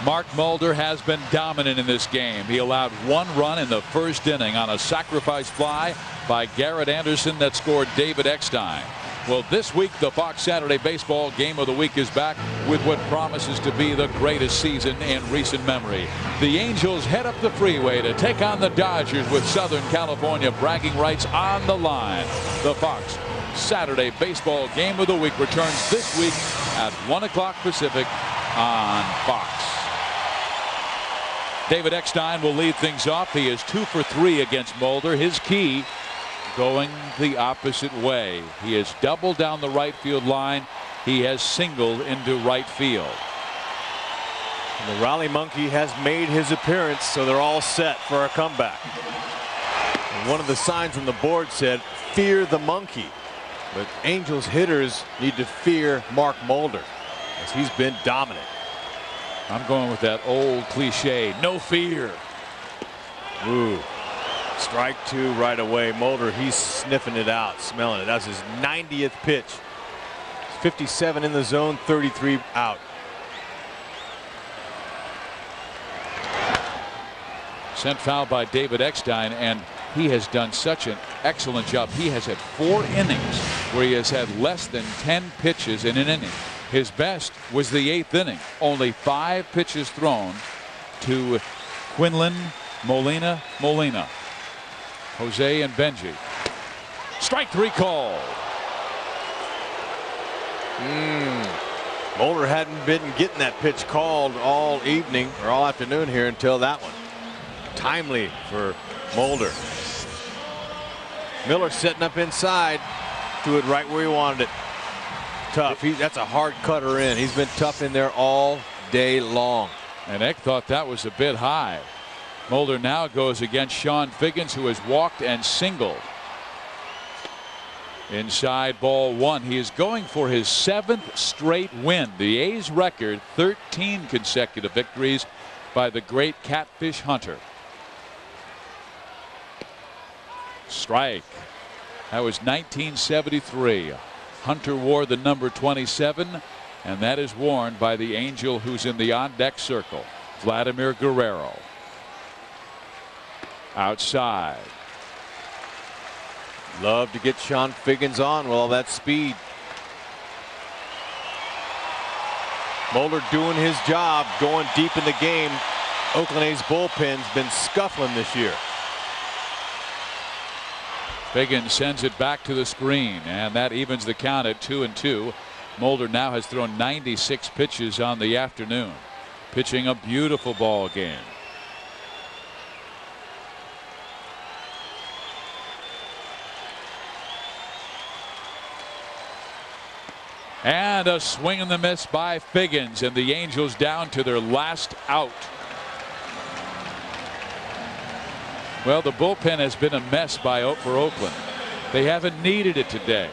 Mark Mulder has been dominant in this game. He allowed 1 run in the first inning on a sacrifice fly by Garrett Anderson that scored David Eckstein. Well, this week the Fox Saturday Baseball Game of the Week is back with what promises to be the greatest season in recent memory. The Angels head up the freeway to take on the Dodgers with Southern California bragging rights on the line. The Fox Saturday Baseball Game of the Week returns this week at 1 o'clock Pacific on Fox. David Eckstein will lead things off. He is 2 for 3 against Mulder. His key going the opposite way. He has doubled down the right field line. He has singled into right field. And the Rally Monkey has made his appearance, so they're all set for a comeback. One of the signs on the board said, "Fear the monkey." But Angels hitters need to fear Mark Mulder, as he's been dominant. I'm going with that old cliche, no fear. Ooh. Strike two right away. Mulder, he's sniffing it out, smelling it. That's his 90th pitch. 57 in the zone, 33 out. Sent foul by David Eckstein, and he has done such an excellent job. He has had 4 innings where he has had less than 10 pitches in an inning. His best was the 8th inning. Only 5 pitches thrown to Quinlan, Molina. Jose and Benji. Strike 3 called. Mulder hadn't been getting that pitch called all evening or all afternoon here until that one. Timely for Mulder. Miller setting up inside. Threw it right where he wanted it. Tough. That's a hard cutter in. He's been tough in there all day long. And Eck thought that was a bit high. Mulder now goes against Sean Figgins, who has walked and singled. Inside ball 1. He is going for his 7th straight win. The A's record, 13 consecutive victories by the great catfish hunter. Strike. That was 1973. Hunter wore the number 27, and that is worn by the Angel who's in the on-deck circle, Vladimir Guerrero. Outside. Love to get Sean Figgins on with all that speed. Mulder doing his job, going deep in the game. Oakland A's bullpen's been scuffling this year. Figgins sends it back to the screen, and that evens the count at 2-2. Mulder now has thrown 96 pitches on the afternoon, pitching a beautiful ball game. And a swing and the miss by Figgins, and the Angels down to their last out. Well, the bullpen has been a mess for Oakland. They haven't needed it today.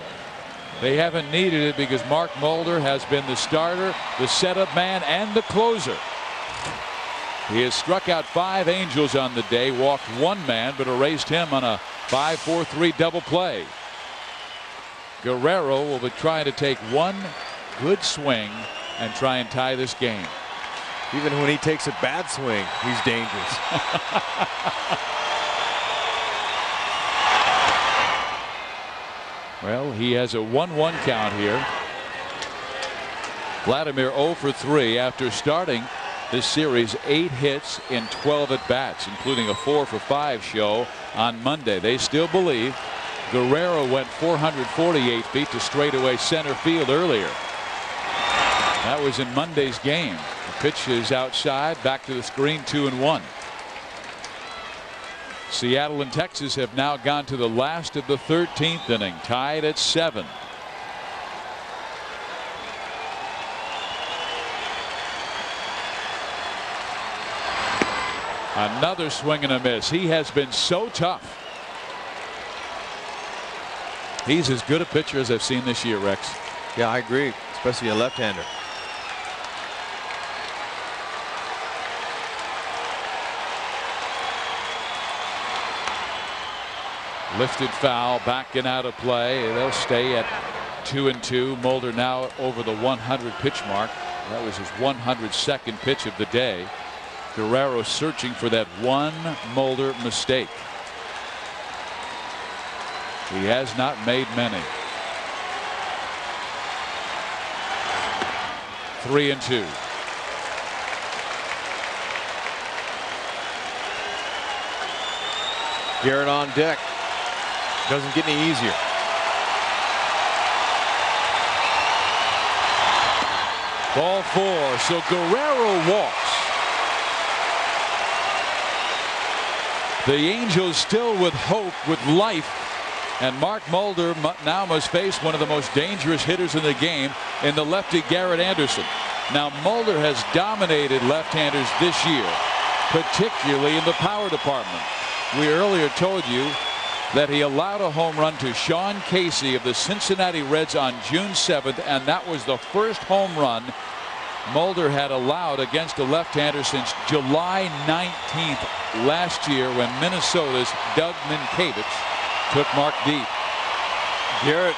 They haven't needed it because Mark Mulder has been the starter, the setup man, and the closer. He has struck out 5 Angels on the day, walked 1 man, but erased him on a 5-4-3 double play. Guerrero will be trying to take 1 good swing and try and tie this game. Even when he takes a bad swing, he's dangerous. Well, he has a 1-1 count here. Vladimir 0 for 3 after starting this series. 8 hits in 12 at bats, including a 4 for 5 show on Monday. They still believe. Guerrero went 448 feet to straightaway center field earlier. That was in Monday's game. The pitch is outside, back to the screen, 2-1. Seattle and Texas have now gone to the last of the 13th inning, tied at 7. Another swing and a miss. He has been so tough. He's as good a pitcher as I've seen this year, Rex. Yeah, I agree, especially a left-hander. Lifted foul, back and out of play. They'll stay at 2-2. Mulder now over the 100 pitch mark. That was his 102nd pitch of the day. Guerrero searching for that one Mulder mistake. He has not made many. 3-2. Garrett on deck. Doesn't get any easier. Ball 4. So Guerrero walks. The Angels still with hope, with life. And Mark Mulder now must face one of the most dangerous hitters in the game in the lefty Garrett Anderson. Now Mulder has dominated left-handers this year, particularly in the power department. We earlier told you that he allowed a home run to Sean Casey of the Cincinnati Reds on June 7th, and that was the first home run Mulder had allowed against a left-hander since July 19th last year when Minnesota's Doug Minkiewicz took Mark deep. Garrett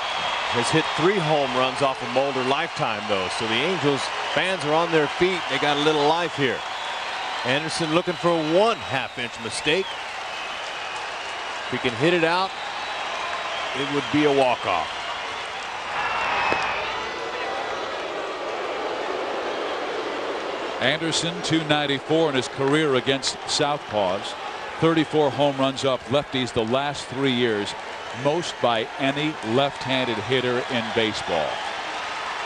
has hit 3 home runs off of Mulder lifetime, though, so the Angels fans are on their feet. They got a little life here. Anderson looking for a 1/2-inch mistake. If he can hit it out, it would be a walk-off. Anderson, .294 in his career against southpaws. 34 home runs off lefties the last 3 years, most by any left-handed hitter in baseball.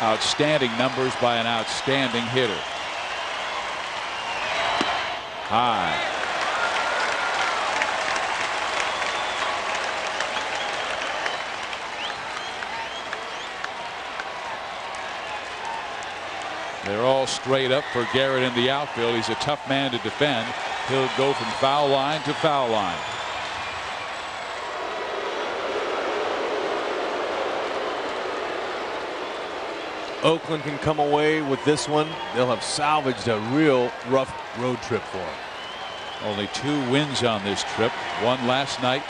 Outstanding numbers by an outstanding hitter. High. They're all straight up for Garrett in the outfield. He's a tough man to defend. He'll go from foul line to foul line. Oakland can come away with this one. They'll have salvaged a real rough road trip for them. Only 2 wins on this trip. 1 last night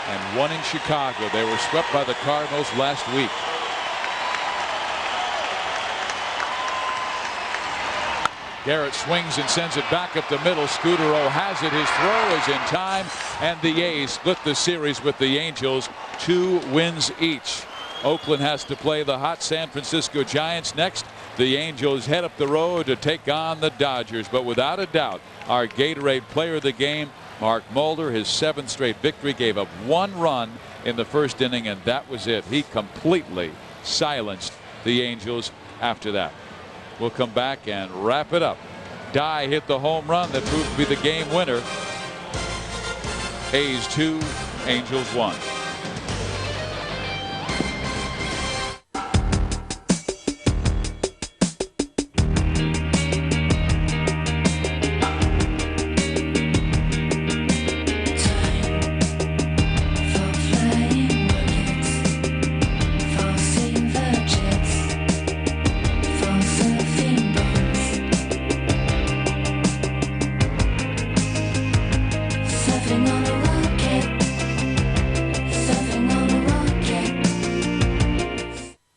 and 1 in Chicago. They were swept by the Cardinals last week. Garrett swings and sends it back up the middle. Scudero has it. His throw is in time, and the A's split the series with the Angels. 2 wins each. Oakland has to play the hot San Francisco Giants next. The Angels head up the road to take on the Dodgers. But without a doubt, our Gatorade player of the game, Mark Mulder, his 7th straight victory, gave up 1 run in the first inning, and that was it. He completely silenced the Angels after that. We'll come back and wrap it up. Dye hit the home run that proved to be the game winner. A's 2, Angels 1.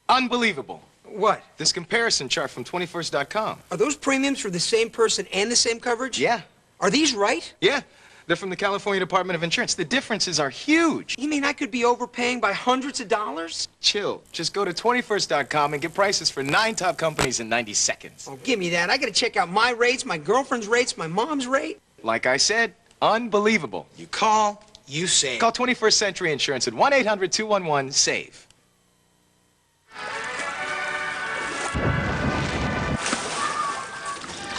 Unbelievable. What? This comparison chart from 21st.com. Are those premiums for the same person and the same coverage? Yeah. Are these right? Yeah. They're from the California Department of Insurance. The differences are huge. You mean I could be overpaying by hundreds of dollars? Chill. Just go to 21st.com and get prices for 9 top companies in 90 seconds. Oh, give me that. I gotta check out my rates, my girlfriend's rates, my mom's rate. Like I said, unbelievable. You call, you save. Call 21st Century Insurance at 1-800-211-SAVE.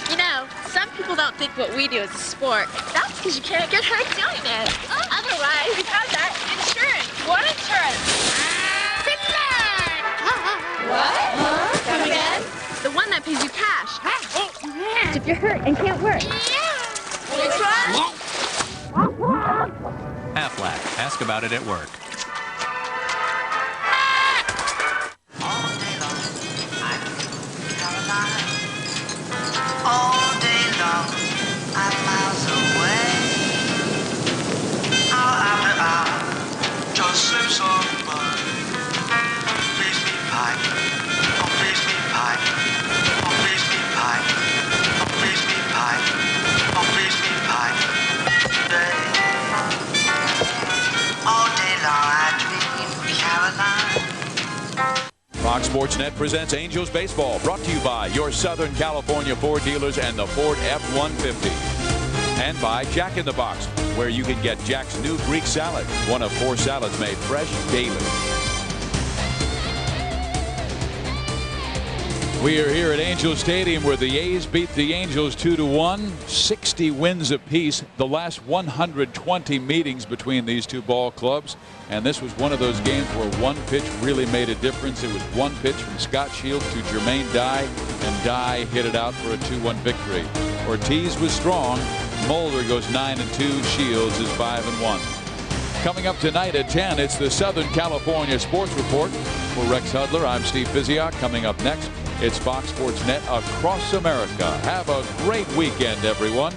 You know, some people don't think what we do is a sport. That's because you can't get hurt doing it. Otherwise, you have that insurance. What insurance? What? Come again? The one that pays you cash. If you're hurt and can't work. Which one? Aflac. Ask about it at work. All day long, I'm miles away. Hour after hour, just slips on by. Please be pie. Oh, please be pie. Oh, please be pie. Oh, please be pie. Oh, please be pie. All day long, I dream Caroline. Fox Sports Net presents Angels Baseball, brought to you by your Southern California Ford dealers and the Ford F-150. And by Jack in the Box, where you can get Jack's new Greek salad, one of 4 salads made fresh daily. We are here at Angel Stadium where the A's beat the Angels 2-1, 60 wins apiece, the last 120 meetings between these 2 ball clubs. And this was one of those games where one pitch really made a difference. It was one pitch from Scott Shields to Jermaine Dye, and Dye hit it out for a 2-1 victory. Ortiz was strong. Mulder goes 9-2. Shields is 5-1. Coming up tonight at 10, it's the Southern California Sports Report. For Rex Hudler, I'm Steve Physiak. Coming up next, it's Fox Sports Net across America. Have a great weekend, everyone.